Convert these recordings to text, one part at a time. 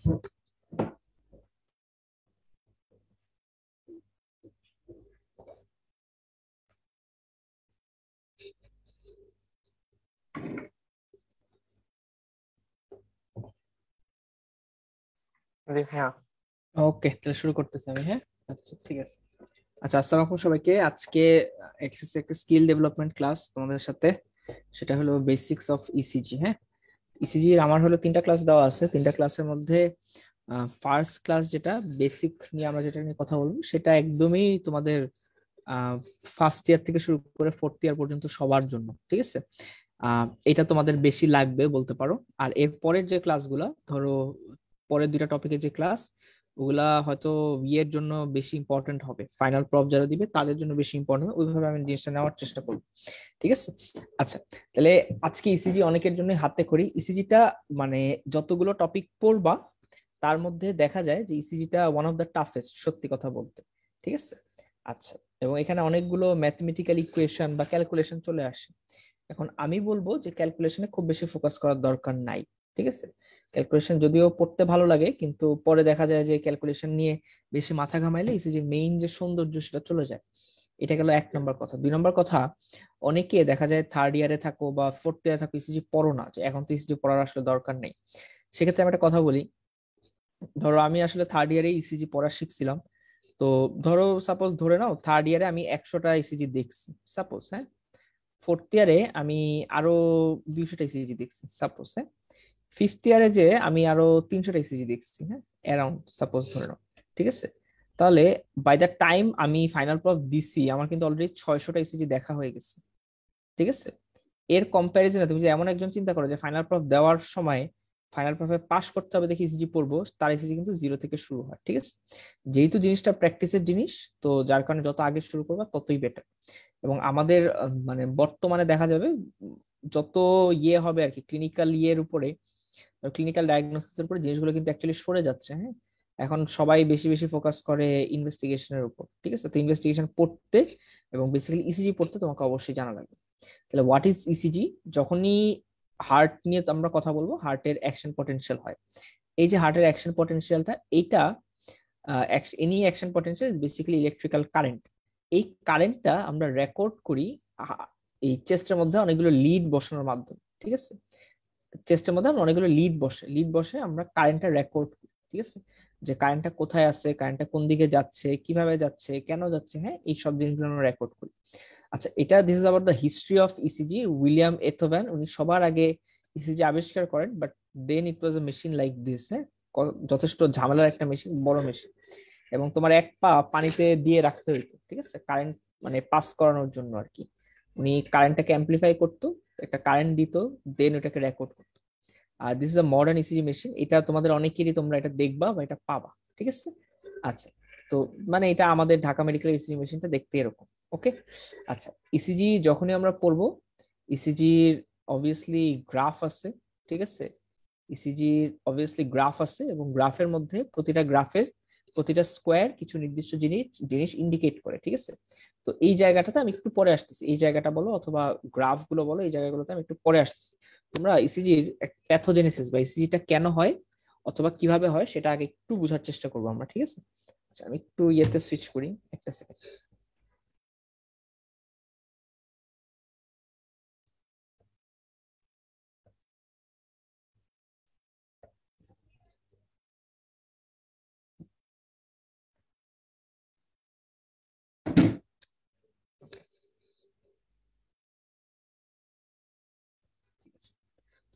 হ্যাঁ, ওকে, তাহলে শুরু করতেছি আমি। হ্যাঁ, আচ্ছা ঠিক আছে। আচ্ছা, আসসালামু আলাইকুম সবাইকে। আজকে এক্সেস একটা স্কিল ডেভেলপমেন্ট ক্লাস তোমাদের সাথে, সেটা হলো বেসিক্স অফ ইসিজি। হ্যাঁ, ইসিজি আমার হলো 3টা ক্লাস দেওয়া আছে। 3টা ক্লাসের মধ্যে ফার্স্ট ক্লাস যেটা বেসিক নিয়ে আমরা যেটা নিয়ে কথা বলবো, সেটা একদমই তোমাদের ফার্স্ট ইয়ার থেকে শুরু করে 4th ইয়ার পর্যন্ত সবার জন্য, ঠিক আছে। এটা তোমাদের বেশি লাগবে বলতে পারো। আর এর পরের যে ক্লাসগুলো, ধরো পরের 2টা টপিকের যে ক্লাস, ওগুলা হয়তো ইয়ের জন্য বেশি ইম্পর্টেন্ট হবে, ফাইনাল প্রপ যারা দিবে তাদের জন্য বেশি ইম্পর্টেন্ট হবে। ওইভাবে আমি জিনিসটা নেওয়ার চেষ্টা করবো, ঠিক আছে। আচ্ছা, তাহলে আজকে ইসিজি অনেকের জন্য হাতে করি। ইসিজিটা মানে যতগুলো টপিক পড়বা তার মধ্যে দেখা যায় যে ইসিজিটা ওয়ান অফ দ্য টাফেস্ট, সত্যি কথা বলতে, ঠিক আছে। আচ্ছা, এবং এখানে অনেকগুলো ম্যাথমেটিক্যাল ইকুয়েশন বা ক্যালকুলেশন চলে আসে। এখন আমি বলবো যে ক্যালকুলেশনে খুব বেশি ফোকাস করার দরকার নাই, ঠিক আছে। ক্যালকুলেশন যদিও পড়তে ভালো লাগে, কিন্তু পরে দেখা যায় যে ক্যালকুলেশন নিয়ে বেশি মাথা ঘামাইলে ইসিজির মেইন যে সৌন্দর্য সেটা চলে যায়। এটা গেল 1 নম্বর কথা। 2 নম্বর কথা, অনেকে দেখা যায় থার্ড ইয়ারে থাকো বা 4th ইয়ারে থাকো, ইসিজি পড়ো না, যে এখন তো ইসিজি পড়ার আসলে দরকার নেই। সেক্ষেত্রে আমি একটা কথা বলি। ধরো আমি আসলে থার্ড ইয়ারে ইসিজি পড়া শিখছিলাম। তো ধরো সাপোজ ধরে নাও থার্ড ইয়ারে আমি 100টা ইসিজি দেখছি, সাপোজ। হ্যাঁ, 4th ইয়ারে আমি আরো 200টা ইসিজি দেখছি, সাপোজ। হ্যাঁ, 5th ইয়ারে যে আমি আরো 300টা ইসিজি দেখছি, হ্যাঁ, অ্যারাউন্ড সাপোজ ধরে নাও, ঠিক আছে। তাহলে বাই দ্য টাইম আমি ফাইনাল প্রপ দিছি, আমার কিন্তু অলরেডি 600টা ইসিজি দেখা হয়ে গেছে, ঠিক আছে। এর কম্প্যারিজনে তুমি যে এমন একজন চিন্তা করো যে ফাইনাল প্রফ দেওয়ার সময় ফাইনাল প্রফে পাস করতে হবে দেখে ইসিজি পড়বো, তার ইসিজি কিন্তু 0 থেকে শুরু হয়, ঠিক আছে। যেহেতু জিনিসটা প্র্যাকটিসের জিনিস, তো যার কারণে যত আগে শুরু করবা ততই বেটার। এবং আমাদের মানে বর্তমানে দেখা যাবে যত ইয়ে হবে আর কি, ক্লিনিক্যাল ইয়ের উপরে, ক্লিনিক্যাল ডায়াগনোসিসের উপরে জিনিসগুলো কিন্তু অ্যাকচুয়ালি সরে যাচ্ছে। হ্যাঁ, এখন সবাই বেশি বেশি ফোকাস করে ইনভেস্টিগেশনের উপর, ঠিক আছে। তো ইনভেস্টিগেশন পড়তে এবং বেসিক্যালি ইসিজি পড়তে তোমাকে অবশ্যই জানা লাগবে। তাহলে হোয়াট ইজ ইসিজি? যখনই হার্ট নিয়ে তো আমরা কথা বলবো, হার্টের অ্যাকশন পটেনশিয়াল হয়। এই যে হার্টের অ্যাকশন পটেনশিয়ালটা, এইটা any action potential basically electrical current. এই কারেন্টটা আমরা রেকর্ড করি এই চেস্টের মধ্যে অনেকগুলো লিড বসানোর মাধ্যমে, ঠিক আছে। চেস্টের মধ্যে আমরা অনেকগুলো লিড বসে আমরা কারেন্টটা রেকর্ড করি, ঠিক আছে। যে কারেন্টটা কোথায় আছে, কারেন্টটা কোন দিকে যাচ্ছে, কিভাবে যাচ্ছে, কেন যাচ্ছে, হ্যাঁ, এই সব জিনিসগুলো আমরা রেকর্ড করি। আচ্ছা, এটা this is about the history of ECG. William Einthoven উনি সবার আগে ইসিজি আবিষ্কার করেন, but then it was a machine like this. হ্যাঁ, যথেষ্ট ঝামেলার একটা মেশিন, বড় মেশিন। এবং তোমার এক পা পানিতে দিয়ে রাখতে হইতো, ঠিক আছে, কারেন্ট মানে পাস করানোর জন্য আর কি। উনি কারেন্টটাকে অ্যাম্পলিফাই করতো, একটা কারেন্ট দিত, দেন ওটাকে রেকর্ড করতো। আর this is a modern ECG machine. এটা তোমাদের অনেকেরই তোমরা এটা দেখবা বা এটা পাবা, ঠিক আছে। আচ্ছা, তো মানে এটা আমাদের ঢাকা মেডিকেল ইসিজি মেশিনটা দেখতে এরকম। ওকে, আচ্ছা। ইসিজি যখনই আমরা পড়বো, ইসিজির অবভিয়াসলি গ্রাফ আছে, ঠিক আছে। ইসিজির অবভিয়াসলি গ্রাফ আছে, এবং গ্রাফের মধ্যে প্রতিটা গ্রাফের প্রতিটা স্কোয়ার কিছু নির্দিষ্ট জিনিস জিনিস ইন্ডিকেট করে, ঠিক আছে। তো এই জায়গাটাতে আমি একটু পরে আসতেছি, এই জায়গাটা বলো অথবা গ্রাফ গুলো বলো, এই জায়গাগুলোতে আমি একটু পরে আসতেছি। তোমরা ইসিজির প্যাথোজেনেসিস বা ইসিজিটা কেন হয় অথবা কিভাবে হয় সেটা আগে একটু বোঝার চেষ্টা করবো আমরা, ঠিক আছে। আচ্ছা, আমি একটু ইয়েতে সুইচ করি, একটা সেকেন্ড।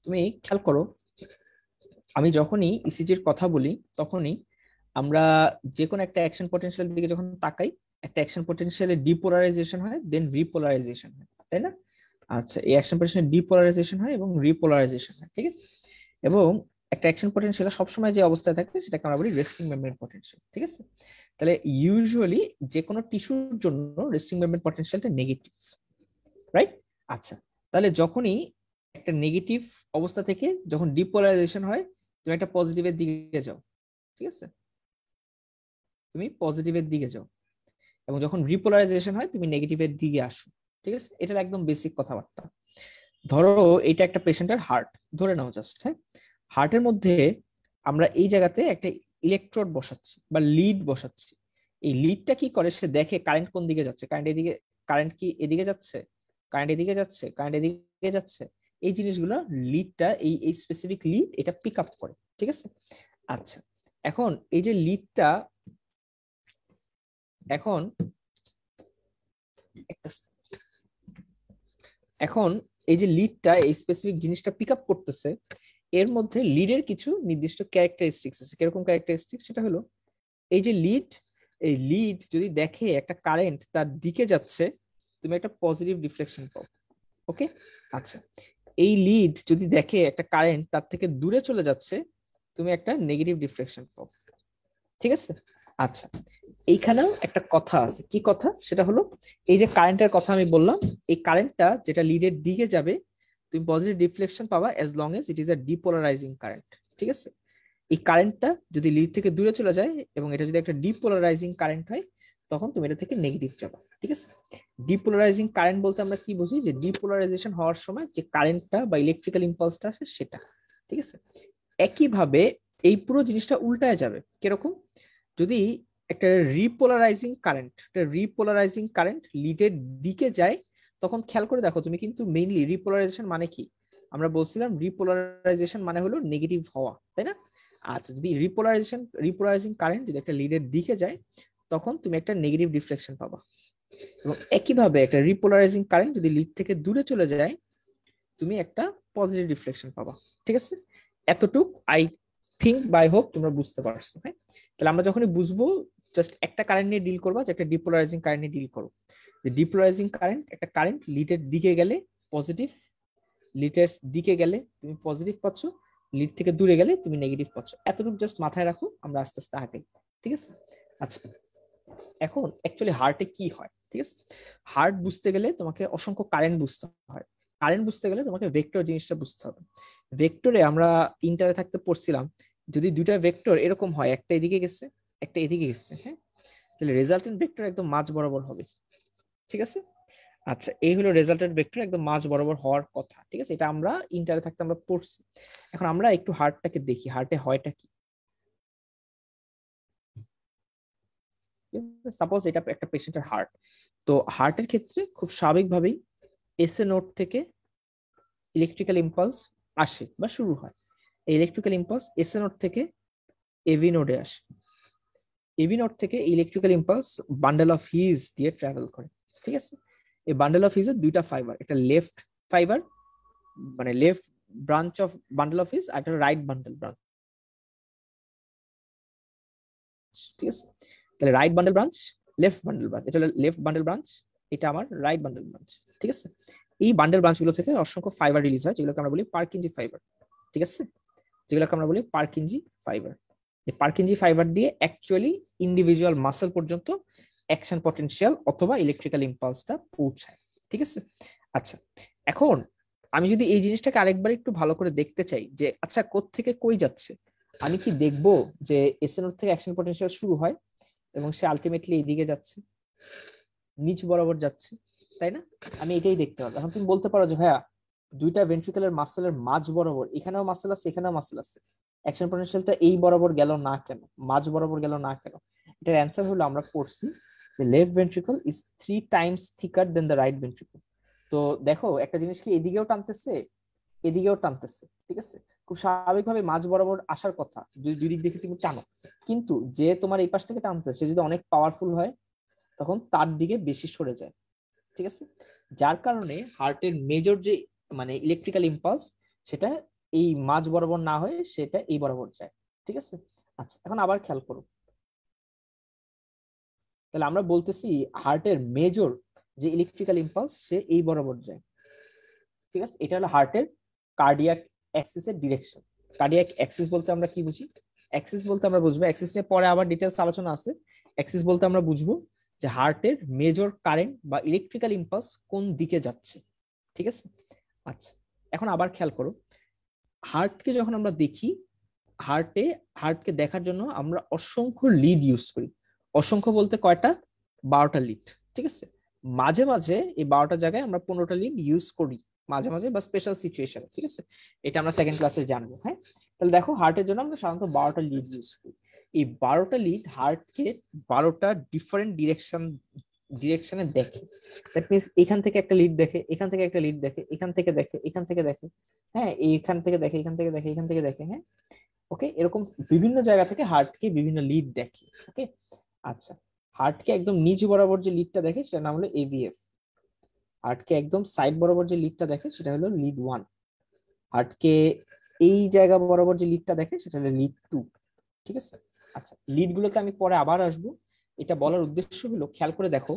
তুমি খেয়াল করো, আমি যখনই ইসিজির কথা বলি তখনই আমরা যে কোনো একটা অ্যাকশন পটেনশিয়ালের দিকে যখন তাকাই, একটা অ্যাকশন পটেনশিয়ালের ডিপোলারাইজেশন হয়, দেন রিপোলারাইজেশন হয়, তাই না? আচ্ছা, এই অ্যাকশন পটেনশিয়াল ডিপোলারাইজেশন হয় এবং রিপোলারাইজেশন হয়, ঠিক আছে। এবং একটা অ্যাকশন পটেনশিয়াল সবসময় যে অবস্থায় থাকে সেটাকে আমরা বলি রেস্টিং মেমব্রেন পটেনশিয়াল, ঠিক আছে। তাহলে ইউজুয়ালি যে কোনো টিস্যুর জন্য রেস্টিং মেমব্রেন পটেনশিয়ালটা নেগেটিভ, রাইট? আচ্ছা, তাহলে যখনই একটা নেগেটিভ অবস্থা থেকে যখন ডিপোলারাইজেশন হয়, তুমি একটা পজিটিভের দিকে যাও, ঠিক আছে, তুমি পজিটিভের দিকে যাও। এবং যখন রিপোলারাইজেশন হয় তুমি নেগেটিভের দিকে আসো, ঠিক আছে। এটার একদম বেসিক কথাবার্তা। ধরো এটা একটা পেশেন্টের হার্ট ধরে নাও জাস্ট। হ্যাঁ, হার্টের মধ্যে আমরা এই জায়গাতে একটা ইলেকট্রোড বসাচ্ছি বা লিড বসাচ্ছি। এই লিডটা কি করে, সে দেখে কারেন্ট কোন দিকে যাচ্ছে, কারেন্ট এদিকে, কারেন্ট কি এদিকে যাচ্ছে, কারেন্ট এদিকে যাচ্ছে, কারেন্ট এদিকে যাচ্ছে। এই জিনিসগুলো লিডটা, এই স্পেসিফিক লিড এটা পিক আপ করে, ঠিক আছে। আচ্ছা, এখন এই যে লিডটা, এখন এখন এই যে লিডটা এই স্পেসিফিক জিনিসটা পিক আপ করতেছে, এর মধ্যে লিডের কিছু নির্দিষ্ট ক্যারেক্টারিস্টিক্স আছে। কিরকম ক্যারেক্টারিস্টিক্স? সেটা হলো এই যে লিড, এই লিড যদি দেখে একটা কারেন্ট তার দিকে যাচ্ছে, তুমি একটা পজিটিভ রিফ্লেকশন পাও। ওকে, আচ্ছা। এই লিড যদি দেখে একটা কারেন্ট তার থেকে দূরে চলে যাচ্ছে, তুমি একটা নেগেটিভ রিফ্লেকশন পাও, ঠিক আছে। আচ্ছা, এইখানেও একটা কথা আছে। কি কথা? সেটা হলো এই যে কারেন্টের কথা আমি বললাম, এই কারেন্টটা যেটা লিডের দিকে যাবে, তুমি পজিটিভ রিফ্লেকশন পাবা as long as it is a depolarising current, ঠিক আছে। এই কারেন্টটা যদি লিড থেকে দূরে চলে যায় এবং এটা যদি একটা ডিপোলারাইজিং কারেন্ট হয়, তখন তুমি এটা থেকে নেগেটিভ যাবে, ঠিক আছে। ডিপোলারাইজিং কারেন্ট বলতে আমরা কি বুঝি? যে ডিপোলারাইজেশন হওয়ার সময় যে কারেন্টটা বা ইলেকট্রিক্যাল ইম্পালসটা আসে সেটা, ঠিক আছে। একইভাবে এই পুরো জিনিসটা উল্টায় যাবে। কিরকম? যদি একটা রিপোলারাইজিং কারেন্ট লিডের দিকে যায়, তখন খেয়াল করে দেখো তুমি কিন্তু মেইনলি রিপোলারাইজেশন মানে কি? আমরা বলছিলাম রিপোলারাইজেশন মানে হলো নেগেটিভ হওয়া, তাই না? আচ্ছা, যদি রিপোলারাইজিং কারেন্ট যদি একটা লিডের দিকে যায়, তখন তুমি একটা নেগেটিভ রিফ্লেকশন পাবা। এবং একইভাবে একটা রিপোলারাইজিং কারেন্ট যদি লিড থেকে দূরে চলে যায়, তুমি একটা পজিটিভ রিফ্লেকশন পাবা, ঠিক আছে। এতটুক আই থিঙ্ক বাই হোপ তোমরা বুঝতে পারছো। হ্যাঁ, তাহলে আমরা যখনই বুঝবো, জাস্ট একটা কারেন্ট নিয়ে ডিল করবা, যে একটা ডিপোলারাইজিং কারেন্ট নিয়ে ডিল করো। যে ডিপোলারাইজিং কারেন্ট, একটা কারেন্ট লিডের দিকে গেলে পজিটিভ, লিডের দিকে গেলে তুমি পজিটিভ পাচ্ছ, লিড থেকে দূরে গেলে তুমি নেগেটিভ পাচ্ছ। এতটুকু জাস্ট মাথায় রাখো, আমরা আস্তে আস্তে আগাই, ঠিক আছে। আচ্ছা, এখন অ্যাকচুয়ালি হার্টে কি হয়, ঠিক আছে। হার্ট বুঝতে গেলে তোমাকে অসংখ্য কারেন্ট বুঝতে হয়। কারেন্ট বুঝতে গেলে তোমাকে ভেক্টর জিনিসটা বুঝতে হবে। ভেক্টরে আমরা ইন্টারে থাকতে পড়ছিলাম, যদি দুইটা ভেক্টর এরকম হয়, একটা এদিকে গেছে একটা এদিকে গেছে, হ্যাঁ, তাহলে রেজাল্টেন্ট ভেক্টর একদম মাঝ বরাবর হবে, ঠিক আছে। আচ্ছা, এই হলো রেজাল্টেন্ট ভেক্টর একদম মাঝ বরাবর হওয়ার কথা, ঠিক আছে। এটা আমরা ইন্টারে থাকতে আমরা পড়ছি। এখন আমরা একটু হার্টটাকে দেখি, হার্টে হয়টা কি। সাপোজ এটা একটা পেশেন্টের হার্ট। তো হার্টের ক্ষেত্রে খুব স্বাভাবিকভাবেই এসএ নোড থেকে ইলেকট্রিক্যাল ইম্পালস আসে বা শুরু হয়। এই ইলেকট্রিক্যাল ইম্পালস এসএ নোড থেকে এবি নোডে আসে। এবি নোড থেকে electrical impulse bundle of his দিয়ে ট্রাভেল করে, ঠিক আছে। এই বান্ডেল অফ হিজের দুইটা ফাইবার, একটা লেফট ফাইবার মানে left branch of bundle of His, আর একটা রাইট বান্ডেল ব্রাঞ্চ, ঠিক আছে। তাহলে right bundle branch, left bundle branch, এটা হলো লেফট বান্ডেল ব্রাঞ্চ, এটা আমার রাইট বান্ডেল ব্রাঞ্চ, ঠিক আছে। এই বান্ডেল ব্রাঞ্চগুলো থেকে অসংখ্য ফাইবার রিলিজ হয়, যেগুলোকে আমরা বলি পার্কিনজি ফাইবার, ঠিক আছে। যেগুলোকে আমরা বলি পার্কিনজি ফাইবার। এই পার্কিনজি ফাইবার দিয়ে অ্যাকচুয়ালি ইন্ডিভিজুয়াল মাসেল পর্যন্ত অ্যাকশন পটেনশিয়াল অথবা ইলেকট্রিক্যাল ইম্পালসটা পৌঁছায়, ঠিক আছে। আচ্ছা, এখন আমি যদি এই জিনিসটাকে আরেকবার একটু ভালো করে দেখতে চাই, যে আচ্ছা কোত্থেকে কই যাচ্ছে, আমি কি দেখবো যে এসএনওর থেকে অ্যাকশন পটেনশিয়াল শুরু হয় এবং সে আলটিমেটলি এইদিকে যাচ্ছে, নিচ বরাবর যাচ্ছে, তাই না? আমি এটাই দেখতে পারবো। এখন তুমি বলতে পারো যে ভাইয়া, দুইটা ভেন্ট্রিকুলার মাসেলের মাঝ বরাবর এখানেও মাসেল আছে এখানেও মাসেল আছে, অ্যাকশন পটেনশিয়ালটা এই বরাবর গেল না কেন, মাঝ বরাবর গেল না কেন? এটার অ্যান্সার হলো আমরা পড়ছি যে left ventricle is 3 times thicker than the right ventricle. তো দেখো, একটা জিনিস কি এদিকেও টানতেছে এদিকেও টানতেছে, ঠিক আছে। খুব স্বাভাবিকভাবে মাঝ বরাবর আসার কথা যদি দুই দিক দেখে তুমি টানো, কিন্তু যে তোমার এই পাশ থেকে টানতেছে সে যদি অনেক পাওয়ারফুল হয়, তখন তার দিকে বেশি সরে যায়, ঠিক আছে। যার কারণে হার্টের মেজর যে মানে ইলেকট্রিক্যাল ইম্পালস, সেটা এই মাঝ বরাবর না হয়ে সেটা এই বরাবর যায়, ঠিক আছে। আচ্ছা, এখন আবার খেয়াল করো, তাহলে আমরা বলতেছি হার্টের মেজর যে ইলেকট্রিক্যাল ইম্পালস সে এই বরাবর যায়, ঠিক আছে। এটা হলো হার্টের কার্ডিয়াক অ্যাক্সিসের ডিরেকশন। কার্ডিয়াক অ্যাক্সিস বলতে আমরা কি বুঝি? অ্যাক্সিস বলতে আমরা বুঝবো, অ্যাক্সিস নিয়ে পরে আবার ডিটেলস আলোচনা আছে। অ্যাক্সিস বলতে আমরা বুঝবো যে হার্টের মেজর কারেন্ট বা ইলেকট্রিক্যাল ইম্পালস কোন দিকে যাচ্ছে, ঠিক আছে। আচ্ছা, এখন আবার খেয়াল করো, হার্টকে যখন আমরা দেখি, হার্টকে দেখার জন্য আমরা অসংখ্য লিড ইউজ করি। অসংখ্য বলতে কয়টা? 12টা লিড, ঠিক আছে। মাঝে মাঝে এই 12টা জায়গায় আমরা 15টা লিড ইউজ করি, মাঝে মাঝে বা স্পেশাল সিচুয়েশন, ঠিক আছে? এটা আমরা সেকেন্ড ক্লাসে জানবো। হ্যাঁ, তাহলে দেখো হার্টের জন্য আমরা সাধারণত 12টা লিড ইউজ করি। এই 12টা লিড হার্টকে 12টা ডিফারেন্ট ডিরেকশনে দেখে। দ্যাট মিনস এখান থেকে একটা লিড দেখে, এখান থেকে একটা লিড দেখে, এখান থেকে দেখে, এখান থেকে দেখে, হ্যাঁ এইখান থেকে দেখে, এখান থেকে দেখে, এখান থেকে দেখে, হ্যাঁ ওকে। এরকম বিভিন্ন জায়গা থেকে হার্টকে বিভিন্ন লিড দেখে। ওকে, আচ্ছা, হার্টকে একদম নিচ বরাবর যে লিডটা দেখে সেটার নাম হলো এভিএফ। হার্টকে একদম সাইড বরাবর যে লিডটা দেখে সেটা হলো লিড 1। হার্টকে এই জায়গা বরাবর যে লিডটা দেখে সেটা হলো লিড 2। ঠিক আছে, আচ্ছা লিড গুলোতে আমি পরে আবার আসবো। এটা বলার উদ্দেশ্য হলো খেয়াল করে দেখো,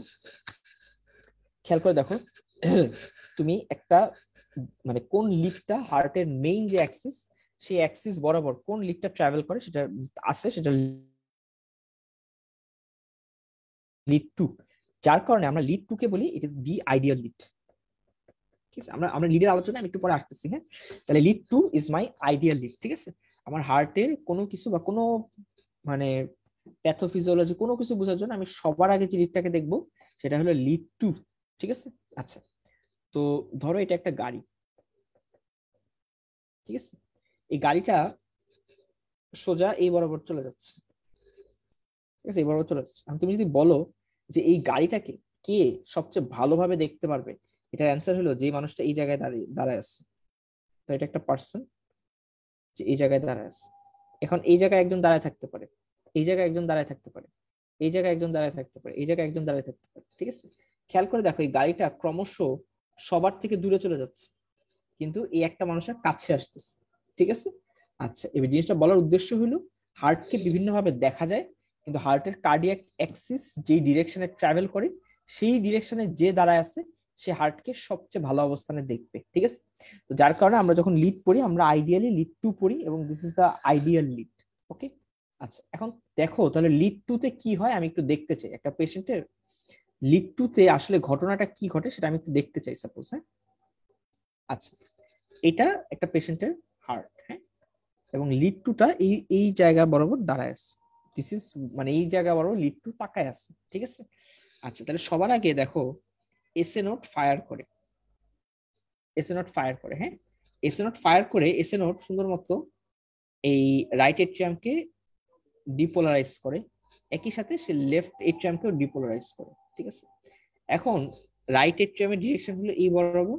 খেয়াল করে দেখো তুমি একটা মানে কোন লিডটা হার্টের মেইন যে অ্যাক্সিস, সেই অ্যাক্সিস বরাবর কোন লিডটা ট্রাভেল করে সেটা আছে, সেটা লিড 2। যার কারণে আমরা লিড 2 কে বলি it is the ideal lead. ঠিক আছে, আমরা আমরা লিডের আলোচনা আমি একটু পরে আসতেছি। হ্যাঁ, তাহলে lead 2 is my ideal lead. ঠিক আছে, আমার হার্টের কোনো কিছু বা কোনো মানে প্যাথোফিজিওলজি কোনো কিছু বোঝার জন্য আমি সবার আগে যে লিডটাকে দেখবো সেটা হলো লিড 2। ঠিক আছে, আচ্ছা তো ধরো এটা একটা গাড়ি। ঠিক আছে, এই গাড়িটা সোজা এই বরাবর চলে যাচ্ছে। ঠিক আছে, এই বরাবর চলে যাচ্ছে। তুমি যদি বলো যে এই গাড়িটাকে কে সবচেয়ে ভালোভাবে দেখতে পারবে, এটার অ্যান্সার হলো যে মানুষটা এই জায়গায় দাঁড়ায় আছে। তো এটা একটা পার্সন যে এই জায়গায় দাঁড়ায় আছে। এখন এই জায়গায় একজন দাঁড়ায় থাকতে পারে, এই জায়গায় একজন দাঁড়ায় থাকতে পারে, এই জায়গায় একজন দাঁড়ায় থাকতে পারে, এই জায়গায় একজন দাঁড়ায় থাকতে পারে। ঠিক আছে, খেয়াল করে দেখো এই গাড়িটা ক্রমশ সবার থেকে দূরে চলে যাচ্ছে, কিন্তু এই একটা মানুষের কাছে আসতেছে। ঠিক আছে, আচ্ছা এবার জিনিসটা বলার উদ্দেশ্য হলো হার্টকে বিভিন্ন ভাবে দেখা যায়, কিন্তু হার্টের কার্ডিয়াক অ্যাক্সিস যেই ডিরেকশনে ট্রাভেল করে সেই ডিরেকশনে যে দাঁড়ায় আছে সে হার্টকে সবচেয়ে ভালো অবস্থানে দেখবে। ঠিক আছে, তো যার কারণে আমরা যখন লিড পড়ি আমরা আইডিয়ালি লিড 2 পড়ি এবং this is the ideal lead. Okay, আচ্ছা এখন দেখো তাহলে লিড 2 তে কি হয় আমি একটু দেখতে চাই। একটা পেশেন্টের লিড 2 তে আসলে ঘটনাটা কি ঘটে সেটা আমি একটু দেখতে চাই। সাপোজ হ্যাঁ, আচ্ছা এটা একটা পেশেন্টের হার্ট, হ্যাঁ, এবং লিড 2টা এই এই জায়গা বরাবর দাঁড়ায় আছে। দিস ইজ মানে এই জায়গা বরাবর লিড 2 তাকায় আছে। ঠিক আছে, আচ্ছা তাহলে সবার আগে দেখো এসএ নোট ফায়ার করে, এসএ নোট ফায়ার করে, হ্যাঁ এসএ নোট ফায়ার করে এসএ নোট সুন্দর মতো এই রাইট এট্রিয়ামকে ডিপোলারাইজ করে, একই সাথে সে লেফট এট্রিয়ামকেও ডিপোলারাইজ করে। ঠিক আছে, এখন রাইট এট্রিয়ামের ডিরেকশন হলো এই বরাবর,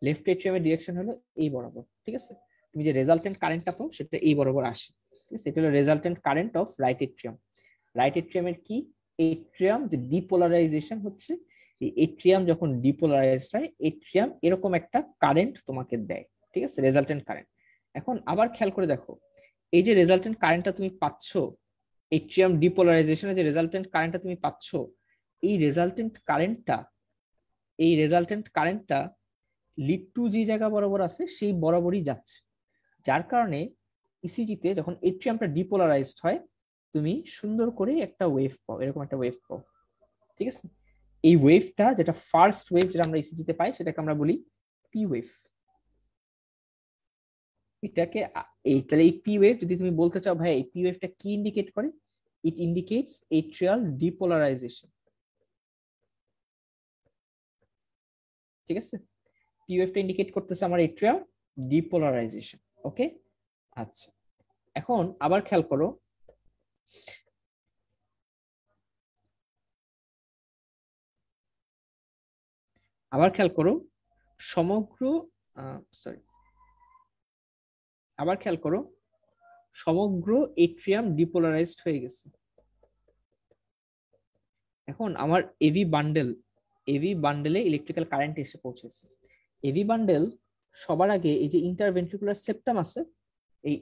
লেফট এট্রিয়ামের ডিরেকশন হলো এই বরাবর। ঠিক আছে, তুমি যে রেজাল্টেন্ট কারেন্টটা পাও সেটা এই বরাবর আসে। ঠিক আছে, এটা হলো resultant current of right atrium. Right এট্রিয়ামের কি, এট্রিয়াম যে ডিপোলারাইজেশন হচ্ছে, এই এট্রিয়াম যখন ডিপোলারাইজড হয় এট্রিয়াম এরকম একটা কারেন্ট তোমাকে দেয়। ঠিক আছে, রেজাল্টেন্ট কারেন্ট। এখন আবার খেয়াল করে দেখো এই যে রেজাল্টেন্ট কারেন্টটা তুমি পাচ্ছ, এট্রিয়াম ডিপোলারাইজেশনের যে রেজাল্টেন্ট কারেন্টটা তুমি পাচ্ছ, এই রেজাল্টেন্ট কারেন্টটা এই রেজাল্টেন্ট কারেন্টটা লিড 2 যে জায়গা বরাবর আছে সেই বরাবরই যাচ্ছে। যার কারণে ইসিজিতে যখন এট্রিয়ামটা ডিপোলারাইজড হয় তুমি সুন্দর করে একটা ওয়েভ পাও, এরকম একটা ওয়েভ পাও। ঠিক আছে, এই ওয়েভটা যেটা ফার্স্ট ওয়েভ যেটা আমরা ইসিজিতে পাই সেটাকে আমরা বলি পি ওয়েভ। এটাকে এই তাহলে এই পি ওয়েভ যদি তুমি বলতে চাও ভাই এই পি ওয়েভটা কি ইন্ডিকেট করে, ইট ইন্ডিকেটস এট্রিয়াল ডিপোলারাইজেশন। ঠিক আছে, পি ওয়েভটা ইন্ডিকেট করতেছে আমার এট্রিয়াল ডিপোলারাইজেশন। ওকে, আচ্ছা এখন আবার খেয়াল করো, আবার খেয়াল করো সমগ্র সরি আবার খেয়াল করো সমগ্র এট্রিয়াম ডিপোলারাইজড হয়ে গেছে। এখন আমার এভি বান্ডেলে ইলেকট্রিক্যাল কারেন্ট এসে পৌঁছেছে। এভি বান্ডেল সবার আগে এই যে ইন্টারভেন্ট্রিকুলার সেপ্টাম আছে, এই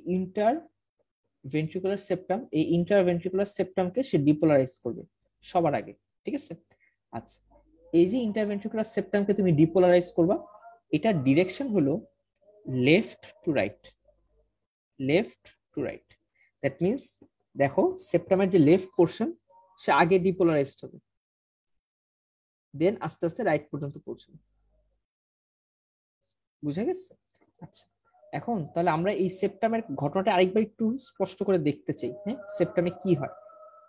ইন্টারভেন্ট্রিকুলার সেপ্টামকে সে ডিপোলারাইজ করবে সবার আগে। ঠিক আছে, আচ্ছা এই যে ইন্টারভেন্ট্রিকুলার সেপ্টামকে তুমি ডিপোলারাইজ করবা, এটার ডিরেকশন হলো left to right, left to right. That means দেখো সেপ্টামের যে লেফট পোর্শন সে আগে ডিপোলারাইজড হবে, দেন আস্তে আস্তে রাইট পর্যন্ত পৌঁছাবে। বুঝা গেছে? আচ্ছা এখন তাহলে আমরা এই সেপ্টামের ঘটনাটা আরেকবার একটু স্পষ্ট করে দেখতে চাই। হ্যাঁ, সেপ্টামে কি হয়,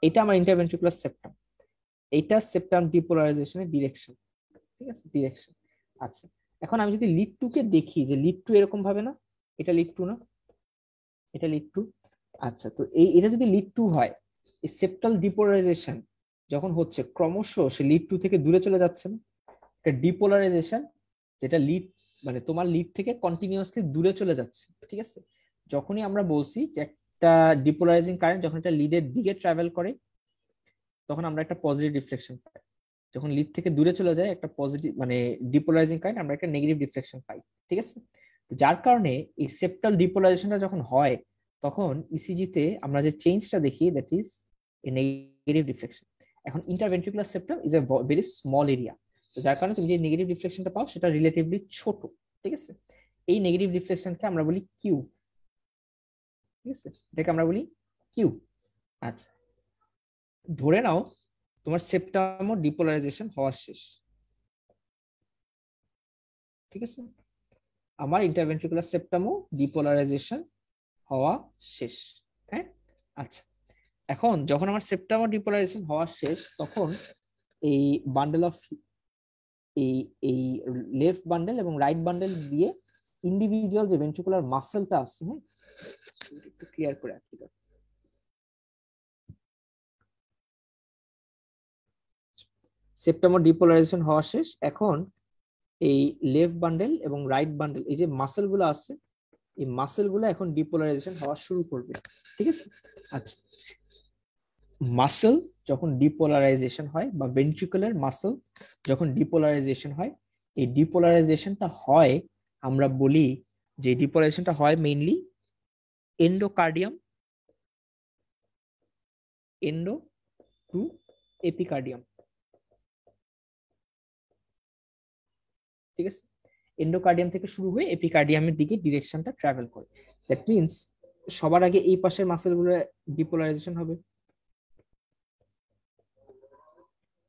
এটা আমার ইন্টারভেন্ট্রিকুলার সেপ্টাম, এইটা সেপ্টাম ডিপোলারাইজেশনের ডিরেকশন। ঠিক আছে, ডিরেকশন। আচ্ছা এখন আমি যদি লিড টু কে দেখি যে লিড টু এরকম ভাবে না, এটা লিড টু না, এটা লিড টু। আচ্ছা, তো এটা যদি লিড টু হয়, এই সেপ্টাল ডিপোলারাইজেশন যখন হচ্ছে ক্রমশ সে লিড টু থেকে দূরে চলে যাচ্ছে না, একটা ডিপোলারাইজেশন যেটা লিড মানে তোমার লিড থেকে কন্টিনিউয়াসলি দূরে চলে যাচ্ছে, ঠিক আছে। যখনই আমরা বলছি যে একটা ডিপোলারাইজিং কারেন্ট যখন একটা লিডের দিকে ট্রাভেল করে, তখন আমরা একটা পজিটিভ রিফ্লেকশন পাই। যখন লিড থেকে দূরে চলে যায় একটা পজিটিভ মানে ডিপোলারাইজিং কারেন্ট, আমরা একটা নেগেটিভ রিফ্লেকশন পাই, ঠিক আছে। যার কারণে এই সেপ্টাল ডিপোলারাইজেশনটা যখন হয়, তখন ইসিজি তে আমরা যে চেঞ্জটা দেখি that is a negative reflection. এখন interventricular septum is a very small area, তো যার কারণে তুমি যে নেগেটিভ রিফ্লেকশনটা পাও সেটা রিলেটিভলি ছোট, ঠিক আছে। এই নেগেটিভ রিফ্লেকশনকে আমরা বলি কিউ, ঠিক আছে, এটাকে আমরা বলি কিউ। আচ্ছা, ধরে নাও তোমার সেপ্টামও ডিপোলারাইজেশন হওয়া শেষ, ঠিক আছে। আমার ইন্টারভেন্ট্রিকুলার সেপ্টামও ডিপোলারাইজেশন হওয়া শেষ, হ্যাঁ। আচ্ছা, এখন যখন আমার সেপ্টামও ডিপোলারাইজেশন হওয়া শেষ, তখন এই বান্ডেল অফ এই এই লেফট বান্ডেল এবং রাইট বান্ডেল দিয়ে ইন্ডিভিজুয়াল যে ভেন্ট্রিকুলার মাসেলটা আছে, হ্যাঁ, একটু ক্লিয়ার করে রাখি। সেপ্টামও ডিপোলারাইজেশন হওয়া শেষ, এখন এই লেফট বান্ডেল এবং রাইট বান্ডেল এই যে মাসেল গুলো আছে, এই মাসেল গুলো এখন ডিপোলারাইজেশন হওয়া শুরু করবে, ঠিক আছে। আচ্ছা, মাসেল যখন ডিপোলারাইজেশন হয় বা ভেন্ট্রিকুলার মাসেল যখন ডিপোলারাইজেশন হয়, এই ডিপোলারাইজেশনটা হয়, আমরা বলি যে ডিপোলারাইজেশনটা হয় mainly endocardium endo to epicardium, ঠিক আছে। এন্ডোকার্ডিয়াম থেকে শুরু হয়ে এপিকার্ডিয়ামের দিকে ডিরেকশনটা ট্রাভেল করে। দ্যাট মিন্স সবার আগে এই পাশের মাসেলগুলো ডিপোলারাইজেশন হবে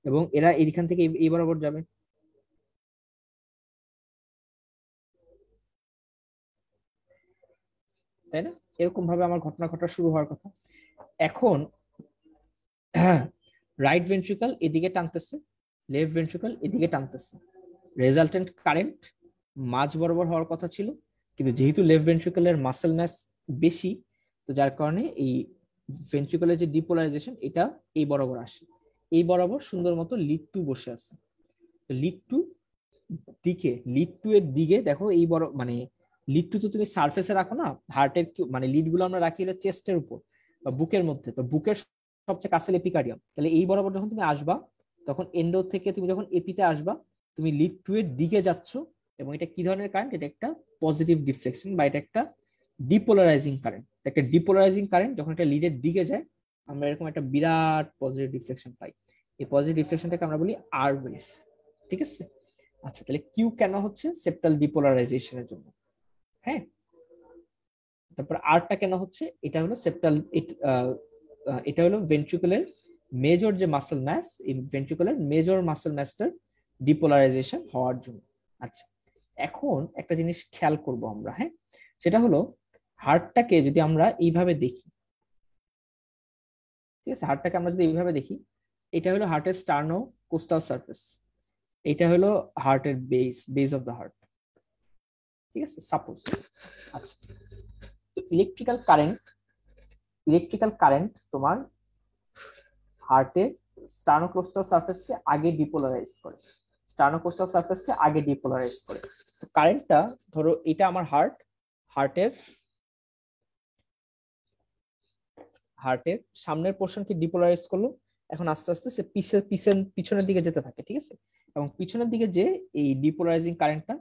এবং এরা এইখান থেকে এই বরাবর যাবে, তাই না? এরকম ভাবে আমার ঘটনা ঘটা শুরু হওয়ার কথা। এখন রাইট ভেন্ট্রিকল এদিকে টানতেছে, লেফট ভেন্ট্রিকল এদিকে টানতেছে, রেজাল্টেন্ট কারেন্ট মাঝ বরাবর হওয়ার কথা ছিল, কিন্তু যেহেতু লেফট ভেন্ট্রিকলের মাসেল ম্যাস বেশি, তো যার কারণে এই ভেন্ট্রিকলের যে ডিপোলারাইজেশন এটা এই বরাবর আসে, এই বরাবর সুন্দর মতো লিড টু বসে আছে। লিড টু লিড টু এর দিকে দেখো, এই বড় মানে লিড টু তো তুমি সারফেসে রাখো না, হার্টের মানে লিড গুলো আমরা রাখি হলো চেস্টের উপর বা বুকের মধ্যে, তো বুকের সবচেয়ে কাছে এপিকার্ডিয়াম, তাহলে এই বরাবর যখন তুমি আসবা, তখন এন্ডো থেকে তুমি যখন এপিতে আসবা, তুমি লিড টু এর দিকে যাচ্ছ, এবং এটা কি ধরনের কারেন্ট, এটা একটা পজিটিভ ডিফ্লেকশন বা এটা একটা ডিপোলারাইজিং কারেন্ট। একটা ডিপোলারাইজিং কারেন্ট যখন একটা লিডের দিকে যায়, আমরা এরকম একটা বিরাট পজিটিভ ডিফ্লেকশন পাই। এই পজিটিভ ডিফ্লেকশনটাকে আমরা বলি আর ওয়েভ, ঠিক আছে। আচ্ছা, তাহলে কিউ কেন হচ্ছে সেপ্টাল ডিপোলারাইজেশনের জন্য, হ্যাঁ। তারপর আরটা কেন হচ্ছে, এটা হলো সেপ্টাল, এটা হলো ভেন্ট্রিকুলার মেজর যে মাসেল ম্যাস, এই ভেন্ট্রিকুলার মেজর মাসেল ম্যাসটার ডিপোলারাইজেশন হওয়ার জন্য। আচ্ছা, এখন একটা জিনিস খেয়াল করব আমরা, হ্যাঁ, সেটা হলো হার্টটাকে যদি আমরা এইভাবে দেখি, ঠিক আছে, হার্টটাকে আমরা যদি এইভাবে দেখি, এটা হলো হার্টের স্টার্নো কোস্টাল সারফেস, এটা হলো হার্টের বেস অফ দ্য হার্ট, ঠিক আছে, সাপোজ। আচ্ছা, ইলেকট্রিক্যাল কারেন্ট তোমার হার্টের স্টার্নোক্লোস্টাল সারফেসকে আগে ডিপোলারাইজ করে, স্টার্নোক্লোস্টাল সারফেসকে আগে ডিপোলারাইজ করে। তো কারেন্টটা ধরো এটা আমার হার্টের হার্টের সামনের পোর্শনকে ডিপোলারাইজ করলো, এখন আস্তে আস্তে সে পিছনের দিকে যেতে থাকে, ঠিক আছে। এবং পিছনের দিকে যে এই ডিপোলারাইজিং কারেন্টটা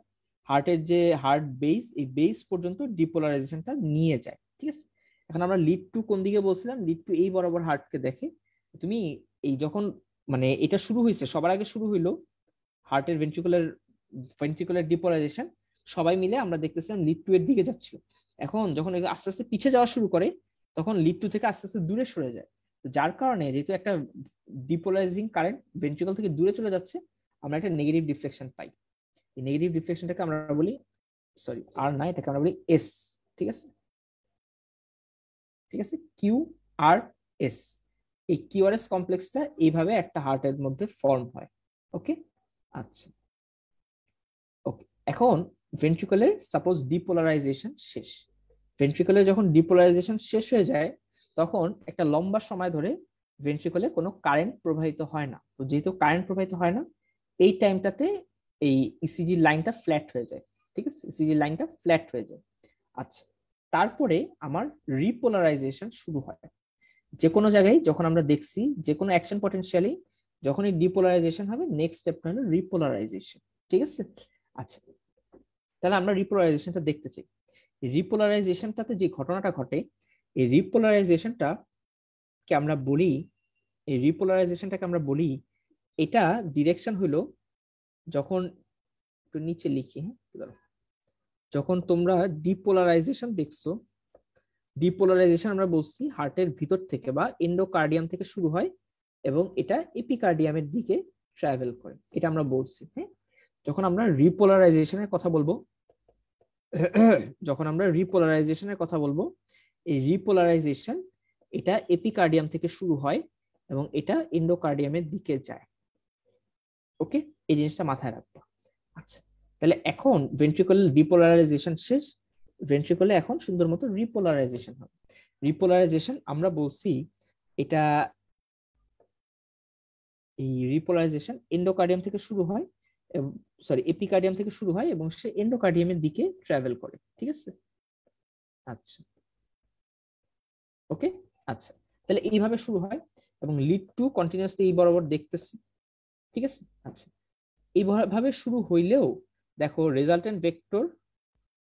হার্টের যে হার্ট বেস, এই বেস পর্যন্ত ডিপোলারাইজেশনটা নিয়ে যায়, ঠিক আছে। এখন আমরা লিড টু কোন দিকে বলছিলাম, লিড টু এই বরাবর হার্টকে দেখে, তুমি এই যখন মানে এটা শুরু হয়েছে, সবার আগে শুরু হইলো হার্টের ভেন্ট্রিকুলার ডিপোলারাইজেশন, সবাই মিলে আমরা দেখতেছিলাম লিড টু এর দিকে যাচ্ছিল। এখন যখন আস্তে আস্তে পিছিয়ে যাওয়া শুরু করে, তখন লিড টু থেকে আস্তে আস্তে দূরে সরে যায়। যার কারণে যেহেতু একটা ডিপোলারাইজিং কারেন্ট ভেন্ট্রিকল থেকে দূরে চলে যাচ্ছে, আমরা একটা নেগেটিভ ডিফ্লেকশন পাই। এই নেগেটিভ ডিফ্লেকশনটাকে আমরা বলি, সরি আর না, এটাকে আমরা বলি এস, ঠিক আছে, ঠিক আছে, কিউ আর এস। এই কিউআরএস কমপ্লেক্সটা এইভাবে একটা হার্টের মধ্যে ফর্ম হয়, ওকে। আচ্ছা, ওকে। এখন ভেন্ট্রিকলের সাপোজ ডিপোলারাইজেশন শেষ, ভেন্ট্রিকলের যখন ডিপোলারাইজেশন শেষ হয়ে যায় তখন একটা লম্বা সময় ধরে ভেন্ট্রিকলে কোনো কারেন্ট প্রবাহিত হয় না। তো যেহেতু কারেন্ট প্রবাহিত হয় না, এই টাইমটাতে এই ইসিজি লাইনটা ফ্ল্যাট হয়ে যায়। ঠিক আছে, ইসিজি লাইনটা ফ্ল্যাট হয়ে যায়। আচ্ছা, তারপরে আমার রিপোলারাইজেশন শুরু হয়। যে কোনো জায়গায় যখন আমরা দেখছি যে কোনো অ্যাকশন পটেনশিয়ালি যখনই ডিপোলারাইজেশন হবে, নেক্সট স্টেপটা হলো রিপোলারাইজেশন। ঠিক আছে, আচ্ছা তাহলে আমরা রিপোলারাইজেশনটা দেখতে চাই। রিপোলারাইজেশনটাতে যে ঘটনাটা ঘটে, এই রিপোলারাইজেশনটা কে আমরা বলি, এই রিপোলারাইজেশনটাকে আমরা বলি, এটা ডিরেকশন হলো যখন, একটু নিচে লিখি, হ্যাঁ, যখন তোমরা ডিপোলারাইজেশন দেখছো, ডিপোলারাইজেশন আমরা বলছি হার্টের ভিতর থেকে বা এন্ডোকার্ডিয়াম থেকে শুরু হয় এবং এটা এপিকার্ডিয়ামের দিকে ট্রাভেল করে, এটা আমরা বলছি। হ্যাঁ, যখন আমরা রিপোলারাইজেশনের কথা বলবো, যখন আমরা রিপোলারাইজেশনের কথা বলবো, এই রিপোলারাইজেশন এটা এপিকার্ডিয়াম থেকে শুরু হয় এবং এটা এন্ডোকার্ডিয়ামের দিকে যায়। ওকে, এই জিনিসটা মাথায় রাখবো। আচ্ছা, তাহলে এখন ভেন্ট্রিকুলার ডিপোলারাইজেশন শেষ, ভেন্ট্রিকুলে এখন সুন্দর মতো রিপোলারাইজেশন হবে। রিপোলারাইজেশন আমরা বলছি এটা, এই রিপোলারাইজেশন এন্ডোকার্ডিয়াম থেকে শুরু হয়, সরি এপিকার্ডিয়াম থেকে শুরু হয় এবং সে এন্ডোকার্ডিয়ামের দিকে ট্রাভেল করে। ঠিক আছে, আচ্ছা ওকে, আচ্ছা তাহলে এইভাবে শুরু হয় এবং লিড টু কন্টিনিউয়াসলি এই বরাবর দেখতেছি। ঠিক আছে, আচ্ছা এইভাবে শুরু হইলেও দেখো রেজাল্টেন্ট ভেক্টর,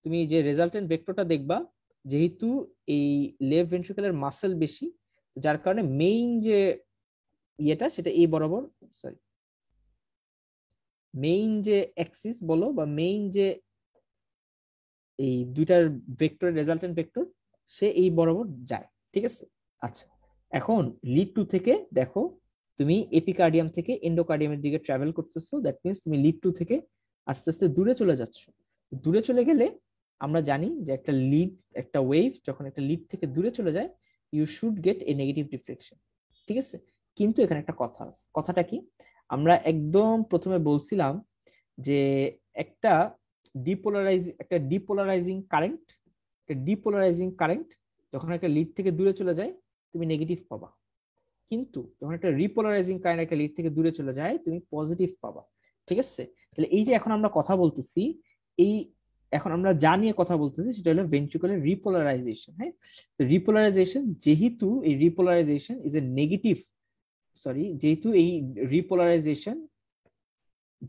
তুমি যে রেজাল্টেন্ট ভেক্টরটা দেখবা, যেহেতু এই লেফট ভেন্ট্রিকুলার মাসেল বেশি, যার কারণে মেইন যে ইয়েটা সেটা এই বরাবর, সরি মেইন যে অ্যাক্সিস বলো বা মেইন যে এই দুইটার ভেক্টর রেজাল্টেন্ট ভেক্টর সে এই বরাবর যায়। ঠিক আছে, আচ্ছা এখন লিড টু থেকে দেখো তুমি এপিকার্ডিয়াম থেকে এন্ডোকার্ডিয়ামের দিকে ট্রাভেল করতেছো, দ্যাট মিনস তুমি লিড টু থেকে আস্তে আস্তে দূরে চলে যাচ্ছ। দূরে চলে গেলে আমরা জানি যে একটা লিড, একটা ওয়েভ যখন একটা লিড থেকে দূরে চলে যায়, you should get a negative deflection. ঠিক আছে, কিন্তু এখানে একটা কথা আছে, কথাটা কি, আমরা একদম প্রথমে বলছিলাম যে একটা ডিপোলারাইজিং কারেন্ট, একটা ডিপোলারাইজিং কারেন্ট যখন একটা লিড থেকে দূরে চলে যায় তুমি নেগেটিভ পাবা, কিন্তু যখন একটা রিপোলারাইজিং কারেন্ট একটা লিড থেকে দূরে চলে যায় তুমি পজিটিভ পাবা। ঠিক আছে, তাহলে এই যে এখন আমরা কথা বলতেছি, এই এখন আমরা যা নিয়ে কথা বলতেছি সেটা হলো ভেন্ট্রিকুলার রিপোলারাইজেশন। হ্যাঁ, রিপোলারাইজেশন, যেহেতু এই repolarization is a negative, sorry যেহেতু এই রিপোলারাইজেশন,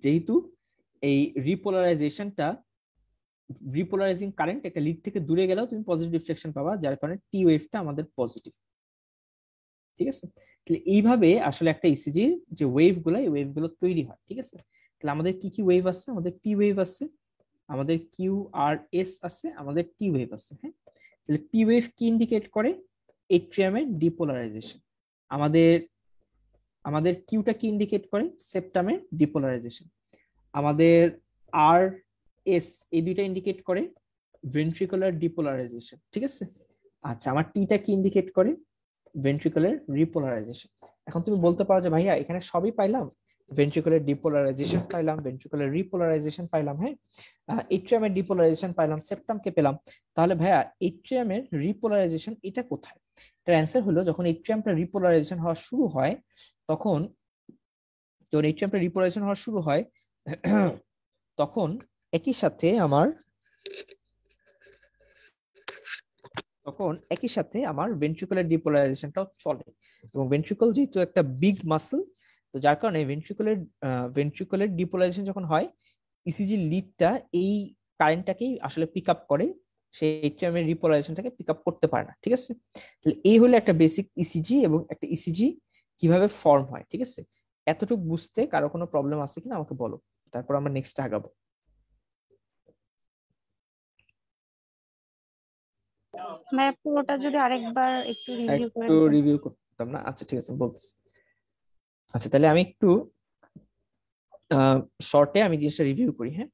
যেহেতু এই রিপোলারাইজেশনটা, রিপোলারাইজিং কারেন্ট একটা লিড থেকে দূরে গেলেও তুমি পজিটিভ রিফ্লেকশন পাবা, যার কারণে টি ওয়েভটা আমাদের পজিটিভ। ঠিক আছে, তাহলে এইভাবে আসলে একটা ইসিজির যে ওয়েভ গুলো, এই ওয়েভ গুলো তৈরি হয়। ঠিক আছে, তাহলে আমাদের কি কি ওয়েভ আছে, আমাদের পি ওয়েভ আছে, আমাদের কিউ আর এস আছে, আমাদের টি ওয়েভ আছে। হ্যাঁ, তাহলে পি ওয়েভ কি ইন্ডিকেট করে, এট্রিয়ামের ডিপোলারাইজেশন। আমাদের আমাদের কিউটা কি ইন্ডিকেট করে, সেপ্টামের ডিপোলারাইজেশন। আমাদের আর এস এই দুইটা ইন্ডিকেট করে ভেন্ট্রিকুলার ডিপোলারাইজেশন। ঠিক আছে, আচ্ছা আমার টিটা কি ইন্ডিকেট করে, ভেন্ট্রিকুলার রিপোলারাইজেশন। এখন তুমি বলতে পারো যে ভাইয়া এখানে সবই পাইলাম, ভেন্ট্রিকুলার ডিপোলারাইজেশন পাইলাম, ভেন্ট্রিকুলার রিপোলারাইজেশন পাইলাম, হ্যাঁ এট্রিয়ামের ডিপোলারাইজেশন পাইলাম, সেপ্টামকে পেলাম, তাহলে ভাইয়া এট্রিয়ামের রিপোলারাইজেশন এটা কোথায়? এটার অ্যান্সার হলো যখন এট্রিয়ামটা রিপোলারাইজেশন হওয়া শুরু হয়, তখন যখন এট্রিয়ামটা রিপোলারাইজেশন হওয়া শুরু হয় তখন একই সাথে আমার, তখন একই সাথে আমার ভেন্ট্রিকুলার ডিপোলারাইজেশনটাও চলে। এবং ভেন্ট্রিকল যেহেতু একটা বিগ মাসল, তো যার কারণে ভেন্ট্রিকুলার ডিপোলারাইজেশন যখন হয়, ইসিজি লিডটা এই কারেন্টটাকেই আসলে পিক আপ করে, সেই এট্রিয়ামের রিপোলারাইজেশনটাকে পিক আপ করতে পারে না। ঠিক আছে, তাহলে এই হলো একটা বেসিক ইসিজি এবং একটা ইসিজি কিভাবে ফর্ম হয়। ঠিক আছে, এতটুকু বুঝতে কারো কোনো প্রবলেম আছে কিনা আমাকে বলো, তারপর আমরা নেক্সট আগাবো। ভাইয়া পুরোটা যদি আরেকবার একটু রিভিউ করে একটু দিতেন। রিভিউ করতাম না, আচ্ছা ঠিক আছে বলতেছি। আচ্ছা তাহলে আমি একটু শর্টে আমি জিনিসটা রিভিউ করি। হ্যাঁ,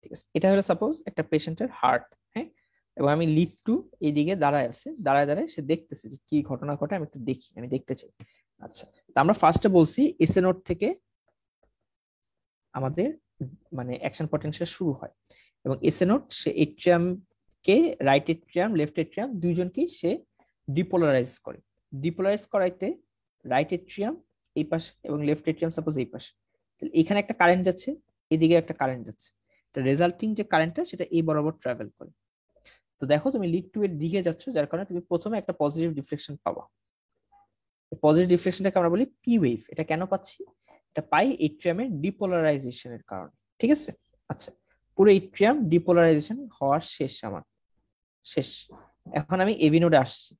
ঠিক আছে, এটা হলো সাপোজ একটা পেশেন্টের হার্ট। হ্যাঁ, এবং আমি লিড টু এইদিকে দাঁড়ায় আছে, দাঁড়ায় দাঁড়ায় সে দেখতেছে যে কি ঘটনা ঘটে, আমি একটু দেখি, আমি দেখতে চাই। আচ্ছা, তো আমরা ফার্স্টে বলছি এসএ নোড থেকে আমাদের মানে অ্যাকশন পটেনশিয়াল শুরু হয়, এবং এসএ নোড সে এট্রিয়াম কে, রাইট এট্রিয়াম লেফট এট্রিয়াম দুইজনকেই সে ডিপোলারাইজ করে। ডিপোলারাইজ করাইতে রাইট এট্রিয়াম এই পাশে এবং লেফট এট্রিয়াম সাপোজ এই পাশে, তাহলে এখানে একটা কারেন্ট যাচ্ছে, এদিকে একটা কারেন্ট যাচ্ছে, রেজাল্টিং যে কারেন্টটা সেটা এই বরাবর ট্রাভেল করে। তো দেখো তুমি লিড টু এর দিকে যাচ্ছ, যার কারণে তুমি প্রথমে একটা পজিটিভ ডিফ্লেকশন পাবা। পজিটিভ ডিফ্লেকশনটাকে আমরা বলি পি ওয়েভ। এটা কেন পাচ্ছি? এটা পাই এট্রিয়ামের ডিপোলারাইজেশনের কারণে, ঠিক আছে। আচ্ছা, পুরো এট্রিয়াম ডিপোলারাইজেশন হওয়া শেষ আমার, শেষ। এখন আমি এবি নোডে আসছি।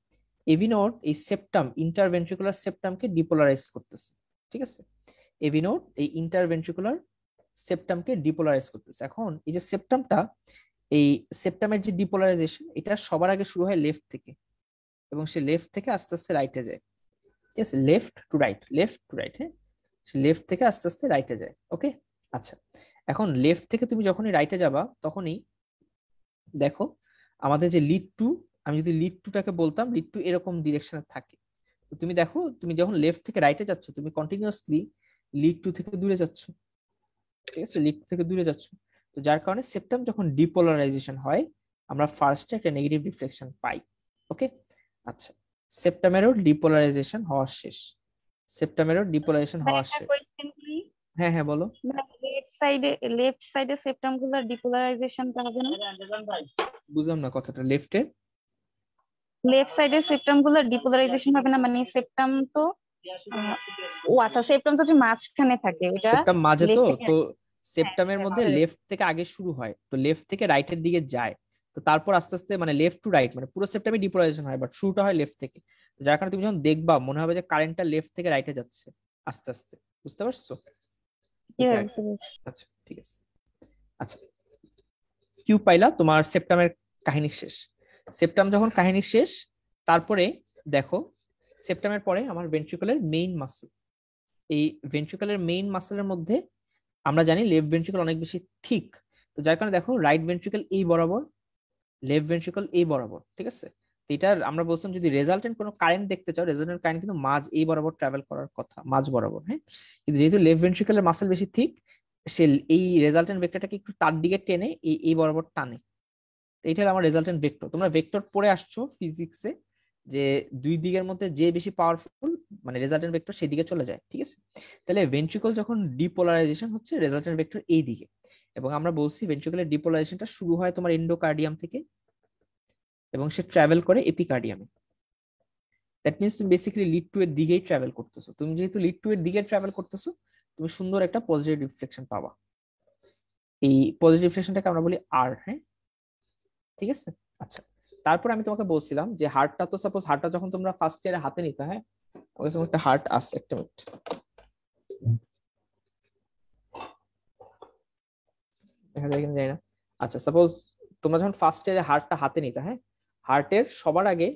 এবি নোড এই সেপ্টাম, ইন্টারভেন্ট্রিকুলার সেপ্টামকে ডিপোলারাইজ করতেছে, ঠিক আছে। এবি নোড এই ইন্টারভেন্ট্রিকুলার সেপ্টামকে ডিপোলারাইজ করতেছে। এখন এই যে সেপ্টামটা, এই সেপ্টামের যে ডিপোলারাইজেশন, এটা সবার আগে শুরু হয় লেফট থেকে, এবং সে লেফট থেকে আস্তে আস্তে রাইটে যায়, ঠিক আছে। Left to right, left to right, হ্যাঁ। সে লেফট থেকে আস্তে আস্তে রাইটে যায়, ওকে। আচ্ছা, এখন লেফট থেকে তুমি যখনই রাইটে যাবা তখনই দেখো আমাদের যে লিড টু, আমি যদি লিড টুটাকে বলতাম, লিড টু এরকম ডিরেকশনে থাকে। তো তুমি দেখো তুমি যখন লেফট থেকে রাইটে যাচ্ছ তুমি কন্টিনিউয়াসলি লিড টু থেকে দূরে যাচ্ছ, ঠিক আছে, লিড টু থেকে দূরে যাচ্ছ। তো যার কারণে সেপ্টাম যখন ডিপোলারাইজেশন হয় আমরা ফার্স্টে একটা নেগেটিভ রিফ্লেকশন পাই, ওকে। আচ্ছা, সেপ্টামেরও ডিপোলারাইজেশন হওয়া শেষ, সেপ্টামেরও ডিপোলারাইজেশন ভাই হওয়া একটা শেষ। কোয়েশ্চেন করি, হ্যাঁ হ্যাঁ বলো। লেফট সাইডে সেপ্টাম গুলোর ডিপোলারাইজেশনটা হবে না? বুঝলাম না কথাটা, লেফটে লেফট সাইডে সেপ্টাম গুলোর ডিপোলারাইজেশন হবে না মানে সেপ্টাম তো আহ, ও আচ্ছা, সেপ্টাম তো যে মাঝখানে থাকে ওটা সেপ্টাম মাঝে, তো লেফট থেকে। তো হ্যাঁ, সেপ্টামের সেটা মধ্যে বুঝতে পেরেছি। লেফট থেকে আগে শুরু হয়, তো লেফট থেকে রাইটের দিকে যায়। তো তারপর আস্তে আস্তে মানে লেফট টু রাইট, মানে পুরো সেপ্টামে ডিপোলারাইজেশন হয়, বাট শুরুটা হয় লেফট থেকে। যার কারণে তুমি যখন দেখবা মনে হবে যে কারেন্টটা লেফট থেকে রাইটে যাচ্ছে আস্তে আস্তে, বুঝতে পারছো? এটা কিভাবে আর কি। বুঝতে পেরেছি? আচ্ছা ঠিক আছে। আচ্ছা, কিউ পাইলা, তোমার সেপ্টামের কাহিনী শেষ। সেপ্টাম যখন কাহিনী শেষ, তারপরে দেখো সেপ্টামের পরে আমার ভেন্ট্রিকলের মেইন মাসল। এই ভেন্ট্রিকলের মেইন মাসেলের মধ্যে আমরা জানি লেফট ভেন্ট্রিকল অনেক বেশি থিক। তো যার কারণে দেখো রাইট ভেন্ট্রিকল এই বরাবর, লেফট ভেন্ট্রিকল এই বরাবর, ঠিক আছে। তো এটার আমরা বলছিলাম যদি রেজাল্টেন্ট কোনো কারেন্ট দেখতে চাও, রেজাল্টেন্ট কারেন্ট কিন্তু মাঝ এই বরাবর ট্রাভেল করার কথা, মাঝ বরাবর, হ্যাঁ। কিন্তু যেহেতু লেফট ভেন্ট্রিকলের মাসেল বেশি থিক, সে এই রেজাল্টেন্ট ভেক্টরটাকে একটু তার দিকে টেনে এই এই বরাবর টানে। তো এটা হলো আমার রেজাল্টেন্ট ভেক্টর। তোমরা ভেক্টর পড়ে আসছো ফিজিক্সে, যে দুই দিকের মধ্যে যে বেশি পাওয়ারফুল মানে রেজাল্টেন্ট ভেক্টর সেই দিকে চলে যায়, ঠিক আছে। তাহলে ভেন্ট্রিকল যখন ডিপোলারাইজেশন হচ্ছে রেজাল্টেন্ট ভেক্টর এই দিকে, এবং আমরা বলছি ভেন্ট্রিকলের ডিপোলারাইজেশনটা শুরু হয় তোমার এন্ডোকার্ডিয়াম থেকে এবং সে ট্রাভেল করে এপিকার্ডিয়ামে। দ্যাট মিনস তুমি বেসিক্যালি লিড টু এর দিকেই ট্রাভেল করতেছো। তুমি যেহেতু লিড টু এর দিকে ট্রাভেল করতেছো, তুমি সুন্দর একটা পজিটিভ রিফ্লেকশন পাবা। এই পজিটিভ রিফ্লেকশনটাকে আমরা বলি আর, হ্যাঁ, ঠিক আছে। আচ্ছা, তারপর আমি তোমাকে বলছিলাম যে হার্টটা, তো সাপোজ হার্টটা যখন তোমরা ফার্স্ট ইয়ারে হাতে নিতে, হ্যাঁ, আমার কাছে একটা হার্ট আছে, একটা মিনিট, দেখা যায় কিনা জানি না। আচ্ছা, সাপোজ তোমরা যখন ফার্স্ট ইয়ারে হার্টটা হাতে নিতে, হ্যাঁ, হার্টের সবার আগে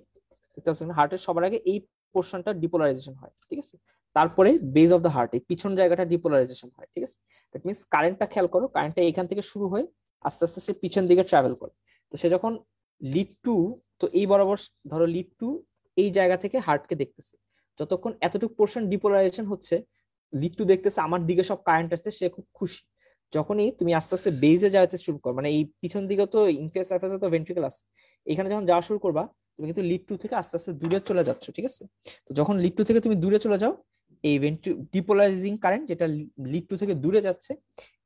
দেখতে পাচ্ছ না, হার্টের সবার আগে এই পোর্শনটা ডিপোলারাইজেশন হয়, ঠিক আছে। তারপরে বেজ অফ দ্য হার্ট এই পিছন জায়গাটা ডিপোলারাইজেশন হয়, ঠিক আছে। দ্যাট মিনস কারেন্টটা খেয়াল করো, কারেন্টটা এখান থেকে শুরু হয়ে আস্তে আস্তে সে পিছন দিকে ট্রাভেল করে। তো সে যখন লিড টু, তো এই বরাবর ধরো লিড টু এই জায়গা থেকে হার্টকে দেখতেছে, যতক্ষণ এতটুকু পোর্শন ডিপোলারাইজেশন হচ্ছে, লিড টু দেখতেছে আমার দিকে সব কারেন্ট আসছে, সে খুব খুশি। যখনই তুমি আস্তে আস্তে বেজে যাওয়াতে শুরু করো, মানে এই পিছন দিকে তো ইনফেরিয়র সারফেসে তো ভেন্ট্রিকল আছে, এখানে যখন যাওয়া শুরু করবা তুমি কিন্তু লিড টু থেকে আস্তে আস্তে দূরে চলে যাচ্ছ, ঠিক আছে। তো যখন লিড টু থেকে তুমি দূরে চলে যাও, এই ডিপোলারাইজিং কারেন্ট যেটা লিড টু থেকে দূরে যাচ্ছে,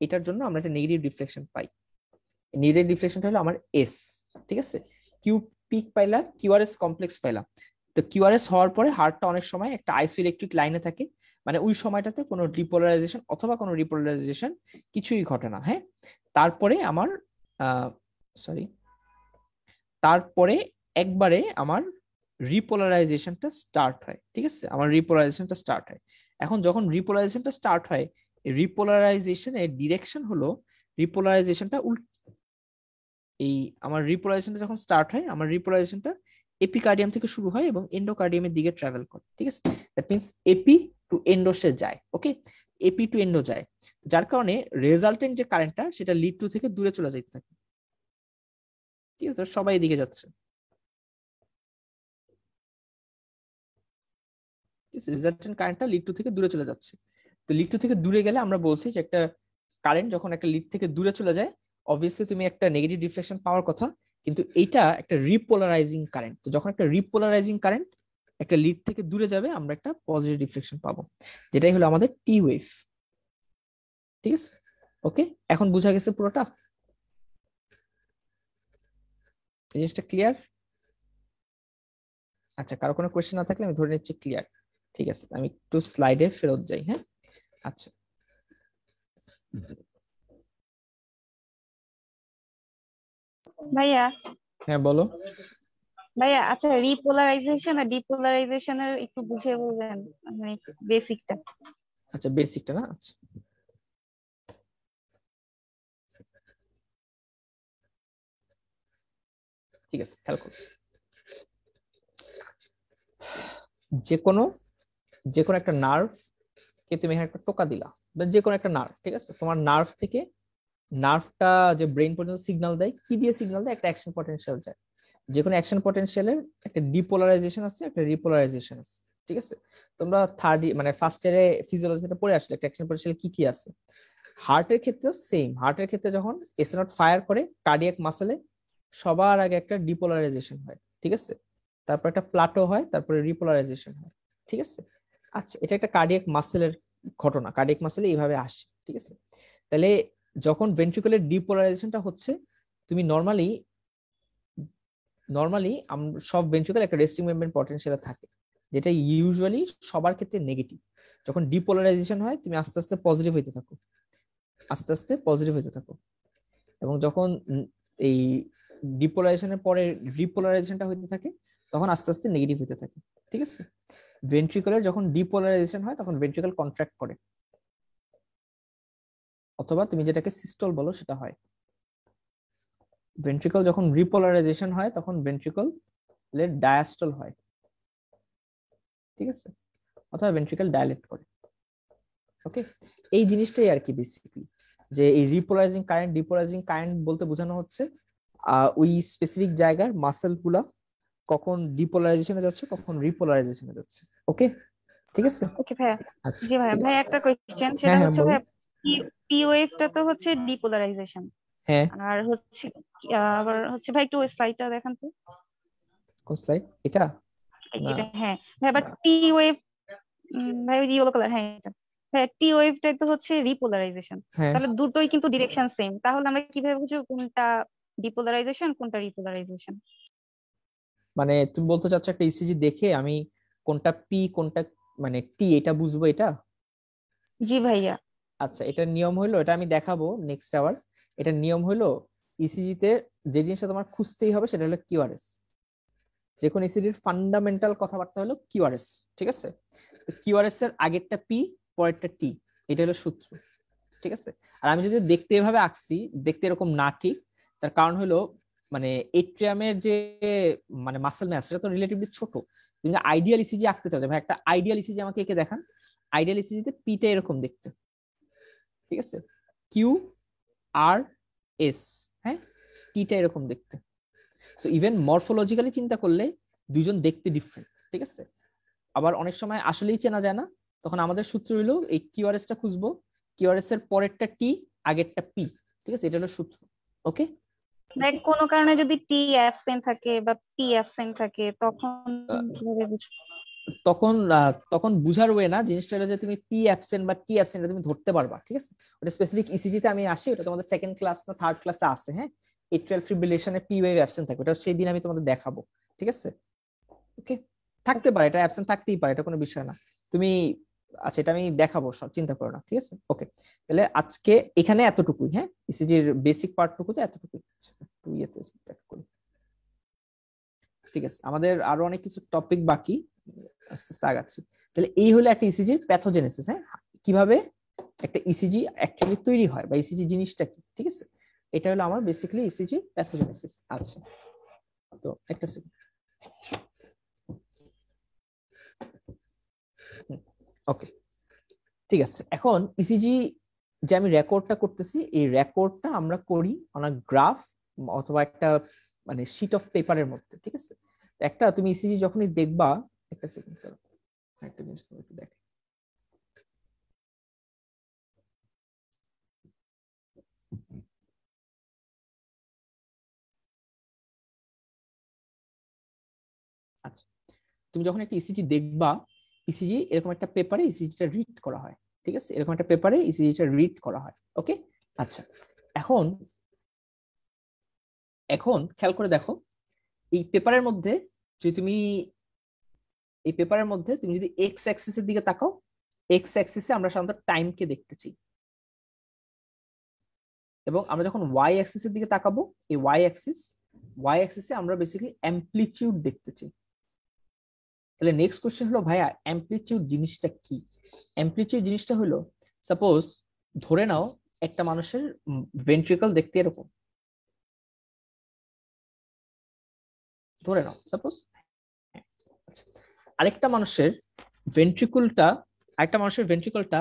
এটার জন্য আমরা একটা নেগেটিভ রিফ্লেকশন পাই। নেগেটিভ রিফ্লেকশনটা হলো আমার এস, ঠিক আছে। কিউ পিক পাইলা, কিউআরএস কমপ্লেক্স পাইলা। তো কিউআরএস হওয়ার পরে হার্টটা অনেক সময় একটা আইসোইলেকট্রিক লাইনে থাকে, মানে ওই সময়টাতে কোনো ডিপোলারাইজেশন অথবা কোনো রিপোলারাইজেশন কিছুই ঘটে না, হ্যাঁ। তারপরে আমার সরি, তারপরে একবারে আমার রিপোলারাইজেশনটা স্টার্ট হয়, ঠিক আছে, আমার রিপোলারাইজেশনটা স্টার্ট হয়। এখন যখন রিপোলারাইজেশনটা স্টার্ট হয়, রিপোলারাইজেশনের ডিরেকশন হলো, রিপোলারাইজেশনটা এই আমার রিপোলারাইজেশনটা যখন স্টার্ট হয়, আমার রিপোলারাইজেশনটা এপিকার্ডিয়াম থেকে শুরু হয় এবং এন্ডোকার্ডিয়ামের দিকে ট্রাভেল করে, ঠিক আছে। দ্যাট মিনস এপি টু এন্ডোসে যায়, ওকে, এপি টু এন্ডো যায়। যার কারণে রেজাল্টেন্ট যে কারেন্টটা সেটা লিড টু থেকে দূরে চলে যেতে থাকে, ঠিক আছে, সবাই এদিকে যাচ্ছে, ঠিক আছে, রেজাল্টেন্ট কারেন্টটা লিড টু থেকে দূরে চলে যাচ্ছে। তো লিড টু থেকে দূরে গেলে আমরা বলছি যে একটা কারেন্ট যখন একটা লিড থেকে দূরে চলে যায়, অবভিয়াসলি তুমি একটা নেগেটিভ রিফ্লেকশন পাওয়ার কথা, কিন্তু এইটা একটা রিপোলারাইজিং কারেন্ট। তো যখন একটা রিপোলারাইজিং কারেন্ট একটা লিড থেকে দূরে যাবে, আমরা একটা পজিটিভ রিফ্লেকশন পাবো, যেটাই হলো আমাদের টি ওয়েভ। ঠিক আছে, ওকে, এখন বোঝা গেছে পুরোটা, এই জিনিসটা ক্লিয়ার? আচ্ছা, কারো কোনো কোয়েশ্চেন না থাকলে আমি ধরে নিচ্ছি ক্লিয়ার। ঠিক আছে, আমি একটু স্লাইডে ফেরত যাই। হ্যাঁ, আচ্ছা, ভাইয়া। হ্যাঁ বলো। ভাইয়া আচ্ছা, রিপোলারাইজেশন আর ডিপোলারাইজেশনের একটু বুঝিয়ে বলবেন, মানে বেসিকটা। আচ্ছা, বেসিকটা না, আচ্ছা ঠিক আছে, খেয়াল করো। যে কোনো যে কোনো একটা নার্ভ কে তুমি এখানে একটা টোকা দিলা, বা যে কোনো একটা নার্ভ, ঠিক আছে, তোমার নার্ভ থেকে নার্ভটা যে ব্রেন পর্যন্ত সিগন্যাল দেয়, কি দিয়ে সিগন্যাল দেয়? একটা অ্যাকশন পটেনশিয়াল যায়। যে কোনো অ্যাকশন পটেনশিয়ালের একটা ডিপোলারাইজেশন আছে, একটা রিপোলারাইজেশন আছে। ঠিক আছে, তোমরা থার্ড মানে ফার্স্ট ইয়ারে ফিজিওলজিটা পড়ে আসলে একটা অ্যাকশন পটেনশিয়াল কি কি আছে। হার্টের ক্ষেত্রেও সেম, হার্টের ক্ষেত্রে যখন এসএ নট ফায়ার করে কার্ডিয়াক মাসেলে সবার আগে একটা ডিপোলারাইজেশন হয়। ঠিক আছে, তারপর একটা প্লাটো হয়, তারপরে রিপোলারাইজেশন হয়। ঠিক আছে, আচ্ছা, এটা একটা কার্ডিয়াক মাসেলের ঘটনা, কার্ডিয়াক মাসেলে এইভাবে আসে। ঠিক আছে, তাহলে যখন ভেন্ট্রিকুলার ডিপোলারাইজেশনটা হচ্ছে, তুমি নর্মালি নর্মালি সব ভেন্ট্রিকল একটা রেস্টিং মেমব্রেন পটেনশিয়াল থাকে, যেটা ইউজুয়ালি সবার ক্ষেত্রে নেগেটিভ। যখন ডিপোলারাইজেশন হয়, তুমি আস্তে আস্তে পজিটিভ হইতে থাকো, আস্তে আস্তে পজিটিভ হইতে থাকো, এবং যখন এই ডিপোলারাইজেশনের পরে রিপোলারাইজেশনটা হইতে থাকে, তখন আস্তে আস্তে নেগেটিভ হইতে থাকে। ঠিক আছে, ভেন্ট্রিকুলার যখন ডিপোলারাইজেশন হয়, তখন ভেন্ট্রিকল কন্ট্রাক্ট করে, অথবা তুমি যেটাকে সিস্টল বলো সেটা হয়। ভেন্ট্রিকল যখন রিপোলারাইজেশন হয়, তখন ভেন্ট্রিকল ডায়াস্টল হয়। ঠিক আছে, অথবা ভেন্ট্রিকল ডায়ালেট করে। ওকে, এই জিনিসটাই আর কি বেসিক্যালি, যে এই রিপোলারাইজিং কারেন্ট ডিপোলারাইজিং কারেন্ট বলতে বোঝানো হচ্ছে ওই স্পেসিফিক জায়গার মাসেল গুলা কখন ডিপোলারাইজেশনে যাচ্ছে, কখন রিপোলারাইজেশনে যাচ্ছে। ওকে, ঠিক আছে, ওকে ভাইয়া। আচ্ছা জি ভাইয়া, ঠিক আছে। ভাইয়া একটা কোয়েশ্চেন, হ্যাঁ সেটা হ্যাঁ হচ্ছে বলো। ভাইয়া, পি ওয়েভটা তো হচ্ছে ডিপোলারাইজেশন, হ্যাঁ, আর হচ্ছে আবার হচ্ছে ভাই একটু স্লাইডটা দেখান তো। কোন স্লাইড এটা? না এটা হ্যাঁ ভাই, আবার না, টি ওয়েভ, ভাই ওই ইয়েলো কালার, হ্যাঁ এটা। হ্যাঁ, টি ওয়েভটাই তো হচ্ছে রিপোলারাইজেশন। হ্যাঁ, তাহলে দুটোই কিন্তু ডিরেকশন সেম, তাহলে আমরা কিভাবে বুঝবো কোনটা ডিপোলারাইজেশন কোনটা রিপোলারাইজেশন? মানে তুমি বলতে চাচ্ছ একটা ইসিজি দেখে আমি কোনটা পি কোনটা মানে টি এটা বুঝবো এটা? জি ভাইয়া। আচ্ছা, এটার নিয়ম হইলো, এটা আমি দেখাবো নেক্সট আওয়ার। এটার নিয়ম হইলো, ইসিজি তে যে জিনিসটা তোমার খুঁজতেই হবে সেটা হলো কিউআরএস। যে কোনো ইসিজির ফান্ডামেন্টাল কথাবার্তা হলো কিউআরএস। ঠিক আছে, কিউআরএস এর আগেরটা পি, পরেরটা টি, এটা হলো সূত্র। ঠিক আছে, আর আমি যদি দেখতে এভাবে আঁকছি, দেখতে এরকম না ঠিক, তার কারণ হলো মানে এট্রিয়ামের যে মানে মাসেল ম্যাস সেটা তো রিলেটিভলি ছোট। তুমি আইডিয়াল ইসিজি আঁকতে চাও, যে ভাই একটা আইডিয়াল ইসিজি আমাকে এঁকে দেখান, আইডিয়াল ইসিজিতে পিটা এরকম দেখতে। ঠিক আছে, কিউ আর এস, হ্যাঁ, টিটা এরকম দেখতে। সো ইভেন মরফোলজিক্যালি চিন্তা করলে দুইজন দেখতে ডিফারেন্ট। ঠিক আছে, আবার অনেক সময় আসলেই চেনা যায় না, তখন আমাদের সূত্র হলো এই কিউআরএস টা খুঁজবো, কিউআরএস এর পরেরটা টি, আগেরটা পি। ঠিক আছে, এটা হলো সূত্র। ওকে, ভাই কোনো কারণে যদি টি অ্যাবসেন্ট থাকে বা পি অ্যাবসেন্ট থাকে, তখন কিভাবে বুঝবো? তখন বুঝার ওয়ে না, জিনিসটা হলো যে তুমি পি অ্যাবসেন্ট বা টি অ্যাবসেন্ট তুমি ধরতে পারবা। ঠিক আছে, ওটা স্পেসিফিক ইসিজি তে আমি আসি, ওটা তোমাদের সেকেন্ড ক্লাস না থার্ড ক্লাসে আছে। হ্যাঁ, এট্রিয়াল ফিব্রিলেশনে পি ওয়েভ অ্যাবসেন্ট থাকে, ওটা সেই দিন আমি তোমাদের দেখাবো। ঠিক আছে, ওকে, থাকতে পারে, এটা অ্যাবসেন্ট থাকতেই পারে, এটা কোনো বিষয় না। তুমি, আচ্ছা, এটা আমি দেখাবো, সব চিন্তা করো না। ঠিক আছে, ওকে, তাহলে আজকে এখানে এতটুকুই। হ্যাঁ, ইসিজির বেসিক পার্টটুকুতে এতটুকুই। আচ্ছা, একটু ইয়েতে back করি। ঠিক আছে, আমাদের আরো অনেক কিছু টপিক বাকি, আস্তে আস্তে আগাচ্ছি। তাহলে এই হলো একটা ইসিজির প্যাথোজেনেসিস। হ্যাঁ, কিভাবে একটা ইসিজি অ্যাকচুয়ালি তৈরি হয়, বা ইসিজি জিনিসটা কি। ঠিক আছে, এটা হলো আমার বেসিক্যালি ইসিজি প্যাথোজেনেসিস। আচ্ছা, তো একটা সেকেন্ড। ওকে, ঠিক আছে, এখন ইসিজি যে আমি রেকর্ডটা করতেছি, এই রেকর্ডটা আমরা করি অন গ্রাফ অথবা একটা মানে শিট অফ পেপারের মধ্যে। ঠিক আছে, একটা তুমি ইসিজি যখনই দেখবা, একটা সেকেন্ড, একটা জিনিস তোমাকে একটু দেখ। আচ্ছা, তুমি যখন একটা ইসিজি দেখবা, ইসিজি এরকম একটা পেপারে ইসিজিটা রিড করা হয়, ঠিক আছে, এরকম একটা পেপারে ইসিজিটা রিড করা হয়। ওকে, আচ্ছা, এখন এখন খেয়াল করে দেখো, এই পেপারের মধ্যে যদি তুমি এই পেপারের মধ্যে তুমি যদি এক্স অ্যাক্সিসের দিকে তাকাও, এক্স অ্যাক্সিসে আমরা সাধারণত টাইমকে দেখতেছি, এবং আমরা যখন ওয়াই অ্যাক্সিসের দিকে তাকাবো, এই ওয়াই অ্যাক্সিসে আমরা বেসিক্যালি অ্যামপ্লিটিউড দেখতেছি। তাহলে নেক্সট কোশ্চেন হলো, ভাইয়া অ্যামপ্লিটিউড জিনিসটা কি? অ্যামপ্লিটিউড জিনিসটা হলো, সাপোজ ধরে নাও একটা মানুষের ভেন্ট্রিকল দেখতে এরকম, ধরে নাও সাপোজ, আচ্ছা, আরেকটা মানুষের ভেন্ট্রিকুলটা আরেকটা মানুষের ভেন্ট্রিকলটা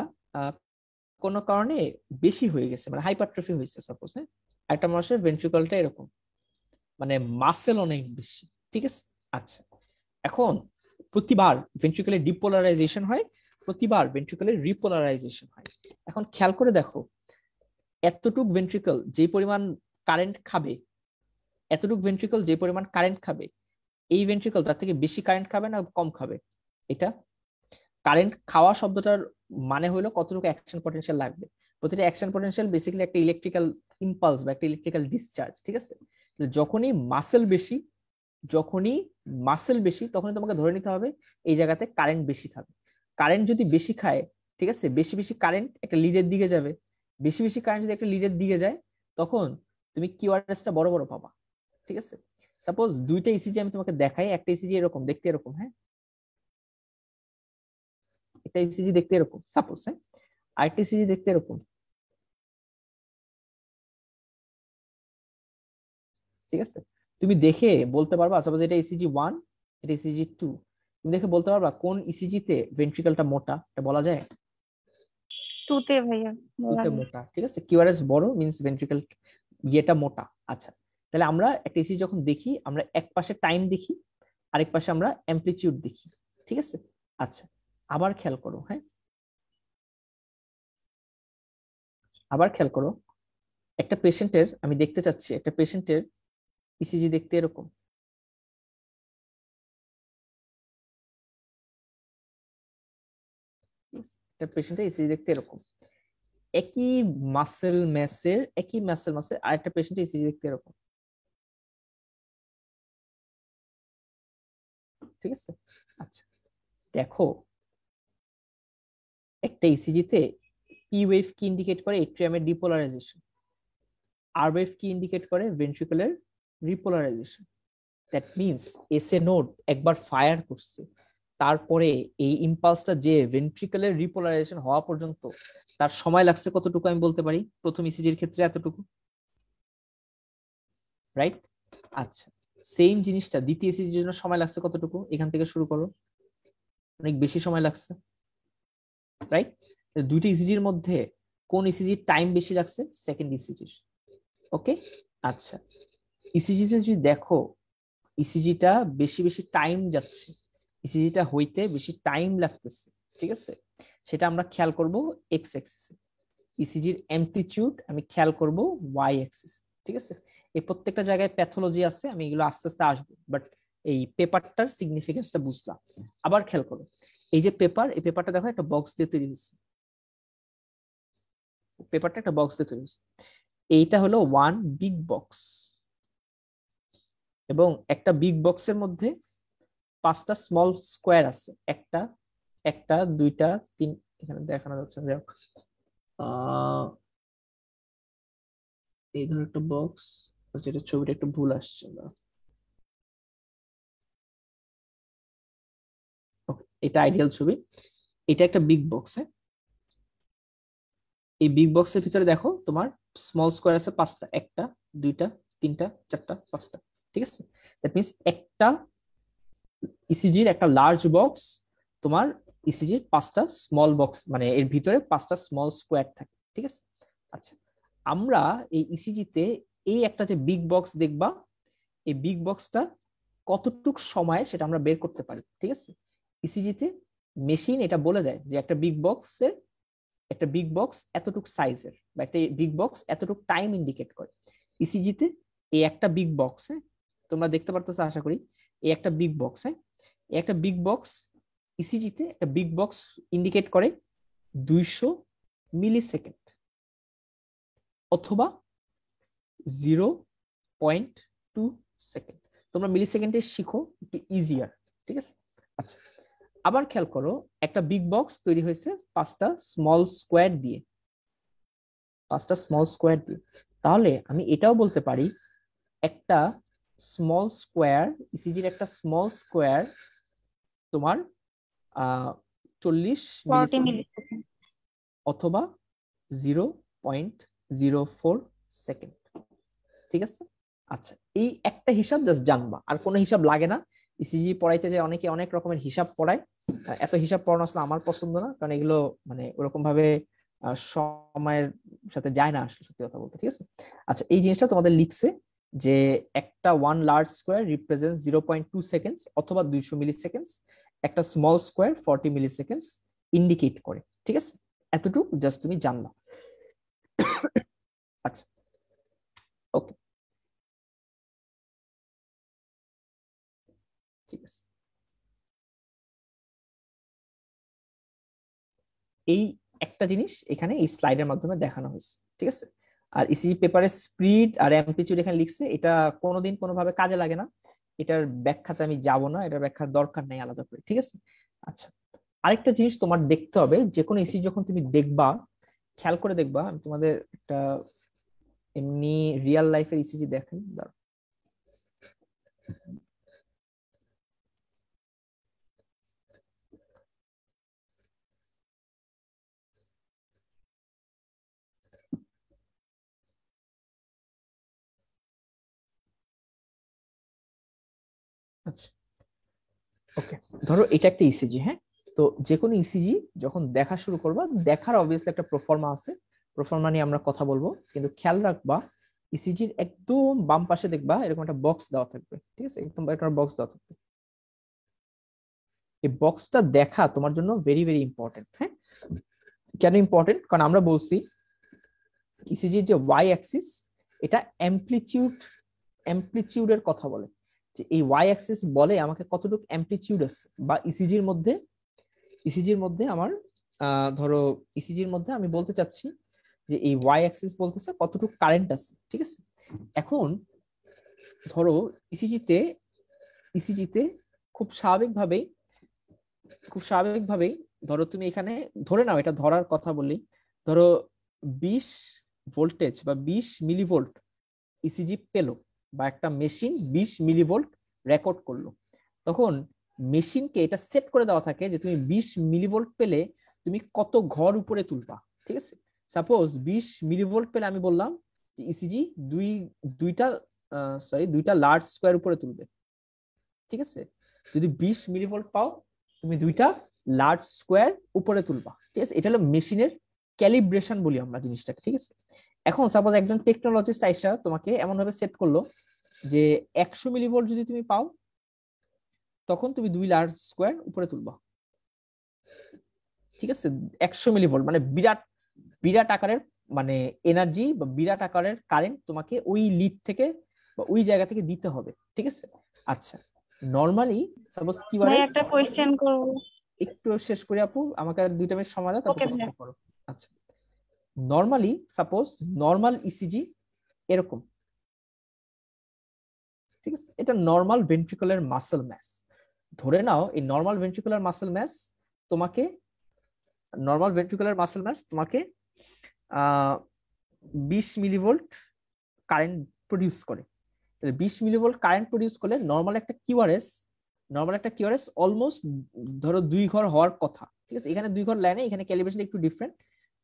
কোনো কারণে বেশি হয়ে গেছে, মানে হাইপারট্রফি হয়েছে সাপোজ, হ্যাঁ, একটা মানুষের ভেন্ট্রিকলটা এরকম, মানে মাসেল অনেক বেশি, ঠিক আছে। আচ্ছা, এখন প্রতিবার ভেন্ট্রিকলের ডিপোলারাইজেশন হয়, প্রতিবার ভেন্ট্রিকলের রিপোলারাইজেশন হয়। এখন খেয়াল করে দেখো, এতটুক ভেন্ট্রিকল যে পরিমাণ কারেন্ট খাবে, এতটুক ভেন্ট্রিকল যে পরিমাণ কারেন্ট খাবে, এই ভেন্ট্রিকল তার থেকে বেশি কারেন্ট খাবে না কম খাবে? এটা কারেন্ট খাওয়া শব্দটার মানে হলো কতটুকু অ্যাকশন পটেনশিয়াল লাগবে। প্রতিটা অ্যাকশন পটেনশিয়াল বেসিক্যালি একটা ইলেকট্রিক্যাল ইম্পালস বা একটা ইলেকট্রিক্যাল ডিসচার্জ, ঠিক আছে। যখনই মাসেল বেশি, যখনই মাসেল বেশি, তখনই তোমাকে ধরে নিতে হবে এই জায়গাতে কারেন্ট বেশি খাবে। কারেন্ট যদি বেশি খায়, ঠিক আছে, বেশি বেশি কারেন্ট একটা লিডের দিকে যাবে, বেশি বেশি কারেন্ট যদি একটা লিডের দিকে যায়, তখন তুমি কিউআরএসটা বড় বড় পাবা, ঠিক আছে। সাপোজ দুইটা ইসিজি আমি তোমাকে দেখাই, একটা ইসিজি এরকম দেখতে, এরকম, হ্যাঁ, একটা ইসিজি দেখতে এরকম সাপোজ, হ্যাঁ, আরেকটা ইসিজি দেখতে এরকম, ঠিক আছে। তুমি দেখে বলতে পারবা, সাপোজ এটা ইসিজি 1, এটা ইসিজি 2, তুমি দেখে বলতে পারবা কোন ইসিজি তে ভেন্ট্রিকলটা মোটা, এটা বলা যায়? টুতে ভাইয়া বলা টুতে যায়। মোটা, ঠিক আছে, কিউআরএস বড় মিন্স ভেন্ট্রিকল ইয়েটা মোটা। আচ্ছা, তাহলে আমরা একটা ইসিজি যখন দেখি, আমরা এক পাশে টাইম দেখি, আরেক পাশে আমরা অ্যামপ্লিটিউড দেখি, ঠিক আছে। আচ্ছা, আবার খেয়াল করো, হ্যাঁ, আবার খেয়াল করো, একটা পেশেন্টের আমি দেখতে চাচ্ছি, একটা পেশেন্টের ইসিজি দেখতে এরকম, ঠিক আছে? একটা পেশেন্টের ইসিজি দেখতে এরকম, একই মাসেল মাসের আরেকটা পেশেন্টের ইসিজি দেখতে এরকম, ঠিক আছে। আচ্ছা, দেখো, একটা ইসিজিতে পি ওয়েভ কি ইন্ডিকেট করে? এট্রিয়ামের ডিপোলারাইজেশন। আর ওয়েভ কি ইন্ডিকেট করে? Ventricular repolarization. That means SA node একবার ফায়ার করছে, তারপরে এই ইম্পালসটা যে ভেন্ট্রিকুলার রিপোলারাইজেশন হওয়া পর্যন্ত তার সময় লাগছে কতটুকু? আমি বলতে পারি প্রথম ইসিজির ক্ষেত্রে এতটুকু, রাইট? আচ্ছা, সেম জিনিসটা দ্বিতীয় ইসিজির জন্য সময় লাগছে কতটুকু? এখান থেকে শুরু করো, অনেক বেশি সময় লাগছে, রাইট? দুইটা ইসিজির মধ্যে কোন ইসিজির টাইম বেশি লাগছে? সেকেন্ড ইসিজির। ওকে, আচ্ছা, ইসিজিতে যদি দেখো ইসিজিটা বেশি বেশি টাইম যাচ্ছে, ইসিজিটা হইতে বেশি টাইম লাগতেছে, ঠিক আছে, সেটা আমরা খেয়াল করব এক্স অ্যাক্সিসে। ইসিজির অ্যামপ্লিটিউড আমি খেয়াল করব ওয়াই অ্যাক্সিস, ঠিক আছে। এই প্রত্যেকটা জায়গায় প্যাথোলজি আছে, আমি এগুলো আস্তে আস্তে আসবো, বাট এই পেপারটার সিগনিফিকেন্সটা বুঝলাম। আবার খেয়াল করো, এই যে পেপার, এই পেপারটা দেখো একটা বক্স দিয়ে তৈরি হয়েছে, পেপারটা একটা বক্স দিয়ে তৈরি হয়েছে, এইটা হলো ওয়ান বিগ বক্স, এবং একটা বিগ বক্সের মধ্যে পাঁচটা স্মল স্কোয়ার আছে, একটা একটা দুইটা তিন, এখানে দেখানো যাচ্ছে না, যাই হোক। এই ধরনের একটা বক্স, যেটা ছবিটা একটু ভুল আসছে না, এটা আইডিয়াল ছবি, এটা একটা বিগ বক্স, হ্যাঁ। এই বিগ বক্সের ভিতরে দেখো তোমার স্মল স্কোয়ার আছে পাঁচটা, একটা দুইটা তিনটা চারটা পাঁচটা, ঠিক আছে। দ্যাট মিনস একটা ইসিজির একটা লার্জ বক্স, তোমার ইসিজির পাঁচটা স্মল বক্স, মানে এর ভিতরে পাঁচটা স্মল স্কোয়ার থাকে, ঠিক আছে। আচ্ছা, আমরা এই ইসিজিতে এই একটা যে বিগ বক্স দেখবা, এই বিগ বক্সটা কতটুক সময় সেটা আমরা বের করতে পারি, ঠিক আছে। ইসিজিতে মেশিন এটা বলে দেয় যে একটা বিগ বক্স এতটুক সাইজের, বা একটা বিগ বক্স এতটুক টাইম ইন্ডিকেট করে। ইসিজিতে এই একটা বিগ বক্স, তোমরা দেখতে পারতেছো আশা করি, এই একটা বিগ বক্স, এই একটা বিগ বক্স, ইসিজিতে একটা বিগ বক্স ইন্ডিকেট করে 200 মিলি সেকেন্ড অথবা 0.2 সেকেন্ড। তোমরা মিলি সেকেন্ডে শিখো একটু ইজিয়ার, ঠিক আছে? আচ্ছা, আবার খেয়াল করো, একটা বিগ বক্স তৈরি হয়েছে 5টা স্মল স্কোয়ার দিয়ে, 5টা স্মল স্কোয়ার দিয়ে। তাহলে আমি এটাও বলতে পারি একটা স্মল স্কোয়ার, ইসিজির একটা স্মল স্কোয়ার তোমার 40 মিলি 40 মিলিসেকেন্ড। অথবা 0.04 সেকেন্ড, ঠিক আছে? আচ্ছা, এই একটা হিসাব জাস্ট জানবা, আর কোনো হিসাব লাগে না। ইসিজি পড়াইতে যায় অনেকে অনেক রকমের হিসাব পড়ায়, এত হিসাব পড়ানো আসলে আমার পছন্দ না, কারণ এগুলো মানে ওরকম ভাবে সময়ের সাথে যায় না আসলে, সত্যি কথা বলতে, ঠিক আছে? আচ্ছা, এই জিনিসটা তোমাদের লিখছে যে একটা 1 লার্জ স্কোয়ার রিপ্রেজেন্ট 0.2 সেকেন্ডস অথবা 200 মিলি সেকেন্ডস, একটা স্মল স্কোয়ার 40 মিলি সেকেন্ডস ইন্ডিকেট করে, ঠিক আছে? এতটুকু জাস্ট তুমি জানলা। আচ্ছা, ওকে, ঠিক আছে। এই একটা জিনিস এখানে এই স্লাইডের মাধ্যমে দেখানো হয়েছে, ঠিক আছে? আর ইসিজি পেপারে স্পিড আর অ্যামপ্লিটিউড এখানে লিখছে, এটা কোনোদিন কোনোভাবে কাজে লাগে না, এটার ব্যাখ্যাতে আমি যাব না, এটার ব্যাখ্যার দরকার নেই আলাদা করে, ঠিক আছে? আচ্ছা, আরেকটা জিনিস তোমার দেখতে হবে, যে কোনো ইসিজি যখন তুমি দেখবা, খেয়াল করে দেখবা, আমি তোমাদের একটা এমনি রিয়েল লাইফের ইসিজি দেখেন, দাঁড়াও। আচ্ছা, ওকে, ধরো এটা একটা ইসিজি, হ্যাঁ? তো যে কোনো ইসিজি যখন দেখা শুরু করবা, দেখার অবভিয়াসলি একটা প্রফর্মা আছে, প্রফর্মা নিয়ে আমরা কথা বলবো, কিন্তু খেয়াল রাখবা ইসিজির একদম বাম পাশে দেখবা এরকম একটা বক্স দেওয়া থাকবে, ঠিক আছে? একদম একটা বক্স দেওয়া থাকবে। এই বক্সটা দেখা তোমার জন্য ভেরি ভেরি ইম্পর্টেন্ট, হ্যাঁ? কেন ইম্পর্টেন্ট? কারণ আমরা বলছি ইসিজির যে ওয়াই অ্যাক্সিস, এটা অ্যাম্প্লিটিউডের কথা বলে, যে এই ওয়াই অ্যাক্সিস বলে আমাকে কতটুকু অ্যাম্প্লিটিউড আছে, বা ইসিজির মধ্যে আমার ধরো ইসিজির মধ্যে আমি বলতে চাচ্ছি যে এই ওয়াই অ্যাক্সিস বলতেছে কতটুকু কারেন্ট আছে, ঠিক আছে? এখন ধরো ইসিজিতে খুব স্বাভাবিকভাবেই ধরো তুমি এখানে ধরে নাও, এটা ধরার কথা বললি, ধরো 20 ভোল্টেজ বা 20 মিলিভোল্ট ইসিজি পেলো, বা একটা মেশিন 20 মিলিভোল্ট রেকর্ড করলো, তখন মেশিনকে এটা সেট করে দেওয়া থাকে যে তুমি 20 মিলিভোল্ট পেলে তুমি কত ঘর উপরে তুলবা, ঠিক আছে? সাপোজ 20 মিলিভোল্ট পেলে আমি বললাম যে ইসিজি দুইটা দুইটা লার্জ স্কোয়ার উপরে তুলবে, ঠিক আছে? যদি 20 মিলিভোল্ট পাও, তুমি দুইটা লার্জ স্কোয়ার উপরে তুলবা, ঠিক আছে? এটা হলো মেশিনের ক্যালিব্রেশন বলি আমরা জিনিসটাকে, ঠিক আছে? এখন সাপোজ একজন টেকনোলজিস্ট আইসা তোমাকে এমন ভাবে সেট করলো যে 100 মিলিভোল্ট যদি তুমি পাও, তখন তুমি 2 লার্জ স্কোয়ার উপরে তুলবা, ঠিক আছে? 100 মিলিভোল্ট মানে বিরাট বিরাট আকারের মানে এনার্জি বা বিরাট আকারের কারেন্ট তোমাকে ওই লিড থেকে বা ওই জায়গা থেকে দিতে হবে, ঠিক আছে? আচ্ছা, নরমালি সাপোজ ভাই কিউআরএস, একটা কোয়েশ্চেন করবো। একটু শেষ করে আপু, আমাকে আর 2 মিনিট সময় দাও, তারপর ওকে ভাই। কোশ্চেনটা করো। আচ্ছা, নরমালি সাপোজ নরমাল ইসিজি এরকম, ঠিক আছে? এটা নরমাল ভেন্ট্রিকুলার মাসল ম্যাস। ধরে নাও এই নরমাল ভেন্ট্রিকুলার মাসল ম্যাস তোমাকে নরমাল ভেন্ট্রিকুলার মাসল ম্যাস তোমাকে 20 মিলিভোল্ট কারেন্ট প্রডিউস করে। তাহলে 20 মিলিভোল্ট কারেন্ট প্রডিউস করলে নরমাল একটা কিউআরএস অলমোস্ট ধরো 2 ঘর হওয়ার কথা, ঠিক আছে? এখানে 2 ঘর লাইনে, এখানে ক্যালিব্রেশন একটু ডিফারেন্ট,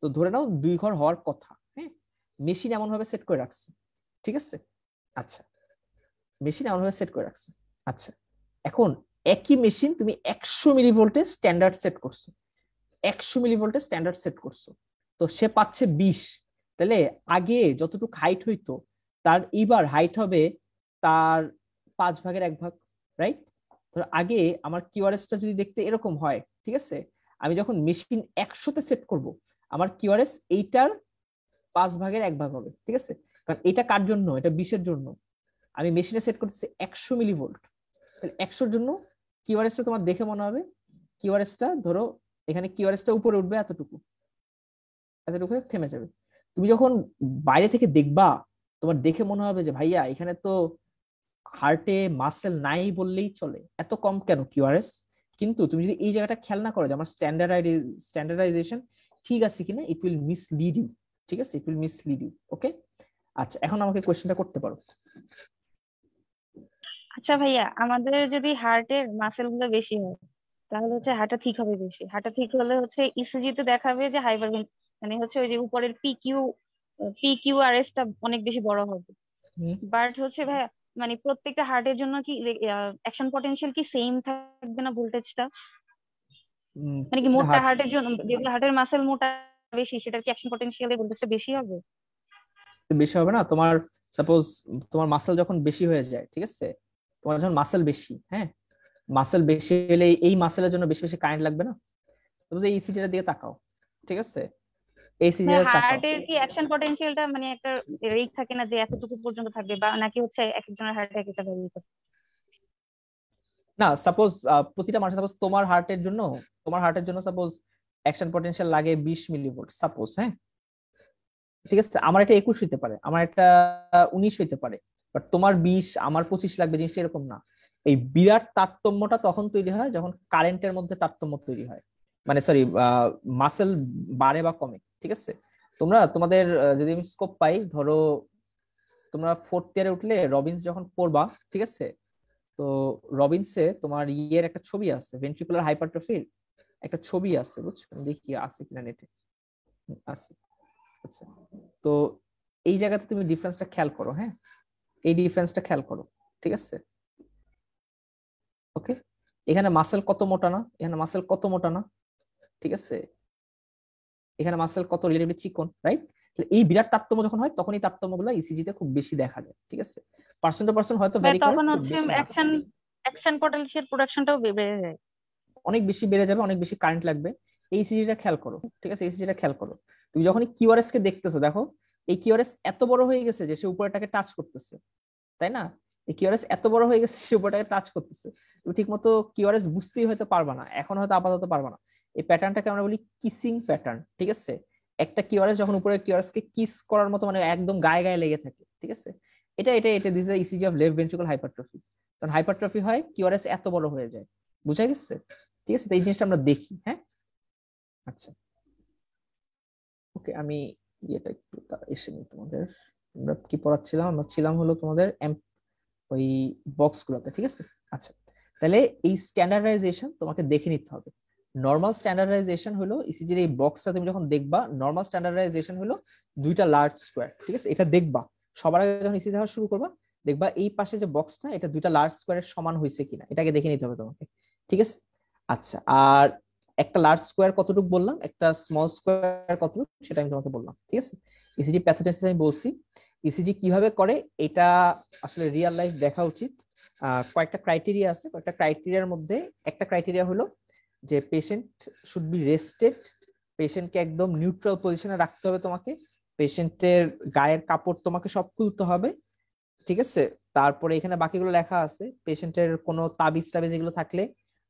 তো ধরে নাও 2 ঘর হওয়ার কথা, হ্যাঁ? মেশিন এমন ভাবে সেট করে রাখছে, ঠিক আছে? আচ্ছা, মেশিন এমন ভাবে সেট করে রাখছে। আচ্ছা, এখন একই মেশিন তুমি 100 মিলিভোল্টে স্ট্যান্ডার্ড সেট করছো, 100 মিলিভোল্টে স্ট্যান্ডার্ড সেট করছো, তো সে পাচ্ছে 20। তাহলে আগে যতটুকু হাইট হইতো, তার এইবার হাইট হবে তার 5 ভাগের 1 ভাগ, রাইট? ধর আগে আমার কিউআরএস টা যদি দেখতে এরকম হয়, ঠিক আছে? আমি যখন মেশিন 100-তে সেট করব, আমার কিউআরএস এইটার 5/1 হবে, ঠিক আছে? কারণ এটা কার জন্য? এটা 20-এর জন্য। আমি মেশিনে সেট করতেছি 100 মিলিভোল্ট, তাহলে 100-র জন্য কিউআরএস টা তোমার দেখে মনে হবে, কিউআরএস টা ধরো এখানে কিউআরএস টা উপরে উঠবে এতটুকু, এতটুকু থেমে যাবে। তুমি যখন বাইরে থেকে দেখবা, তোমার দেখে মনে হবে যে ভাইয়া এখানে তো হার্টে মাসেল নাই বললেই চলে, এত কম কেন কিউআরএস? কিন্তু তুমি যদি এই জায়গাটা খেয়াল না করো যে আমার স্ট্যান্ডার্ডাইজেশন ঠিক আছে কিনা, ইট উইল মিসলিড ইউ। ঠিক আছে, it will mislead you. Okay, আচ্ছা এখন আমাকে কোয়েশ্চেনটা করতে পারো। আচ্ছা ভাইয়া, আমাদের যদি হার্টের মাসেল গুলো বেশি হয় তাহলে হচ্ছে হার্টটা ঠিক হবে বেশি, হার্টটা ঠিক হলে হচ্ছে ইসিজি তে দেখাবে যে মানে হচ্ছে ওই যে উপরের পিকিউআরএস টা অনেক বেশি বড় হবে। হুম, বাট হচ্ছে ভাইয়া, মানে প্রত্যেকটা হার্টের জন্য কি অ্যাকশন পটেনশিয়াল কি সেম থাকবে না ভোল্টেজটা? মানে কি সেটা মোটা হার্টের জন্য, যেগুলো হার্টের মাসেল মোটা বেশি, সেটার কি অ্যাকশন পটেনশিয়াল ভোল্টেজটা বেশি হবে? বেশি হবে না তোমার। সাপোজ তোমার মাসেল যখন বেশি হয়ে যায়, ঠিক আছে, তোমার যখন মাসেল বেশি, হ্যাঁ, মাসেল বেশি হলে এই মাসেলের জন্য বেশি বেশি কারেন্ট লাগবে না? তুমি এই ইসিজিটার দিকে তাকাও, ঠিক আছে, এই ইসিজিটার তাকাও। হার্টের কি অ্যাকশন পটেনশিয়ালটা মানে একটা রেট থাকে না যে এতটুকু পর্যন্ত থাকবে, বা নাকি হচ্ছে এক একজনের হার্ট এক একটা ভ্যারি করে? না, সাপোজ প্রতিটা মানুষ, সাপোজ তোমার হার্টের জন্য সাপোজ অ্যাকশন পটেনশিয়াল লাগে 20 মিলিভোল্ট সাপোজ, হ্যাঁ, ঠিক আছে, আমার এটা 21 হইতে পারে, আমার এটা 19 হইতে পারে, বাট তোমার 20 আমার 25 লাগবে, জিনিসটা এরকম না। এই বিরাট তারতম্যটা তখন তৈরি হয় যখন কারেন্টের মধ্যে তারতম্য তৈরি হয়, মানে সরি, মাসেল বাড়ে বা কমে, ঠিক আছে? তোমরা তোমাদের যদি আমি স্কোপ পাই, ধরো তোমরা 4th ইয়ারে উঠলে রবিন্স যখন পড়বা, ঠিক আছে, তো রবিনসে তোমার ইয়ের একটা ছবি আছে, ভেন্ট্রিকুলার হাইপারট্রফির একটা ছবি আছে, বুঝছো? আমি দেখি আছে কিনা নেটে, আছে। আচ্ছা, তো এই জায়গাতে তুমি ডিফারেন্সটা খেয়াল করো, হ্যাঁ, এই ডিফারেন্সটা খেয়াল করো, ঠিক আছে? ওকে, এখানে মাসেল কত মোটা না, এখানে মাসেল কত মোটা না, ঠিক আছে, এখানে মাসেল কত রিলেটিভলি চিকন, রাইট? এই বিরাট তারতম্য যখন হয় তখন এই তারতম্যগুলো ইসিজি তে খুব বেশি দেখা যায়, ঠিক আছে? পার্সেন্ট টু পার্সেন্ট হয়তো বা ভ্যারি করে, তখন কিন্তু হচ্ছে বেশি না। অ্যাকশন অ্যাকশন পটেনশিয়াল প্রোডাকশনটাও বেড়ে যায়। অনেক বেশি বেড়ে যাবে, অনেক বেশি কারেন্ট লাগবে। এই সিজিটা খেয়াল করো, ঠিক আছে, এই সিজিটা খেয়াল করো। তুমি যখন কিউআরএস কে দেখতেছো, দেখো এই কিউআরএস এত বড় হয়ে গেছে যে সে উপরেটাকে টাচ করতেছে, তাই না? এই কিউআরএস এত বড় হয়ে গেছে সে উপরেটাকে টাচ করতেছে। তুমি ঠিক মতো কিউআরএস বুঝতেই হয়তো পারবা না, এখন হয়তো আপাতত পারবা না। এই প্যাটার্নটাকে আমরা বলি কিসিং প্যাটার্ন, ঠিক আছে? একটা কিউআরএস যখন উপরে কিউআরএস কে কিস করার মতো, মানে একদম গায়ে গায়ে লেগে থাকে, ঠিক আছে, এটা এটা এটা this is ECG of left ventricular hypertrophy. কারণ হাইপারট্রফি হয়, কিউআরএস এত বড় হয়ে যায়, বুঝা গেছে? ঠিক আছে, তো এই জিনিসটা আমরা দেখি, হ্যাঁ। আচ্ছা, ওকে, আমি ইয়েটা একটু এসে নিই তোমাদের। আমরা কি পড়াচ্ছিলাম? আমরা ছিলাম হলো তোমাদের ওই বক্স গুলোতে, ঠিক আছে। আচ্ছা, তাহলে এই স্ট্যান্ডার্ডাইজেশন তোমাকে দেখে নিতে হবে। নর্মাল স্ট্যান্ডার্ডাইজেশন হলো ইসিজির এই বক্সটা তুমি যখন দেখবা, নর্মাল স্ট্যান্ডার্ডাইজেশন হলো দুইটা লার্জ স্কোয়ার, ঠিক আছে, এটা দেখবা সবার আগে যখন ইসিজি দেখা শুরু করবা, দেখবা এই পাশে যে বক্সটা এটা দুইটা লার্জ স্কোয়ারের সমান হয়েছে কিনা, এটাকে দেখে নিতে হবে তোমাকে, ঠিক আছে। আচ্ছা, আর একটা লার্জ স্কোয়ার কতটুকু বললাম, একটা স্মল স্কোয়ার কতটুকু সেটা আমি তোমাকে বললাম, ঠিক আছে। ইসিজি প্যাথোজেনেসিস আমি বলছি, ইসিজি কিভাবে করে এটা আসলে রিয়েল লাইফ দেখা উচিত। কয়েকটা ক্রাইটেরিয়া আছে, কয়েকটা ক্রাইটেরিয়ার মধ্যে একটা ক্রাইটেরিয়া হলো যে পেশেন্ট শুড বি রেস্টেড, পেশেন্টকে একদম নিউট্রাল পজিশনে রাখতে হবে তোমাকে, পেশেন্টের গায়ের কাপড় তোমাকে সব খুলতে হবে, ঠিক আছে। তারপরে এখানে বাকিগুলো লেখা আছে, পেশেন্টের কোনো তাবিজ টাবিজ এগুলো থাকলে,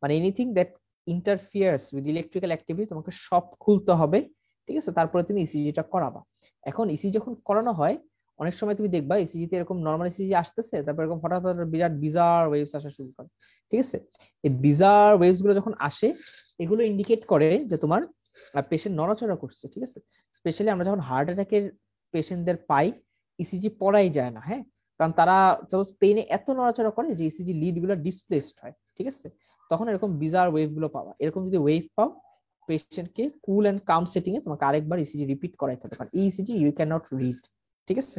মানে anything that interferes with electrical activity তোমাকে সব খুলতে হবে, ঠিক আছে। তারপরে তুমি ইসিজিটা করাবা। এখন ইসিজি যখন করানো হয়, অনেক সময় তুমি দেখবা ইসিজিতে এরকম নর্মাল ইসিজি আসতেছে, তারপর এরকম হঠাৎ হঠাৎ বিরাট বিজার ওয়েভস আসা শুরু করে, ঠিক আছে। এই বিজার ওয়েভস গুলো যখন আসে, এগুলো ইন্ডিকেট করে যে তোমার পেশেন্ট নড়াচড়া করছে, ঠিক আছে। স্পেশালি আমরা যখন হার্ট অ্যাটাকের পেশেন্টদের পাই, ইসিজি পড়াই যায় না, হ্যাঁ, কারণ তারা সাপোজ পেইনে এত নড়াচড়া করে যে ইসিজি লিড গুলো ডিসপ্লেসড হয়, ঠিক আছে। তখন এরকম বিজার ওয়েভ গুলো পাওয়া, এরকম যদি ওয়েভ পাও, পেশেন্টকে কুল এন্ড কাম সেটিং এ তোমাকে আরেকবার ইসিজি রিপিট করাইতে হবে, কারণ এই ECG you can not read, ঠিক আছে।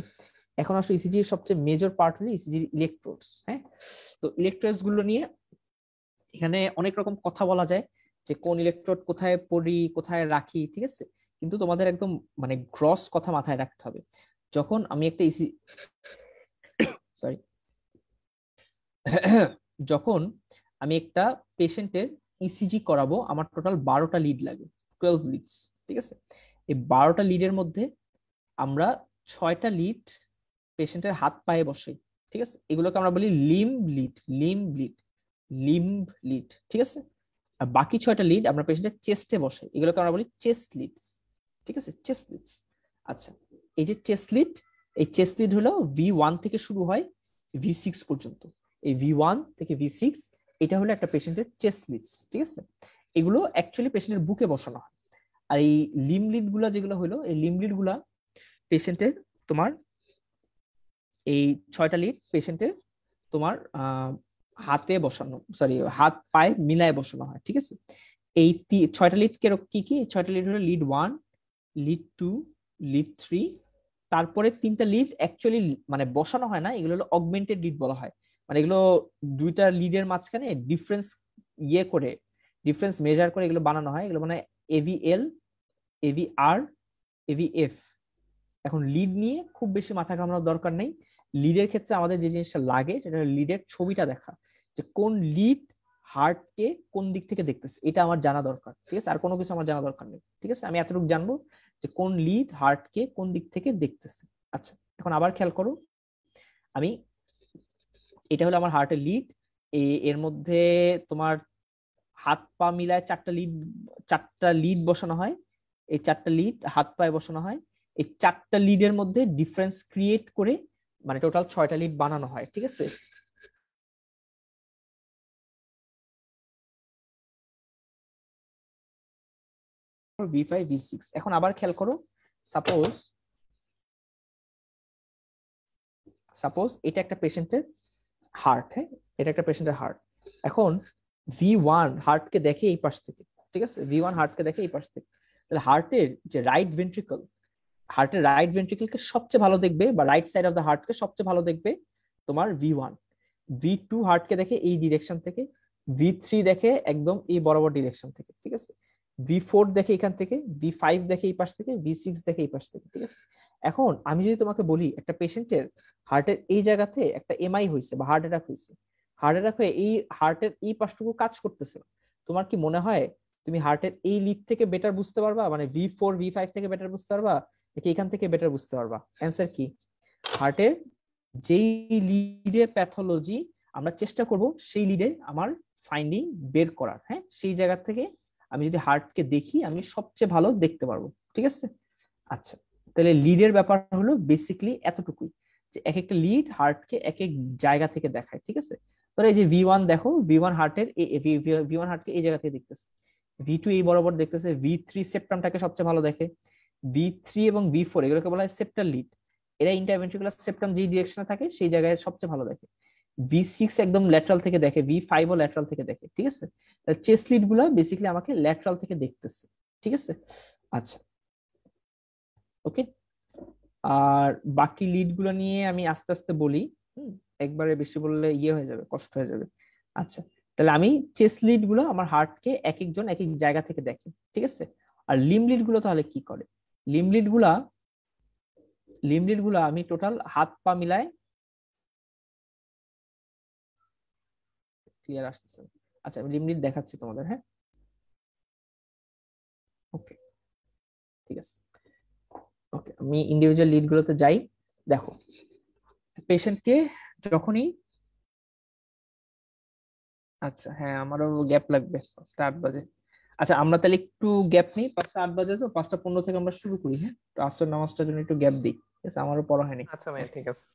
এখন আসলে ইসিজির সবচেয়ে মেজর পার্ট হলো ইসিজির ইলেকট্রোডস, হ্যাঁ। তো ইলেকট্রোডস গুলো নিয়ে এখানে অনেক রকম কথা বলা যায়, যে কোন ইলেকট্রোড কোথায় পড়ি, কোথায় রাখি, ঠিক আছে। কিন্তু তোমাদের একদম মানে গ্রস কথা মাথায় রাখতে হবে। যখন আমি একটা ইসি সরি যখন আমি একটা পেশেন্টের ইসিজি করাবো, আমার টোটাল 12টা লিড লাগে, 12 লিডস। ঠিক আছে, এই 12টা লিডের মধ্যে আমরা 6টা লিড পেশেন্টের হাত পায়ে বসাই। ঠিক আছে, এগুলোকে আমরা বলি limb lead, limb lead, limb lead. ঠিক আছে, আর বাকি 6টা লিড আমরা পেশেন্টের চেস্টে বসাই, এগুলোকে আমরা বলি চেস্ট লিডস। ঠিক আছে, চেস্ট লিডস। আচ্ছা, এই যে চেস্ট লিড, এই চেস্ট লিড হলো V1 থেকে শুরু হয় V6 পর্যন্ত। এই V1 থেকে V6 এটা হলো একটা পেশেন্টের চেস্ট লিডস। ঠিক আছে, এগুলো অ্যাকচুয়ালি পেশেন্টের বুকে বসানো হয়। আর এই লিম্ব লিড গুলা যেগুলো হলো, এই লিম্ব লিড গুলা পেশেন্টের তোমার এই 6টা লিড পেশেন্টের তোমার হাতে বসানো, সরি হাত পায়ে মিলায় বসানো হয়। ঠিক আছে, এই 6টা লিড কি কি? 6টা লিড হলো লিড 1, লিড 2, লিড 3, তারপরে 3টা লিড অ্যাকচুয়ালি মানে বসানো হয় না, এগুলো হলো অগমেন্টেড লিড বলা হয়। মানে এগুলো দুইটা লিডের মাঝখানে ডিফারেন্স করে, ডিফারেন্স মেজার করে এগুলো বানানো হয়। এগুলো মানে AVL, AVR, AVF। এখন লিড নিয়ে খুব বেশি মাথা ঘামানোর দরকার নেই। লিডের ক্ষেত্রে আমাদের যে জিনিসটা লাগে সেটা লিডের ছবিটা দেখা, যে কোন লিড হার্টকে কোন দিক থেকে দেখতেছে, এটা আমার জানা দরকার। ঠিক আছে, আর কোনো কিছু আমার জানা দরকার নেই। ঠিক আছে, আমি এতটুকু জানবো যে কোন লিড হার্টকে কোন দিক থেকে দেখতেছে। আচ্ছা, এখন আবার খেয়াল করো, আমি এটা হলো আমার হার্টের লিড, এর মধ্যে তোমার হাত পা মিলায় 4টা লিড বসানো হয়। এই 4টা লিড হাত পায়ে বসানো হয়। এই 4টা লিডের মধ্যে ডিফারেন্স ক্রিয়েট করে মানে টোটাল 6টা লিড বানানো হয়। ঠিক আছে, V5 V6। এখন আবার খেয়াল করো, সাপোজ সাপোজ এটা একটা পেশেন্টের হার্ট। হ্যাঁ, এটা একটা পেশেন্টের হার্ট। এখন V1 হার্টকে দেখে এই পাশ থেকে। ঠিক আছে, V1 হার্টকে দেখে এই পাশ থেকে। তাহলে হার্টের যে রাইট ভেন্ট্রিকলকে সবচেয়ে ভালো দেখবে, বা রাইট সাইড অফ দ্য হার্টকে সবচেয়ে ভালো দেখবে তোমার V1। V2 হার্টকে দেখে এই ডিরেকশন থেকে, V3 দেখে একদম এই বরাবর ডিরেকশন থেকে। ঠিক আছে, V4 দেখে এখান থেকে, V5 দেখে এই পাশ থেকে, V6 দেখে এই পাশ থেকে। ঠিক আছে, এখন আমি যদি তোমাকে বলি একটা পেশেন্টের হার্টের এই জায়গাতে একটা এমআই হয়েছে বা হার্ট অ্যাটাক হয়েছে, হার্ট অ্যাটাক হয়ে এই হার্টের এই পাশটুকু কাজ করতেছে না, তোমার কি মনে হয় তুমি হার্টের এই লিড থেকে বেটার বুঝতে পারবা, মানে V4 V5 থেকে বেটার বুঝতে পারবা নাকি এখান থেকে বেটার বুঝতে পারবা? অ্যান্সার কি? হার্টের যেই লিডের প্যাথোলজি আমরা চেষ্টা করব সেই লিডে আমার ফাইন্ডিং বের করার। হ্যাঁ, সেই জায়গা থেকে আমি যদি হার্টকে দেখি আমি সবচেয়ে ভালো দেখতে পারবো। ঠিক আছে, আচ্ছা, তাহলে লিডের ব্যাপার হলো বেসিক্যালি এতটুকুই, যে এক একটা লিড হার্টকে এক এক জায়গা থেকে দেখায়। ঠিক আছে, ধরো এই যে V1 দেখো, V1 হার্টকে এই জায়গা থেকে দেখতেছে, V2 এই বরাবর দেখতেছে, V3 সেপ্টামটাকে সবচেয়ে ভালো দেখে, V3 এবং V4 এগুলোকে বলা হয় সেপ্টাল লিড। এরা ইন্টারভেন্ট্রিকুলার সেপ্টাম যে ডিরেকশনে থাকে সেই জায়গায় সবচেয়ে ভালো দেখে। V6 একদম ল্যাটারাল থেকে দেখে, V5 ও ল্যাটারাল থেকে দেখে। ঠিক আছে, চেস্ট লিড গুলা বেসিক্যালি আমাকে ল্যাটারাল থেকে দেখতেছে। ঠিক আছে, আচ্ছা, ওকে। আর বাকি লিড গুলো নিয়ে আমি আস্তে আস্তে বলি। একবারে বেশি বললে ইয়ে হয়ে যাবে, কষ্ট হয়ে যাবে। আচ্ছা, তাহলে আমি চেস্ট লিড গুলো আমার হার্টকে এক একজন এক এক জায়গা থেকে দেখে। ঠিক আছে, আর লিম্ব লিড গুলো তাহলে কি করে? লিম্ব লিড গুলা আমি টোটাল হাত পা মিলায়, ক্লিয়ার আসতেছে? আচ্ছা, আমি লিম্ব লিড দেখাচ্ছি তোমাদের। হ্যাঁ, ওকে, ঠিক আছে, ওকে, আমি ইন্ডিভিজুয়াল লিড গুলোতে যাই। দেখো, পেশেন্টকে যখনই, আচ্ছা হ্যাঁ আমারও গ্যাপ লাগবে, 5টা 8 বাজে। আচ্ছা, আমরা তাহলে একটু গ্যাপ নিই, 5টা 8 বাজে তো 5টা 15 থেকে আমরা শুরু করি। হ্যাঁ, তো আসর নামাজটার জন্য একটু গ্যাপ দিই। ঠিক আছে, আমারও পড়া হয়নি। আচ্ছা ভাই, ঠিক আছে।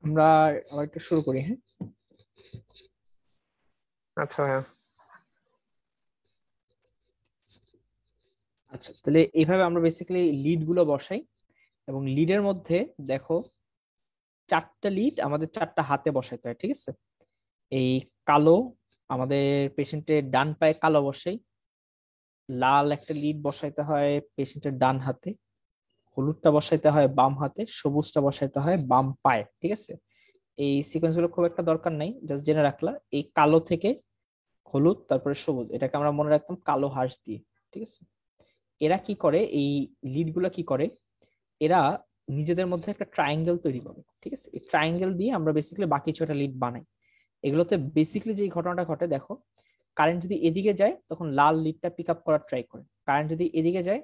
আমরা আবার একটু শুরু করি, হ্যাঁ। আচ্ছা ভাইয়া। আচ্ছা, তাহলে এইভাবে আমরা বেসিক্যালি লিড গুলো বসাই, এবং লিডের মধ্যে দেখো 4টা লিড আমাদের 4টা হাতে বসাইতে হয়, ঠিক আছে। এই কালো, আমাদের পেশেন্টের ডান পায়ে কালো বসাই। লাল একটা লিড বসাইতে হয় পেশেন্টের ডান হাতে। হলুদটা বসাইতে হয় বাম হাতে। সবুজটা বসাইতে হয় বাম পায়ে, ঠিক আছে। এই সিকোয়েন্স গুলো খুব একটা দরকার নাই, জাস্ট জেনে রাখলা। এই কালো থেকে হলুদ, তারপরে সবুজ, এটাকে আমরা মনে রাখতাম কালো হাঁস দিয়ে, ঠিক আছে। এরা কি করে, এই লিড গুলা কি করে, এরা নিজেদের মধ্যে একটা ট্রায়াঙ্গেল তৈরি করে, ঠিক আছে। এই ট্রায়াঙ্গেল দিয়ে আমরা বেসিক্যালি বাকি 6টা লিড বানাই। এগুলোতে বেসিক্যালি যে ঘটনাটা ঘটে দেখো, কারেন্ট যদি এদিকে যায় তখন লাল লিডটা পিক আপ করার ট্রাই করে, কারেন্ট যদি এদিকে যায়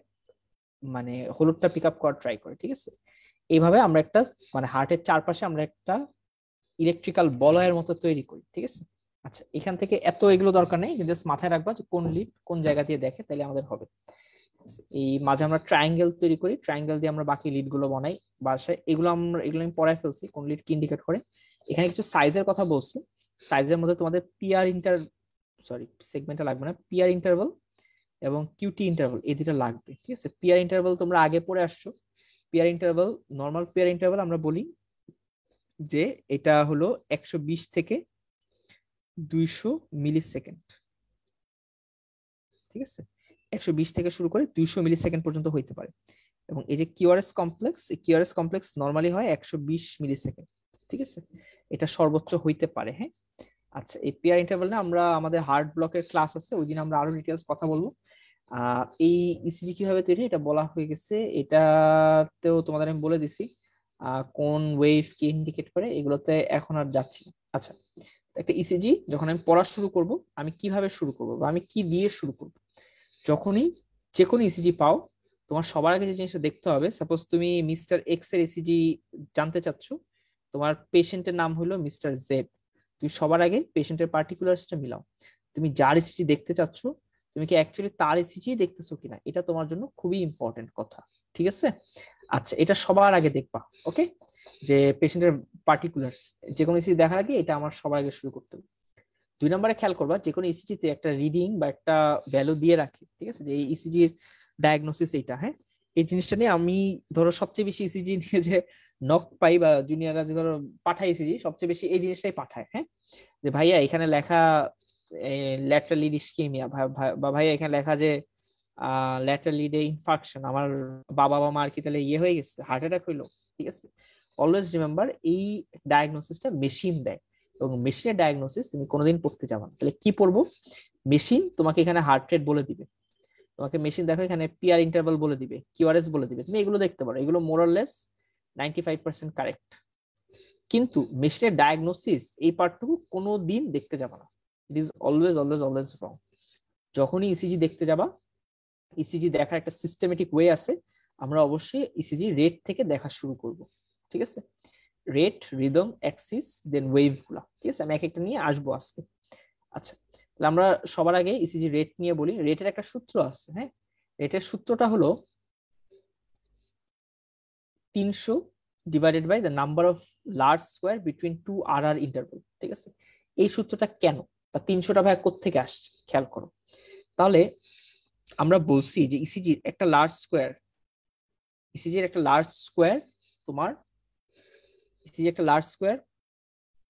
মানে হলুদটা পিক আপ করার ট্রাই করে, ঠিক আছে। এইভাবে আমরা একটা মানে হার্টের চারপাশে আমরা একটা ইলেকট্রিক্যাল বলয়ের মতো তৈরি করি, ঠিক আছে। আচ্ছা, এখান থেকে এত এগুলো দরকার নেই, জাস্ট মাথায় রাখবা যে কোন লিড কোন জায়গা দিয়ে দেখে, তাহলে আমাদের হবে। এই মাঝে আমরা ট্রায়াঙ্গেল তৈরি করি, ট্রায়াঙ্গেল দিয়ে আমরা বাকি লিড গুলো বানাই বাসায়। এগুলো আমি পড়ায় ফেলছি কোন লিড কি ইন্ডিকেট করে। এখানে কিছু সাইজের কথা বলছি। সাইজের মধ্যে তোমাদের সেগমেন্টটা লাগবে না, পিআর ইন্টারভাল এবং কিউটি ইন্টারভাল, এই দুটো লাগবে, ঠিক আছে। পিআর ইন্টারভাল তোমরা আগে পড়ে আসছো। PR interval, normal PR interval আমরা বলি যে এটা হলো 120 থেকে 200 মিলি সেকেন্ড, ঠিক আছে। 120 থেকে শুরু করে 200 মিলি সেকেন্ড পর্যন্ত হইতে পারে। এবং এই যে কিউআরএস কমপ্লেক্স, এই কিউআরএস কমপ্লেক্স নরমালি হয় 120 মিলি সেকেন্ড, ঠিক আছে। এটা সর্বোচ্চ হইতে পারে, হ্যাঁ। আচ্ছা, এই পিআর ইন্টারভাল না আমরা আমাদের হার্ট ব্লকের ক্লাস আছে, ওই দিন আমরা আরো ডিটেলস কথা বলবো। এই ইসিজি কিভাবে তৈরি এটা বলা হয়ে গেছে, এটাতেও তোমাদের আমি বলে দিছি কোন ওয়েভ কি ইন্ডিকেট করে, এগুলোতে এখন আর যাচ্ছি না। আচ্ছা, একটা ইসিজি যখন আমি পড়া শুরু করব, আমি কিভাবে শুরু করব বা আমি কি দিয়ে শুরু করব। যখনই যে কোনো ইসিজি পাও, তোমার সবার আগে যে জিনিসটা দেখতে হবে, সাপোজ তুমি মিস্টার এক্স এর ইসিজি জানতে চাচ্ছ, তোমার পেশেন্টের নাম হলো মিস্টার জেড। তুমি সবার আগে পেশেন্টের পার্টিকুলারসটা মিলাও। তুমি যার ইসিজি দেখতে চাচ্ছ, তুমি কি অ্যাকচুয়ালি তার ইসিজি দেখতেছো কিনা, এটা তোমার জন্য খুবই ইম্পর্টেন্ট কথা, ঠিক আছে। আচ্ছা, এটা সবার আগে দেখবা, ওকে। যে পেশেন্টের পার্টিকুলারস, যে কোনো ইসিজি দেখার আগে এটা আমার সবার আগে শুরু করতে হবে। 2 নম্বরে খেয়াল করবা, যে কোনো ইসিজি তে একটা রিডিং বা একটা ভ্যালু দিয়ে রাখে, ঠিক আছে, যে এই ইসিজির ডায়াগনোসিস এইটা, হ্যাঁ। এই জিনিসটা নিয়ে আমি ধরো সবচেয়ে বেশি ইসিজি নিয়ে যে নক পাই বা জুনিয়ররা যে ধরো পাঠায় ইসিজি, সবচেয়ে বেশি এই জিনিসটাই পাঠায়, হ্যাঁ। যে ভাইয়া এখানে লেখা ল্যাটারাল লিড ইসকেমিয়া, বা ভাইয়া এখানে লেখা যে ল্যাটারাল লিডে ইনফার্কশন, আমার বাবা বা মার কি তাহলে ইয়ে হয়ে গেছে, হার্ট অ্যাটাক হইলো, ঠিক আছে। অলওয়েজ রিমেম্বার, এই ডায়াগনোসিসটা মেশিন দেয়, এবং মেশিনের ডায়াগনোসিস তুমি কোনোদিন পড়তে যাবে না। তাহলে কি পড়বো, মেশিন তোমাকে এখানে হার্ট রেট বলে দিবে, তোমাকে মেশিন দেখো এখানে পিআর ইন্টারভাল বলে দিবে, কিউআরএস বলে দিবে, তুমি এগুলো দেখতে পারো, এগুলো মোরলেস 95% কারেক্ট। কিন্তু মেশিনের ডায়াগনোসিস এই পার্টটুকু কোনো দিন দেখতে যাবে না, it is always always always wrong. যখনই ইসিজি দেখতে যাবা, ইসিজি দেখার একটা সিস্টেমেটিক ওয়ে আছে, আমরা অবশ্যই ইসিজি রেট থেকে দেখা শুরু করব, ঠিক আছে। রেট, রিদম, অ্যাক্সিস, দেন ওয়েভ গুলা, ঠিক আছে। আমি এক একটা নিয়ে আসবো আজকে। আচ্ছা, তাহলে আমরা সবার আগে ইসিজি রেট নিয়ে বলি। রেটের একটা সূত্র আছে, হ্যাঁ। রেটের সূত্রটা হলো 300 divided by the number of large square between two R R interval, ঠিক আছে। এই সূত্রটা কেন বা 300টা ভাগ কোত্থেকে আসছে খেয়াল করো। তাহলে আমরা বলছি যে ইসিজির একটা লার্জ স্কোয়ার, ইসিজির একটা লার্জ স্কোয়ার তোমার, ইসিজি একটা লার্জ স্কোয়ার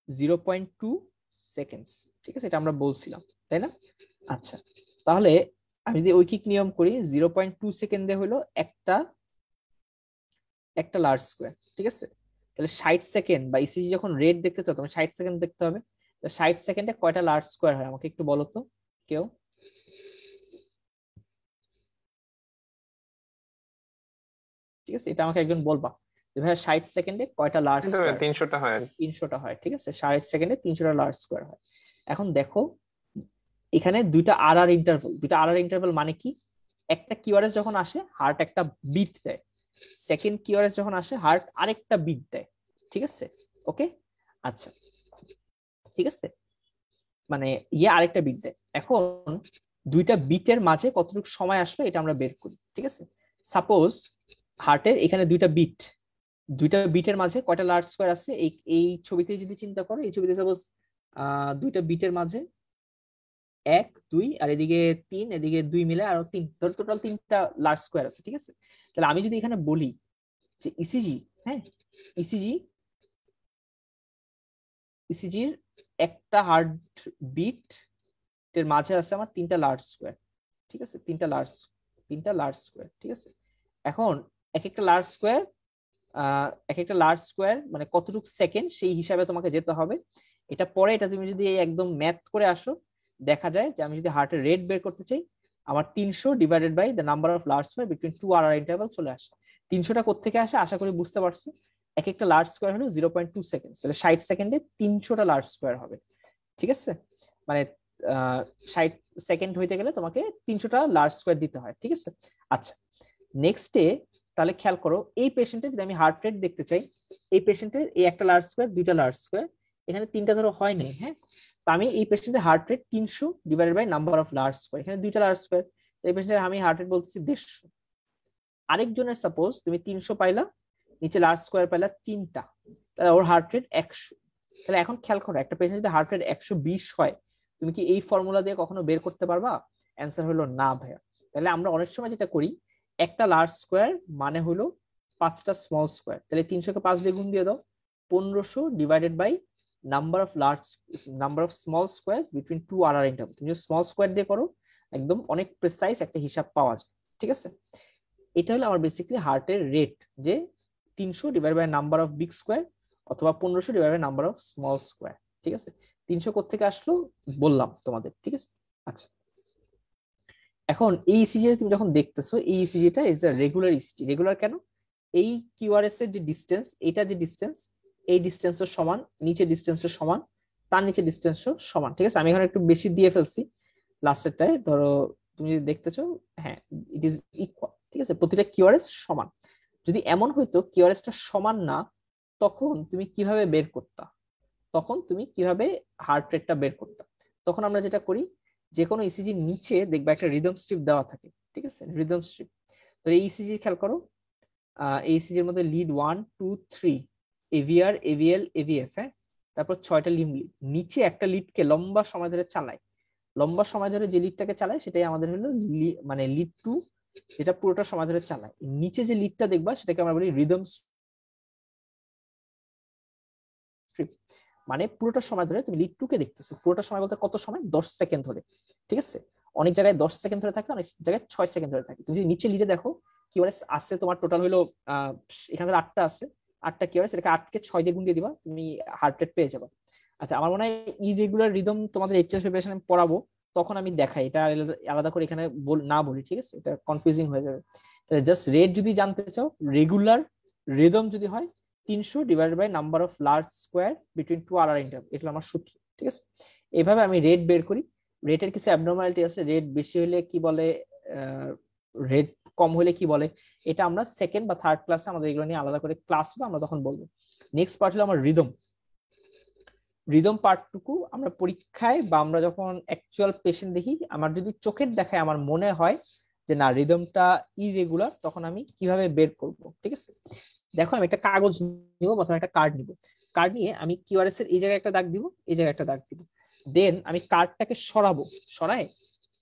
0.2 সেকেন্ডস, ঠিক আছে, এটা আমরা বলছিলাম, তাই না। আচ্ছা, তাহলে আমি যদি ঐকিক নিয়ম করি, 0.2 সেকেন্ডে হলো একটা একটা লার্জ স্কোয়ার, ঠিক আছে। তাহলে 60 সেকেন্ড বা ইসিজি যখন রেট দেখতে চাও তোমার 60 সেকেন্ড দেখতে হবে। 60 সেকেন্ডে কয়টা লার্জ স্কোয়ার হয় আমাকে একটু বলো তো কেউ। ঠিক আছে, এটা আমাকে একজন বলবা যে ভাই 60 সেকেন্ডে কয়টা লার্জ স্কোয়ার। 300টা হয়। 300টা হয়, ঠিক আছে। 60 সেকেন্ডে 300টা লার্জ স্কোয়ার হয়। এখন দেখো এখানে দুইটা আর আর ইন্টারভেল, দুইটা আর আর ইন্টারভেল মানে কি, একটা কিউআরএস যখন আসে হার্ট একটা বিট দেয়, সেকেন্ড কিউআরএস যখন আসে হার্ট আরেকটা বিট দেয়, ঠিক আছে। ওকে, আচ্ছা, ঠিক আছে, মানে ইয়ে আরেকটা বিট দেয়। এখন দুইটা বিটের মাঝে কতটুকু সময় আসলো এটা আমরা বের করি, ঠিক আছে। সাপোজ হার্টের এখানে দুইটা বিট, দুইটা বিটের মাঝে কয়টা লার্জ স্কোয়ার আছে, এই এই ছবিতে যদি চিন্তা করো, এই ছবিতে সাপোজ দুইটা বিটের মাঝে 1 2 আর এদিকে 3, এদিকে 2 মিলে আরো 3, ধর টোটাল 3টা লার্জ স্কোয়ার আছে, ঠিক আছে? তাহলে আমি যদি এখানে বলি যে ইসিজি, হ্যাঁ, ইসিজি ইসিজির একটা হার্ট বিট এর মাঝে আছে আমার 3টা লার্জ স্কোয়ার, ঠিক আছে? 3টা লার্জ স্কোয়ার, ঠিক আছে? এখন এক একটা লার্জ স্কোয়ার এক একটা লার্জ স্কোয়ার মানে কতটুকু সেকেন্ড সেই হিসাবে তোমাকে যেতে হবে। এটা পরে এটা তুমি যদি একদম ম্যাথ করে আসো, দেখা যায় যে আমি যদি হার্টের রেট বের করতে চাই, আমার 300 divided by the number of large square between 2 R interval চলে আসে। 300টা কোত্থেকে আসে আশা করি বুঝতে পারছো। এক একটা লার্জ স্কোয়ার হলো 0.2 সেকেন্ড, তাহলে 60 সেকেন্ডে 300টা লার্জ স্কোয়ার হবে, ঠিক আছে? মানে 60 সেকেন্ড হইতে গেলে তোমাকে 300টা লার্জ স্কোয়ার দিতে হয়, ঠিক আছে? আচ্ছা, নেক্সটে তাহলে খেয়াল করো, এই পেশেন্টের যদি আমি হার্ট রেট দেখতে চাই, এই পেশেন্টের এই একটা লার্জ স্কোয়ার, দুইটা লার্জ স্কোয়ার, এখানে 3টা ধরো হয় নাই, হ্যাঁ? তো আমি এই পেশেন্টের heart rate 300 divided by number of large square, এখানে 2টা লার্জ স্কোয়ার, এই পেশেন্টের আমি হার্ট রেট বলতেছি 150। আরেকজনের সাপোজ তুমি 300 পাইলা, নিচে লার্জ স্কোয়ার পাইলা 3টা, তাহলে ওর হার্ট রেট 100। তাহলে এখন খেয়াল করো, একটা পেশেন্ট যদি হার্ট রেট 120 হয়, তুমি কি এই ফর্মুলা দিয়ে কখনো বের করতে পারবা? অ্যান্সার হলো না ভাইয়া। তাহলে আমরা অনেক সময় যেটা করি, একটা লার্জ স্কোয়ার মানে হলো 5টা স্মল স্কোয়ার, তাহলে 300কে 5 দিয়ে গুণ দিয়ে দাও, 1500 divided by number of small square between 2 R interval. তুমি স্মল স্কোয়ার দিয়ে করো, একদম অনেক প্রেসাইজ একটা হিসাব পাওয়া যায়, ঠিক আছে? এটা হলো আমার বেসিক্যালি হার্টের রেট, যে 300 divide by number of big square অথবা 1500 divide by number of small square, ঠিক আছে? 300 কোত্থেকে আসলো বললাম তোমাদের, ঠিক আছে? আচ্ছা, এখন এই ইসিজি তুমি যখন দেখতেছো, এই ইসিজিটা is a regular ECG. Regular কেন? এই কিউআরএস এর যে ডিস্টেন্স, এটা যে ডিস্টেন্স, এই ডিস্টেন্সের সমান, নিচে ডিস্টেন্সের সমান, তার নিচে ডিস্টেন্সও সমান, ঠিক আছে? আমি এখানে একটু বেশি দিয়ে ফেলছি লাস্টেরটায়, ধরো তুমি যদি দেখতেছো, হ্যাঁ, ইট ইজ ইকুয়াল, ঠিক আছে? প্রতিটা কিউআরএস সমান। যদি এমন হইতো কিউআরএসটা সমান না, তখন তুমি কিভাবে বের করতা? তখন তুমি কিভাবে হার্ট রেটটা বের করতা? তখন আমরা যেটা করি, যে কোনো ইসিজির নিচে দেখবা একটা রিদম স্ট্রিপ দেওয়া থাকে, ঠিক আছে? Rhythm strip. তো এই ইসিজি খেয়াল করো, এই ইসিজির মধ্যে লিড 1 2 3, এভিআর এভিএল এভিএফ, হ্যাঁ, তারপর 6টা লিড, নিচে একটা লিডকে লম্বা সময় ধরে চালায়। লম্বা সময় ধরে যে লিডটাকে চালায় সেটাই আমাদের হলো মানে লিড 2, যেটা পুরোটা সময় ধরে চালায়। নিচে যে লিডটা দেখবা সেটাকে আমরা বলি রিদম স্ট্রিপ। মানে পুরোটা সময় ধরে তুমি লিড 2 কে দেখতেছো, পুরোটা সময় বলতে কত সময়? 10 সেকেন্ড ধরে, ঠিক আছে? অনেক জায়গায় 10 সেকেন্ড ধরে থাকে, অনেক জায়গায় 6 সেকেন্ড ধরে থাকে। তুমি যদি নিচে লিডে দেখো, কিউআরএস আছে তোমার টোটাল হলো এখানে 8টা আছে, 8টা কিউআরএস, এটাকে 8কে 6 দিয়ে গুণ দিয়ে দিবা, তুমি হার্ট রেট পেয়ে যাবে। আচ্ছা, আমার মনে হয় ইরেগুলার রিদম তোমাদের এইচএস প্রিপারেশন আমি পড়াবো, তখন আমি দেখাই, এটা আলাদা করে এখানে না বলি, ঠিক আছে? এটা কনফিউজিং হয়ে যাবে। তাহলে জাস্ট রেট যদি জানতে চাও, রেগুলার রিদম যদি হয় 300 divided by number of large square between 2 R interval, এটা আমার সূত্র, ঠিক আছে? এইভাবে আমি রেট বের করি। রেটের কিছু অ্যাবনর্মালিটি আছে, রেট বেশি হলে কি বলে, রেট কম হলে কি বলে, এটা আমরা সেকেন্ড বা থার্ড ক্লাসে আমাদের এগুলো নিয়ে আলাদা করে ক্লাস হবে, আমরা তখন বলবো। নেক্সট পার্ট হলো আমার রিদম। রিদম পার্টটুকু আমরা পরীক্ষায় বা আমরা যখন অ্যাকচুয়াল পেশেন্ট দেখি, আমার যদি চোখের দেখায় আমার মনে হয় যে না রিদমটা ইরেগুলার, তখন আমি কিভাবে বের করব, ঠিক আছে? দেখো, আমি একটা কাগজ নিব, প্রথমে একটা কার্ড নিব। কার্ড নিয়ে আমি কিউআরএস এর এই জায়গায় একটা দাগ দিব, এই জায়গায় একটা দাগ দিব। দেন আমি কার্ডটাকে সরাবো, সরায়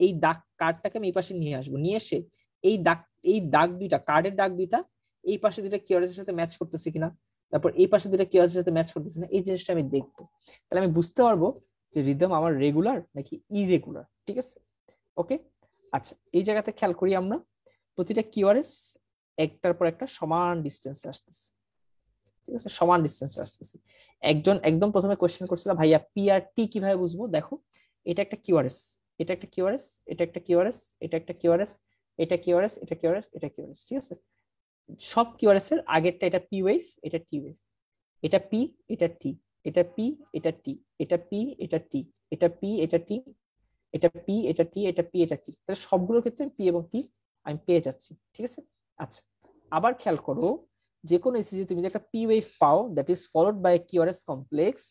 এই দাগ কার্ডটাকে আমি এই পাশে নিয়ে আসবো, নিয়ে এসে এই দাগ, এই দাগ দুইটা, কার্ডের দাগ দুইটা এই পাশে দুইটা কিউআরএস এর সাথে ম্যাচ করতেছে কিনা, তারপর এই পাশে দুইটা কিউআরএস এর সাথে ম্যাচ করতেছে না, এই জিনিসটা আমি দেখবো। তাহলে আমি বুঝতে পারবো যে রিদম আমার রেগুলার নাকি ইরেগুলার, ঠিক আছে? ওকে, আচ্ছা, এই জায়গাতে খেয়াল করি আমরা, প্রতিটা কিউআরএস একটার পর একটা সমান ডিস্টেন্সে আসতেছে, ঠিক আছে? সমান ডিস্টেন্সে আসতেছে। একজন একদম প্রথমে কোশ্চেন করছিল, ভাইয়া পি আর টি কিভাবে বুঝবো? দেখো, এটা একটা কিউআরএস, এটা একটা কিউআরএস, এটা একটা কিউআরএস, এটা একটা কিউআরএস, এটা কিউআরএস, এটা কিউআরএস, এটা কিউআরএস, ঠিক আছে? সব কিউআরএস এর আগেরটা এটা পি ওয়েভ, এটা টি ওয়েভ, এটা পি, এটা টি, এটা পি, এটা টি, এটা পি, এটা টি, এটা পি, এটা টি, এটা পি, এটা টি, এটা পি, এটা টি। তাহলে সবগুলোর ক্ষেত্রে পি এবং টি আমি পেয়ে যাচ্ছি, ঠিক আছে? আচ্ছা, আবার খেয়াল করো, যে কোনো ইসিজি তুমি যে একটা পি ওয়েভ পাও, that is followed by QRS complex,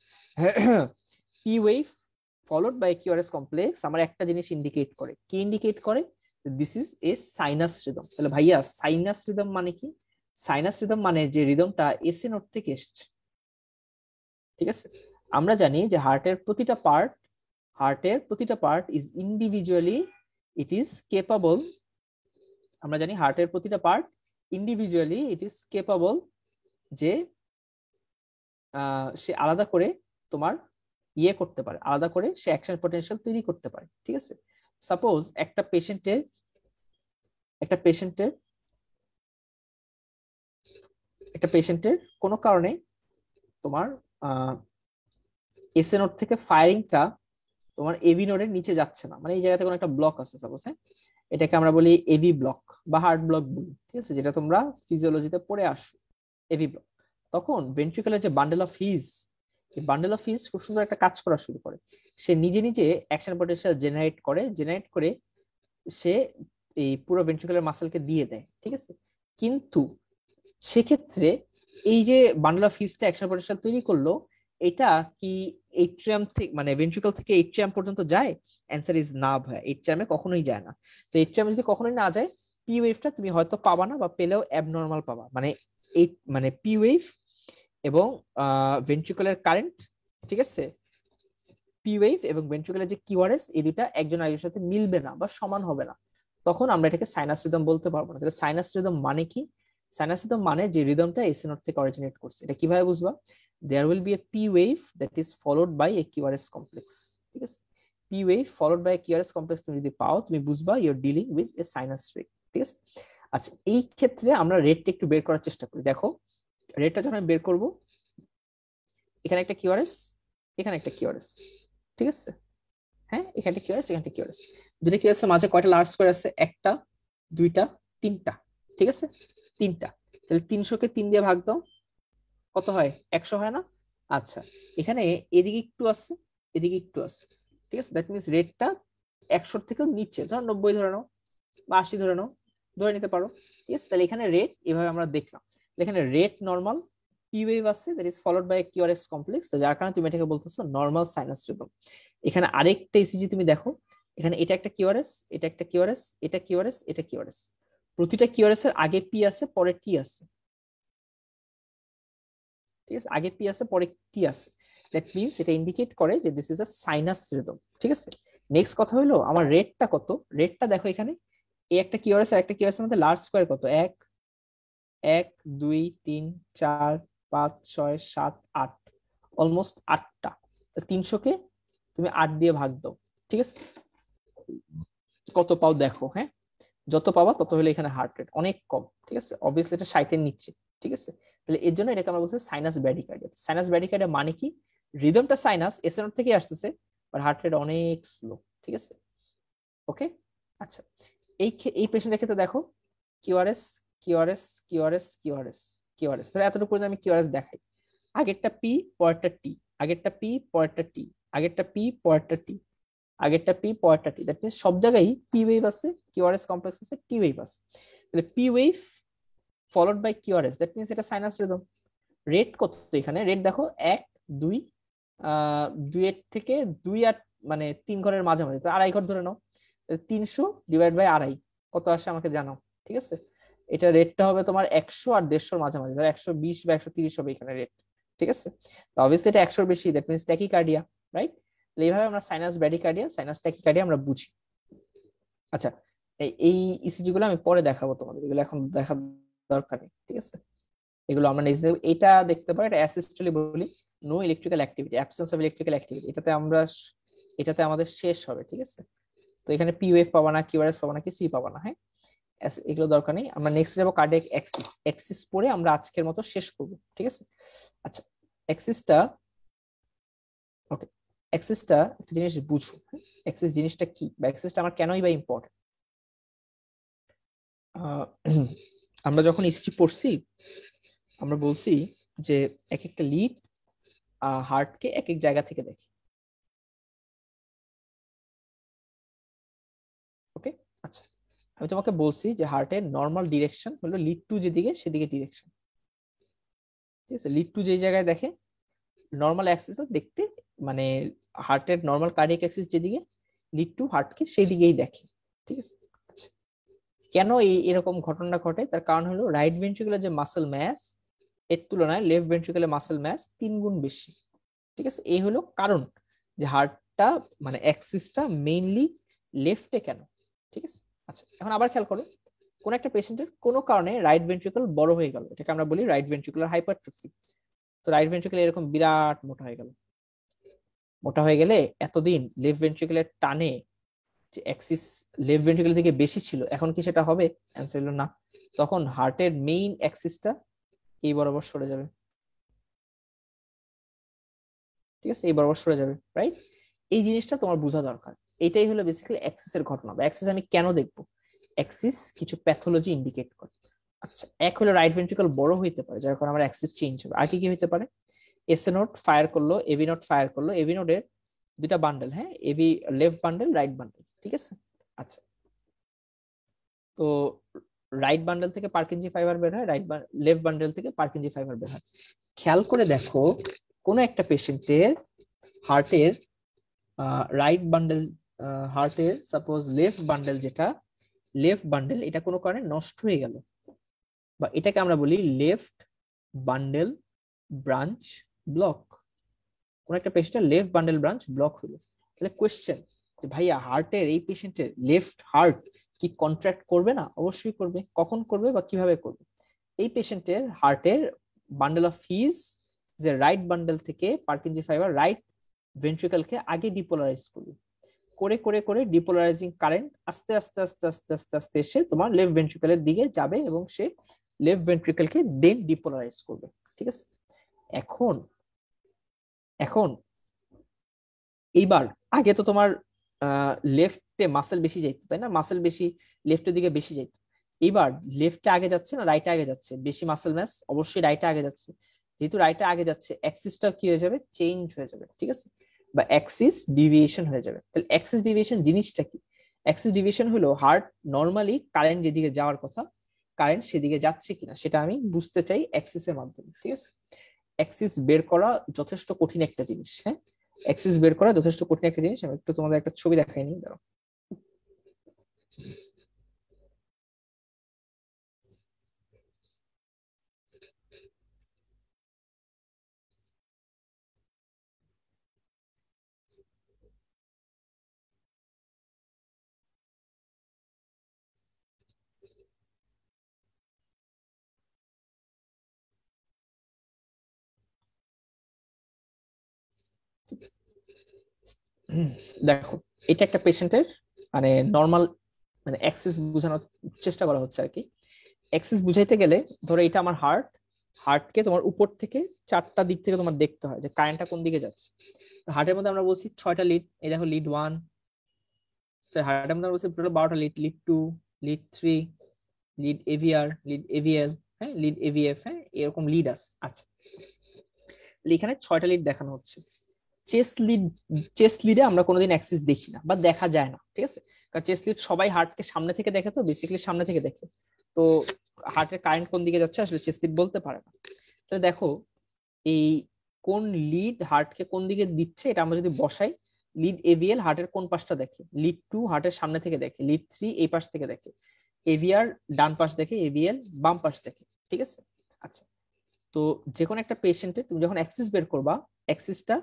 P wave followed by QRS complex আমার একটা জিনিস ইন্ডিকেট করে, কি ইন্ডিকেট করে? This is a sinus rhythm. তাহলে ভাইয়া সাইনাস রিদম মানে কি? সাইনাস রিদম মানে যে রিদমটা এসএ নোট থেকে এসেছে, ঠিক আছে। আমরা জানি যে হার্টের প্রতিটা part is individually it is capable, আমরা জানি হার্টের প্রতিটা part individually it is capable যে সে আলাদা করে তোমার ইয়ে করতে পারে, আলাদা করে সে অ্যাকশন পটেনশিয়াল তৈরি করতে পারে, ঠিক আছে। সাপোজ একটা পেশেন্টের কোনো কারণে তোমার এসএ নোড থেকে ফায়ারিংটা তোমার এবি নোডের নিচে যাচ্ছে না, মানে এই জায়গাতে কোনো একটা ব্লক আছে সাপোজ, হ্যাঁ, এটাকে আমরা বলি এবি ব্লক বা হার্ট ব্লক বলি, ঠিক আছে, যেটা তোমরা ফিজিওলজিতে পড়ে আসো, এবি ব্লক। তখন ভেন্ট্রিকুলার যে বান্ডেল অফ হিজ, এই বান্ডেল অফ হিজ খুব সুন্দর একটা কাজ করা শুরু করে, সে নিজে নিজে অ্যাকশন পটেনশিয়াল জেনারেট করে সে এই পুরো ভেন্ট্রিকুলার মাসেলকে দিয়ে দেয়, ঠিক আছে। কিন্তু সেক্ষেত্রে এই যে বান্ডেল অফ হিজটা অ্যাকশন পটেনশিয়াল তৈরি করলো, এটা কি এইট্রিয়াম থেকে মানে ভেন্ট্রিকল থেকে এইট্রিয়াম পর্যন্ত যায়? অ্যান্সার ইজ না ভাই, এইট্রিয়ামে কখনোই যায় না। তো এইট্রিয়ামে যদি কখনোই না যায়, পি ওয়েভটা তুমি হয়তো পাবা না, বা পেলেও অ্যাবনর্মাল পাবা, মানে এই মানে পি ওয়েভ এবং ভেন্ট্রিকুলার কারেন্ট, ঠিক আছে, পি ওয়েভ এবং ভেন্ট্রিকুলার যে কিউআরএস, এই দুটা একজন আরেকজনের সাথে মিলবে না বা সমান হবে না, তখন আমরা এটাকে সাইনাস রিদম বলতে পারবো না। তাহলে সাইনাস রিদম মানে কি? সাইনাস রিদম মানে যে রিদমটা এসি নোট থেকে অরিজিনেট করছে। এটা কিভাবে বুঝবা? There will be a P wave that is followed by a QRS complex, ঠিক আছে। P wave followed by QRS complex তুমি যদি পাও, তুমি বুঝবা you are dealing with a sinus rate, ঠিক আছে। আচ্ছা, এই ক্ষেত্রে আমরা রেটটা একটু বের করার চেষ্টা করি। দেখো, রেটটা যখন আমি বের করব, এখানে একটা কিউআরএস, এখানে একটা কিউআরএস, ঠিক আছে, হ্যাঁ, এখানটা কিউআরএস, এখানটা কিউআরএস, দুটো কিউআরএস এর মাঝে কয়টা লার্জ স্কয়ার আছে? একটা, দুইটা, তিনটা, ঠিক আছে, তিনটা। তাহলে 300 কে 3 দিয়ে ভাগ দাও, কত হয়? 100 হয় না? আচ্ছা, এখানে এদিকে একটু আছে, এদিকে একটু আছে, ঠিক আছে, দ্যাট মিনস রেটটা 100 থেকেও নিচে, ধরো 90 ধরে নাও বা 80 ধরে নাও, ধরে নিতে পারো, ঠিক আছে। তাহলে এখানে রেট এভাবে আমরা দেখলাম, এখানে রেট নরমাল, পি ওয়েভ আছে that is followed by QRS complex, তো যার কারণে তুমি এটাকে বলতেছো নরমাল সাইনাস রিদম। এখানে আরেকটা ইসিজি তুমি দেখো, এখানে এটা একটা কিউআরএস, এটা একটা কিউআরএস, এটা কিউআরএস, এটা কিউআরএস, প্রতিটা কিউআরএস এর আগে পি আছে, পরে টি আছে, ঠিক আছে, আগে পি আছে, পরে টি আছে, দ্যাট মিনস এটা ইন্ডিকেট করে যে this is a sinus rhythm, ঠিক আছে। নেক্সট কথা হলো আমার রেটটা কত? রেটটা দেখো এখানে, এই একটা কিউআরএস আর একটা কিউআরএস এর মধ্যে লার্জ স্কয়ার কত? 1 1 2 3 4 5 6 7 8, অলমোস্ট 8টা। তো 300 কে তুমি 8 দিয়ে ভাগ দাও, ঠিক আছে, কত পাও দেখো, হ্যাঁ, যত পাবা তত হলে এখানে হার্ট রেট অনেক কম, ঠিক আছে, অবভিয়াসলি এটা 60-এর নিচে, ঠিক আছে। তাহলে এর জন্য এটাকে আমরা বলছি সাইনাস ব্র্যাডিকার্ডিয়া। সাইনাস ব্র্যাডিকার্ডিয়া মানে কি? রিদমটা সাইনাস এসএনওর থেকে আসতেছে, বাট হার্ট রেট অনেক স্লো, ঠিক আছে, ওকে। আচ্ছা, এই পেশেন্টের ক্ষেত্রে দেখো, QRS QRS QRS QRS QRS, তাহলে এতটুকু পর্যন্ত আমি কিউআরএস দেখাই, আগেরটা পি, পরেরটা টি, আগেরটা পি, পরেরটা টি, আগেরটা পি, পরেরটা টি, আগেরটা পি, পরেরটা টি, দ্যাট মিনস সব জায়গায় পি ওয়েভ আছে, কিউআরএস কমপ্লেক্স আছে, টি ওয়েভ আছে। তাহলে P wave followed by QRS, that means এটা সাইনাস রিদম। রেট কত? এখানে রেট দেখো 1 2, 2 এর থেকে 2 আর মানে 3 ঘরের মাঝামাঝি, তো আড়াই ঘর ধরে নাও, 300 ডিভাইড বাই আড়াই, কত আসে আমাকে জানাও, ঠিক আছে। এটা রেটটা হবে তোমার 100 আর 150 মাঝামাঝি, ধরো 120 বা 130 হবে এখানে রেট, ঠিক আছে। তো অবভিয়াসলি এটা 100-র বেশি, দ্যাট মিনস ট্যাকিকার্ডিয়া, রাইট। এইভাবে আমরা সাইনাস ব্র্যাডিকার্ডিয়া, সাইনাস ট্যাকিকার্ডিয়া আমরা বুঝি। আচ্ছা, এই ইসিজি গুলো আমি পরে দেখাবো তোমাদের, এগুলো এখন দেখা দরকার নেই, ঠিক আছে। এগুলো আমরা নেক্সট দেখব। এটা দেখতে পারো, এটা অ্যাসিস্টলি বলি, no electrical activity, absence of electrical activity, এটাতে আমাদের শেষ হবে, ঠিক আছে। তো এখানে পি ওয়েভ পাবা না, কিউআরএস পাবা না, কিছুই পাবা না, হ্যাঁ, এগুলো দরকার নেই। আমরা নেক্সট যাবো কার্ডিয়াক অ্যাক্সিস। অ্যাক্সিস পরে আমরা আজকের মতো শেষ করব, ঠিক আছে। আচ্ছা, অ্যাক্সিসটা, ওকে, অ্যাক্সিসটা একটা জিনিস বুঝো, অ্যাক্সিস জিনিসটা কি, বা অ্যাক্সিসটা আমার কেনই বা ইম্পর্টেন্ট। আমরা যখন ইসিজি পড়ছি, আমরা বলছি যে এক একটা লিড হার্টকে এক এক জায়গা থেকে দেখে, ওকে। আচ্ছা, আমি তোমাকে বলছি যে হার্টের নর্মাল ডিরেকশন হলো লিড টু যেদিকে সেদিকে ডিরেকশন, ঠিক আছে। লিড টু যে জায়গায় দেখে, নর্মাল অ্যাক্সিস দেখতে, মানে হার্টের নর্মাল কার্ডিয়াক অ্যাক্সিস যেদিকে, লিড টু হার্টকে সেই দিকেই দেখে, ঠিক আছে। আচ্ছা, কেন এরকম ঘটনা ঘটে, তার কারণ হলো রাইট ভেন্ট্রিকুলার যে মাসেল ম্যাস এর তুলনায় লেফট ভেন্ট্রিকুলার মাসেল ম্যাস 3 গুণ বেশি। ঠিক আছে, এই হলো কারণ যে হার্টটা মানে অ্যাক্সিসটা মেইনলি লেফটে কেন। ঠিক আছে। আচ্ছা, এখন আবার খেয়াল করো, কোন একটা পেশেন্টের কোনো কারণে রাইট ভেন্ট্রিকল বড় হয়ে গেল, এটাকে আমরা বলি রাইট ভেন্ট্রিকুলার হাইপারট্রফি। তো রাইট ভেন্ট্রিকল এরকম বিরাট মোটা হয়ে গেল, মোটা হয়ে গেলে এতদিন লেফট ভেন্ট্রিকুলার টানে যে অ্যাক্সিস লেফট ভেন্ট্রিকল থেকে বেশি ছিল, এখন কি সেটা হবে? অ্যান্সার হলো না। তখন হার্টের মেইন অ্যাক্সিসটা এই বরাবর সরে যাবে। ঠিক আছে, এই বরাবর সরে যাবে, রাইট? এই জিনিসটা তোমার বোঝা দরকার। এটাই হলো বেসিক্যালি অ্যাক্সিসের ঘটনা। বা অ্যাক্সিস আমি কেন দেখবো, অ্যাক্সিস কিছু প্যাথোলজি ইন্ডিকেট করে। আচ্ছা, এক হলো রাইট ভেন্ট্রিকল বড় হইতে পারে, যার কারণে আমার অ্যাক্সিস চেঞ্জ হবে। আর কি কি হইতে পারে? এসএ নোড ফায়ার করলো, এবি নোড ফায়ার করলো, এবি নোডের দুটা বান্ডেল, হ্যাঁ, AV left bundle, right bundle. ঠিক আছে। আচ্ছা, তো রাইট বান্ডেল থেকে পার্কিনজি ফাইবার বের হয়, লেফট বান্ডেল থেকে পার্কিনজি ফাইবার বের হয়। খেয়াল করে দেখো, কোন একটা পেশেন্টের হার্টের রাইট বান্ডেল, হার্টের সাপোজ লেফট বান্ডেল, যেটা লেফট বান্ডেল এটা কোনো কারণে নষ্ট হয়ে গেল, বা এটাকে আমরা বলি লেফট বান্ডেল ব্রাঞ্চ ব্লক। কোন একটা পেশেন্টের লেফট বান্ডেল ব্রাঞ্চ ব্লক হলো, তাহলে কোয়েশ্চেন যে ভাইয়া হার্টের এই পেশেন্টের লেফট হার্ট কি কন্ট্রাক্ট করবে না? অবশ্যই করবে। কখন করবে বা কিভাবে করবে? এই পেশেন্টের হার্টের বান্ডেল অফ হিজ যে রাইট বান্ডেল থেকে পার্কিনজি ফাইবার রাইট ভেন্ট্রিকলকে আগে ডিপোলারাইজ করবে, করে করে করে ডিপোলারাইজিং কারেন্ট আস্তে আস্তে আস্তে আস্তে আস্তে আস্তে এসে তোমার লেফট ভেন্ট্রিকলের দিকে যাবে এবং সে লেফট ভেন্ট্রিকলকে দেন ডিপোলারাইজ করবে। ঠিক আছে। এখন এখন এইবার আগে তো তোমার লেফটে মাসেল বেশি যাইতো, তাই না? মাসেল বেশি লেফটের দিকে বেশি যাইতো। এবার লেফটে আগে যাচ্ছে না রাইটে আগে যাচ্ছে? বেশি মাসেল ম্যাস অবশ্যই রাইটে আগে যাচ্ছে। যেহেতু রাইটে আগে যাচ্ছে, অ্যাক্সিসটা কি হয়ে যাবে? চেঞ্জ হয়ে যাবে। ঠিক আছে, বা অ্যাক্সিস ডিভিয়েশন হয়ে যাবে। তাহলে অ্যাক্সিস ডিভিয়েশন জিনিসটা কি? অ্যাক্সিস ডিভিয়েশন হলো হার্ট নর্মালি কারেন্ট যেদিকে যাওয়ার কথা, কারেন্ট সেদিকে যাচ্ছে কিনা সেটা আমি বুঝতে চাই অ্যাক্সিসের মাধ্যমে। ঠিক আছে, অ্যাক্সিস বের করা যথেষ্ট কঠিন একটা জিনিস। হ্যাঁ, অ্যাক্সিস বের করা যথেষ্ট কঠিন একটা জিনিস। আমি একটু তোমাদের একটা ছবি দেখাই নি, দাঁড়াও। দেখো, এটা একটা পেশেন্টের মানে নর্মাল মানে অ্যাক্সিস বোঝানোর চেষ্টা করা হচ্ছে আর কি। অ্যাক্সিস বুঝাইতে গেলে ধরো এটা আমার হার্ট, হার্টকে তোমার উপর থেকে 4টা দিক থেকে তোমার দেখতে হয় যে কারেন্টটা কোন দিকে যাচ্ছে। হার্টের মধ্যে আমরা বলছি 6টা লিড, এই দেখো লিড 1, হার্টের মধ্যে আমরা বলছি টোটাল 12টা lead, lead 2, lead 3, lead AVR, lead AVL, হ্যাঁ, লিড এভিএফ, হ্যাঁ, এরকম লিড আছে। আচ্ছা, এখানে 6টা লিড দেখানো হচ্ছে। চেস্ট লিড, চেস্ট লিডে আমরা কোনোদিন অ্যাক্সিস দেখি না বা দেখা যায় না। ঠিক আছে, কারণ চেস্ট লিড সবাই হার্টকে সামনে থেকে দেখে, তো বেসিক্যালি সামনে থেকে দেখে, তো হার্টের কারেন্ট কোন দিকে যাচ্ছে আসলে চেস্ট লিড বলতে পারে না। তো দেখো, এই কোন লিড হার্টকে কোন দিকে দিচ্ছে এটা আমরা যদি বসাই, লিড এভিএল হার্টের কোন পাশটা দেখে, লিড 2 হার্টের সামনে থেকে দেখে, লিড 3 এই পাশ থেকে দেখে, এভিআর ডান পাশ দেখে, এভিএল বাম পাশ দেখে। ঠিক আছে। আচ্ছা, তো যে কোনো একটা পেশেন্টে তুমি যখন অ্যাক্সিস বের করবা, অ্যাক্সিসটা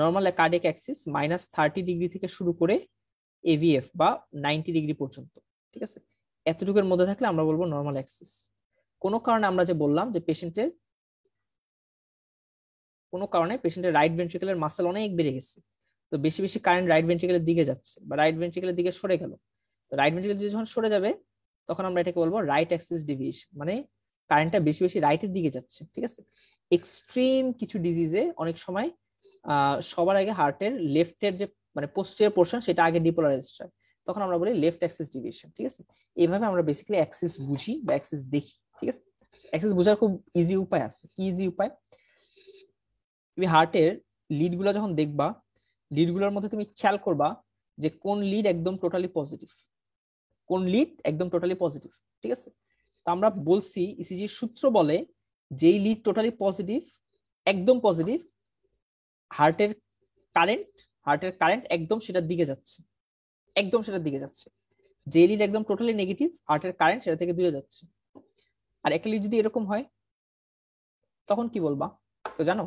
নর্মাল কার্ডিয়াক অ্যাক্সিস -30 ডিগ্রি থেকে শুরু করে এভিএফ বা 90 ডিগ্রি পর্যন্ত। ঠিক আছে, এতটুকুর মধ্যে থাকলে আমরা বলবো নর্মাল অ্যাক্সিস। কোনো কারণে আমরা যে বললাম যে পেশেন্টের কোনো কারণে পেশেন্টের রাইট ভেন্ট্রিকলের মাসেল অনেক বেড়ে গেছে, তো বেশি বেশি কারেন্ট রাইট ভেন্ট্রিকলের দিকে যাচ্ছে বা রাইট ভেন্ট্রিকলের দিকে সরে গেল। তো রাইট ভেন্ট্রিকল যখন সরে যাবে তখন আমরা এটাকে বলবো রাইট অ্যাক্সিস ডিভিয়েশন, মানে কারেন্টটা বেশি বেশি রাইটের দিকে যাচ্ছে। ঠিক আছে, এক্সট্রিম কিছু ডিজিজে অনেক সময় সবার আগে হার্টের লেফটের যে মানে পোস্টেরিয়র পোর্শন সেটা আগে ডিপোলারাইজড হয়, তখন আমরা বলি লেফট অ্যাক্সিস ডিভিয়েশন। ঠিক আছে, এইভাবে আমরা বেসিক্যালি অ্যাক্সিস বুঝি বা অ্যাক্সিস দেখি। ঠিক আছে, অ্যাক্সিস বোঝার খুব ইজি উপায় আছে। কি ইজি উপায়? তুমি হার্টের লিড গুলো যখন দেখবা, লিড গুলোর মধ্যে তুমি খেয়াল করবা যে কোন লিড একদম টোটালি পজিটিভ, কোন লিড একদম টোটালি পজিটিভ। ঠিক আছে, তো আমরা বলছি ইসিজির সূত্র বলে যেই লিড টোটালি পজিটিভ, একদম পজিটিভ, হার্টের কারেন্ট হার্টের কারেন্ট একদম সেটার দিকে যাচ্ছে, একদম সেটার দিকে যাচ্ছে। যে লিড একদম টোটালি নেগেটিভ, হার্টের কারেন্ট সেটা থেকে দূরে যাচ্ছে। আর একটা লিড যদি এরকম হয় তখন কি বলবা? তো জানো,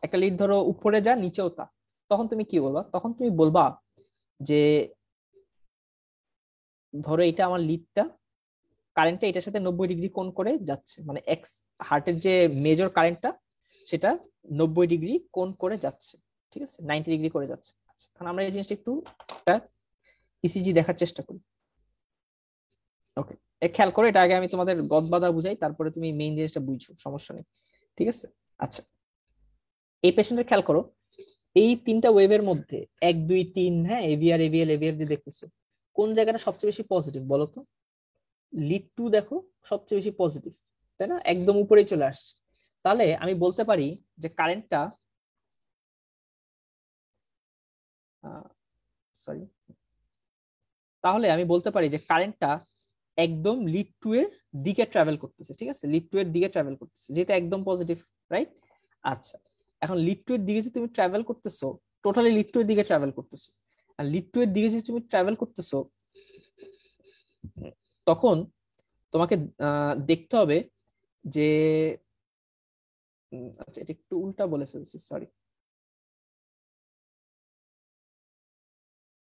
একটা লিড ধরো উপরে যা নিচেও তা, তখন তুমি কি বলবা? তখন তুমি বলবা যে ধরো এটা আমার লিডটা, কারেন্টটা এটার সাথে 90 ডিগ্রি কোণ করে যাচ্ছে, মানে এক্স হার্টের যে মেজর কারেন্টটা সেটা 90 ডিগ্রি কোণ করে যাচ্ছে, ঠিক আছে, 90 ডিগ্রি করে যাচ্ছে। আচ্ছা, এখন আমরা এই জিনিসটা একটু একটা ইসিজি দেখার চেষ্টা করি। ওকে, খেয়াল করো, এটা আগে আমি তোমাদের গদ বাঁধা বুঝাই, তারপরে তুমি মেইন জিনিসটা বুঝছো, সমস্যা নেই, ঠিক আছে। আচ্ছা, এই পেশেন্টের খেয়াল করো, এই তিনটা ওয়েভের মধ্যে 1 2 3, হ্যাঁ, এভিআর এভিএল এভিআর যে দেখতেছো, কোন জায়গাটা সবচেয়ে বেশি পজিটিভ বলো তো? লিড টু দেখো সবচেয়ে বেশি পজিটিভ, তাই না, একদম উপরেই চলে আসছে। তাহলে আমি বলতে পারি যে কারেন্টটা, সরি, তাহলে আমি বলতে পারি যে কারেন্টটা একদম লিড টু এর দিকে ট্রাভেল করতেছে, ঠিক আছে, লিড টু এর দিকে ট্রাভেল করতেছে, যেটা একদম পজিটিভ, রাইট? আচ্ছা, এখন লিড টু এর দিকে যে তুমি ট্রাভেল করতেছো, টোটালি লিড টু এর দিকে ট্রাভেল করতেছো, আর লিড টু এর দিকে যে তুমি ট্রাভেল করতেছো, তখন তোমাকে দেখতে হবে যে আচ্ছা, এটা একটু উল্টা বলে ফেলছি, সরি।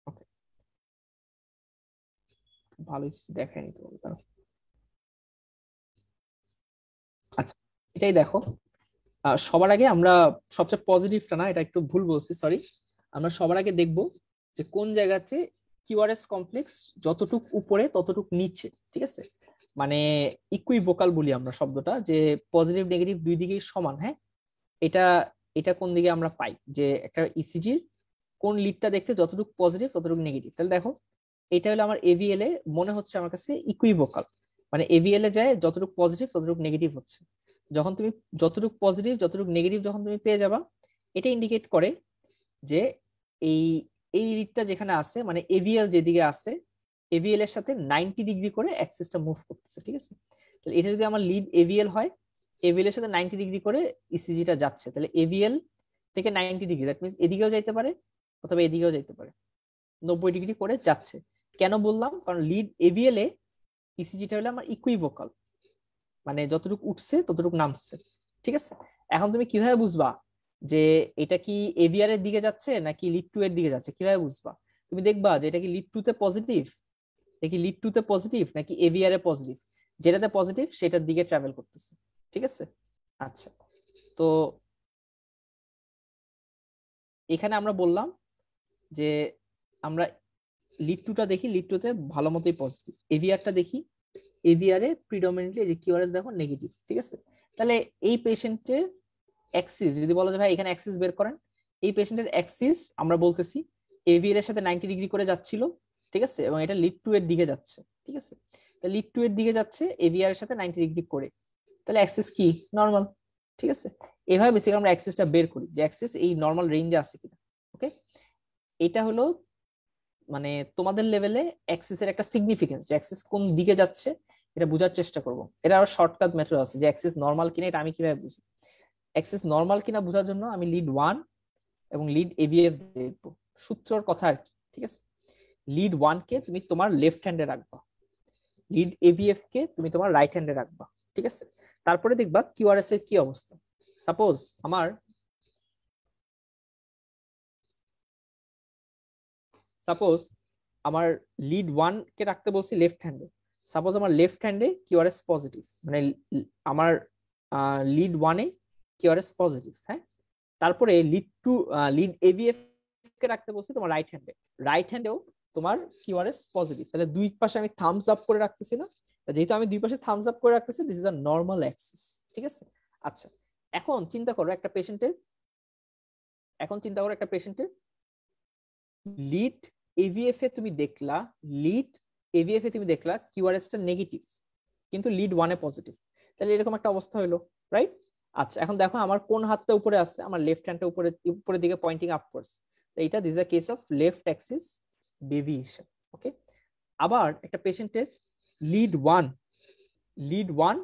ওকে, ভালো দেখায়নি তো। আচ্ছা, এটাই দেখো, সবার আগে আমরা সবচেয়ে পজিটিভটা, না এটা একটু ভুল বলছি, সরি, আমরা সবার আগে দেখব যে কোন জায়গাতে কিউআরএস কমপ্লেক্স যতটুক উপরে ততটুক নিচে, ঠিক আছে, মানে ইকুইভোকাল বলি আমরা শব্দটা, যে পজিটিভ নেগেটিভ দুই দিকেই সমান, হ্যাঁ, এটা এটা কোন দিকে আমরা পাই, যে একটা ইসিজির কোন লিডটা দেখতে যতটুকু পজিটিভ ততটুকু নেগেটিভ। তাহলে দেখো, এটা হলো আমার এভিএল এ, মনে হচ্ছে আমার কাছে ইকুইভোকাল, মানে এভিএল এ যায় যতটুকু পজিটিভ ততটুকু নেগেটিভ হচ্ছে। যখন তুমি যতটুকু পজিটিভ যতটুকু নেগেটিভ যখন তুমি পেয়ে যাবা, এটা ইন্ডিকেট করে যে এই এই লিডটা যেখানে আছে, মানে এভিএল যেদিকে আছে, এভিএল এর সাথে 90 ডিগ্রি করে অ্যাক্সিসটা মুভ করতেছে, ঠিক আছে। তাহলে এটা যদি আমার লিড এভিএল হয়, এভিএল এর সাথে 90 ডিগ্রি করে ইসিজিটা যাচ্ছে, তাহলে এভিএল থেকে 90 ডিগ্রি, দ্যাট মিনস এদিকেও যাইতে পারে অথবা এদিকেও যাইতে পারে, 90 ডিগ্রি করে যাচ্ছে। কেন বললাম? কারণ লিড এভিএল এ ইসিজিটা হলো আমার ইকুইভোকাল, মানে যতটুকু উঠছে ততটুকু নামছে, ঠিক আছে। এখন তুমি কিভাবে বুঝবা যে এটা কি এভিআর এর দিকে যাচ্ছে নাকি লিড টু এর দিকে যাচ্ছে? কিভাবে বুঝবা? তুমি দেখবা যে এটা কি লিড টু তে পজিটিভ, এটা কি লিড টু তে পজিটিভ নাকি এভিআর এ পজিটিভ, যেটাতে পজিটিভ সেটার দিকে ট্রাভেল করতেছে, ঠিক আছে। আচ্ছা, তো এখানে আমরা বললাম যে আমরা লিড টুটা দেখি, লিড টু তে ভালো মতোই পজিটিভ, এভিআরটা দেখি, এভিআর এ প্রিডমিনেন্টলি যে কিউআরএস দেখো নেগেটিভ, ঠিক আছে। তাহলে এই পেশেন্টের অ্যাক্সিস যদি বলা যায় ভাই এখানে অ্যাক্সিস বের করেন, এই পেশেন্টের অ্যাক্সিস আমরা বলতেছি এভিএল এর সাথে 90 ডিগ্রি করে যাচ্ছিল, ঠিক আছে, এবং এটা লিড টু এর দিকে যাচ্ছে, ঠিক আছে। তো লিড টু এর দিকে যাচ্ছে এভিআর এর সাথে 90 ডিগ্রি করে, তাহলে অ্যাক্সিস কি নরমাল, ঠিক আছে। এভাবে বেসিক্যালি আমরা অ্যাক্সিসটা বের করি যে অ্যাক্সিস এই নরমাল রেঞ্জে আছে কিনা। ওকে, এটা হলো মানে তোমাদের লেভেলে অ্যাক্সিসের একটা সিগনিফিকেন্স, যে অ্যাক্সিস কোন দিকে যাচ্ছে এটা বোঝার চেষ্টা করব। এটা আরো শর্টকাট মেথড আছে যে অ্যাক্সিস নরমাল কিনা এটা আমি কিভাবে বুঝি। অ্যাক্সিস নরমাল কিনা বোঝার জন্য আমি লিড ওয়ান এবং লিড এভিএফ দেখবো, সূত্রর কথা আর কি, ঠিক আছে। লিড ওয়ান কে তুমি তোমার লেফট হ্যান্ডে রাখবা, লিড এভিএফ কে তুমি তোমার রাইট হ্যান্ডে রাখবা, ঠিক আছে। তারপরে দেখবা কিউআরএস এর কি অবস্থা। সাপোজ সাপোজ আমার লিড ওয়ান কে রাখতে বলছি লেফট হ্যান্ডে, সাপোজ আমার লেফট হ্যান্ডে কিউআরএস পজিটিভ, মানে আমার লিড ওয়ানে কিউআরএস পজিটিভ, হ্যাঁ। তারপরে লিড এভিএফ কে রাখতে বলছি তোমার রাইট হ্যান্ডে, রাইট হ্যান্ডেও তোমার কিউআরএস পজিটিভ, তাহলে দুই পাশে আমি থামস আপ করে রাখতেছি না, যেহেতু আমি দুই পাশে থামস আপ করে রাখতেছি, this is a normal Axis, ঠিক আছে। আচ্ছা, এখন চিন্তা করো একটা পেশেন্টের, এখন চিন্তা করো একটা পেশেন্টের লিড এভিএফ এ তুমি দেখলা, লিড এভিএফ এ তুমি দেখলা কিউআরএস টা নেগেটিভ কিন্তু লিড ওয়ানে পজিটিভ, তাহলে এরকম একটা অবস্থা হলো, রাইট? আচ্ছা, এখন দেখো আমার কোন হাতটা উপরে আছে, আমার লেফট হ্যান্ডটা উপরে, উপরের দিকে পয়েন্টিং আপওয়ার্ডস, এইটা this a case of left axis deviation. Okay, আবার একটা পেশেন্টের lead one, lead one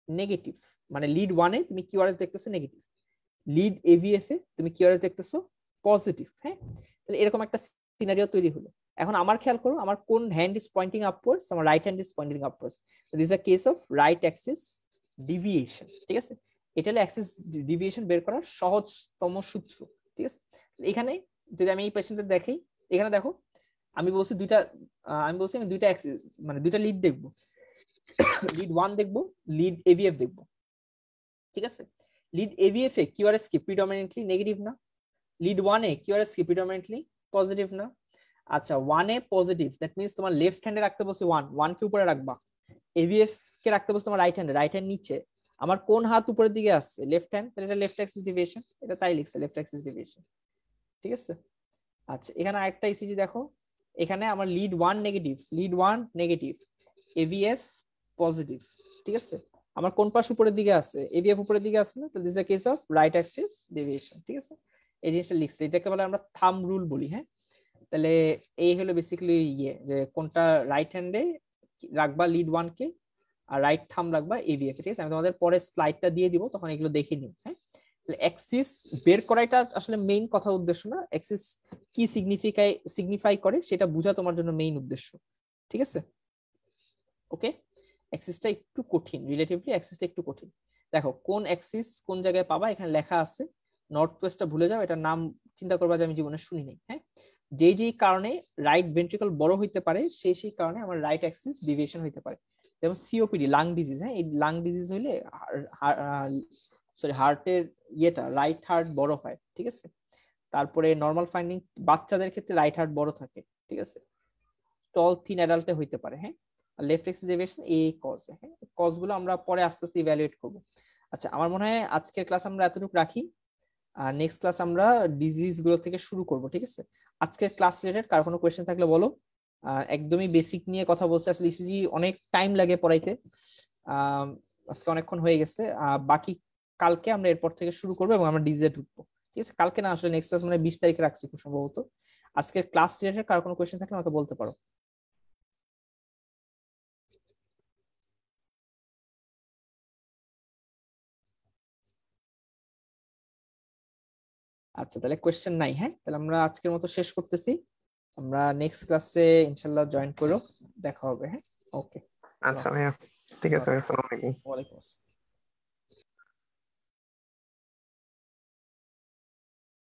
negative, মানে লিড ওয়ানে তুমি কিউআরএস দেখতেছো নেগেটিভ, লিড এভিএফ এ তুমি কিউআরএস দেখতেছো পজিটিভ, হ্যাঁ। তাহলে এরকম একটা সিনারিও তৈরি হলো। এখন আমার খেয়াল করো আমার কোন হ্যান্ড ইজ পয়েন্টিং আপওয়ার্ডস, আমার right hand is pointing upwards, this a case of right axis deviation. ঠিক আছে, এটা হলো অ্যাক্সিস ডিভিয়েশন বের করার সহজতম সূত্র। ঠিক আছে, এখানে যদি আমি এই পেশেন্টটা দেখি, এখানে দেখো আমি বলছি দুইটা, আমি দুইটা অ্যাক্সিস মানে দুইটা লিড দেখবো, লিড 1 দেখবো, লিড এভিএফ দেখবো। ঠিক আছে, লিড এভিএফ এ কিউআরএস কি প্রিডমিনেন্টলি নেগেটিভ না, লিড 1 এ কিউআরএস কি প্রিডমিনেন্টলি পজিটিভ না। আচ্ছা 1 এ পজিটিভ, দ্যাট মিন্স তোমার লেফট হ্যান্ডে রাখতে বলছে 1, 1 কে উপরে রাখবা। এভিএফ কে রাখতে বলছে তোমার রাইট হ্যান্ডে, রাইট হ্যান্ড নিচে। আমার কোন হাত উপরের দিকে আসছে? লেফট হ্যান্ড, তাহলে এটা লেফট অ্যাক্সিস ডেভিয়েশন, এটা তাই লিখছে লেফট অ্যাক্সিস ডেভিয়েশন। ঠিক আছে, আচ্ছা এখানে আরেকটা ইসিজি দেখো, এখানে আমার lead 1 negative, lead 1 negative, AVF positive. ঠিক আছে, আমার কোন পাশ উপরের দিকে আছে? এভিএফ উপরের দিকে আছে না, তো this is a case of right Axis deviation. ঠিক আছে, এই জিনিসটা লিখছে, এটাকে বলে আমরা থাম্ব রুল বলি। হ্যাঁ, তাহলে এই হলো বেসিক্যালি ইয়ে যে কোনটা রাইট হ্যান্ডে রাখবা লিড 1 কে, আর রাইট থাম্ব রাখবা এভিএফ। ঠিক আছে, আমি তোমাদের পরে স্লাইডটা দিয়ে দিব, তখন এগুলো দেখে নিও। হ্যাঁ, অ্যাক্সিস বের করাটা আসলে মেইন কথা উদ্দেশ্য না, অ্যাক্সিস কি সিগনিফাই করে সেটা বোঝা তোমার জন্য মেইন উদ্দেশ্য। ঠিক আছে, ওকে। অ্যাক্সিসটা একটু কঠিন, রিলেটিভলি অ্যাক্সিসটা একটু কঠিন। দেখো কোন অ্যাক্সিস কোন জায়গায় পাবা, এখানে লেখা আছে। নর্থ ওয়েস্টটা ভুলে যাও, এটার নাম চিন্তা করবা যে আমি জীবনে শুনি নাই। হ্যাঁ, যেই কারণে রাইট ভেন্ট্রিকল বড় হইতে পারে, সেই কারণে আমার রাইট অ্যাক্সিস ডিভিয়েশন হইতে পারে। যেমন সিওপিডি লাং ডিজিজ, হ্যাঁ এই লাং ডিজিজ হইলে হার্টের ইয়েটা রাইট হার্ট বড় হয়। ঠিক আছে, তারপরে নর্মাল ফাইন্ডিং বাচ্চাদের ক্ষেত্রে রাইট হার্ট বড় থাকে। ঠিক আছে, টল থিন অ্যাডাল্টে হইতে পারে। হ্যাঁ, আর লেফট অ্যাক্সিস ডেভিয়েশন এই কজ। হ্যাঁ, কজ গুলো আমরা পরে আস্তে আস্তে ইভ্যালুয়েট করব। আচ্ছা আমার মনে হয় আজকের ক্লাস আমরা এতটুকু রাখি, আর নেক্সট ক্লাস আমরা ডিজিজ গুলো থেকে শুরু করব। ঠিক আছে, আজকের ক্লাস রিলেটেড কার কোনো কোয়েশ্চেন থাকলে বলো। একদমই বেসিক নিয়ে কথা বলছে, আসলে ইসিজি অনেক টাইম লাগে পড়াইতে, আজকে অনেকক্ষণ হয়ে গেছে। বাকি কালকে আমরা এরপর থেকে শুরু করবো এবং আমরা ডিজে ঢুকবো। ঠিক আছে, কালকে না আসলে নেক্সট ক্লাস মানে 20 তারিখে রাখছি খুব সম্ভবত। আজকের ক্লাস রিলেটেড কার কোনো কোয়েশ্চেন থাকলে আমাকে বলতে পারো। আচ্ছা তাহলে কোয়েশ্চেন নাই। হ্যাঁ, তাহলে আমরা আজকের মতো শেষ করতেছি, আমরা নেক্সট ক্লাসে ইনশাল্লাহ জয়েন করো, দেখা হবে। হ্যাঁ, ওকে, আচ্ছা ভাইয়া, ঠিক আছে, আসসালামু আলাইকুম। ওয়ালাইকুম আসসালাম।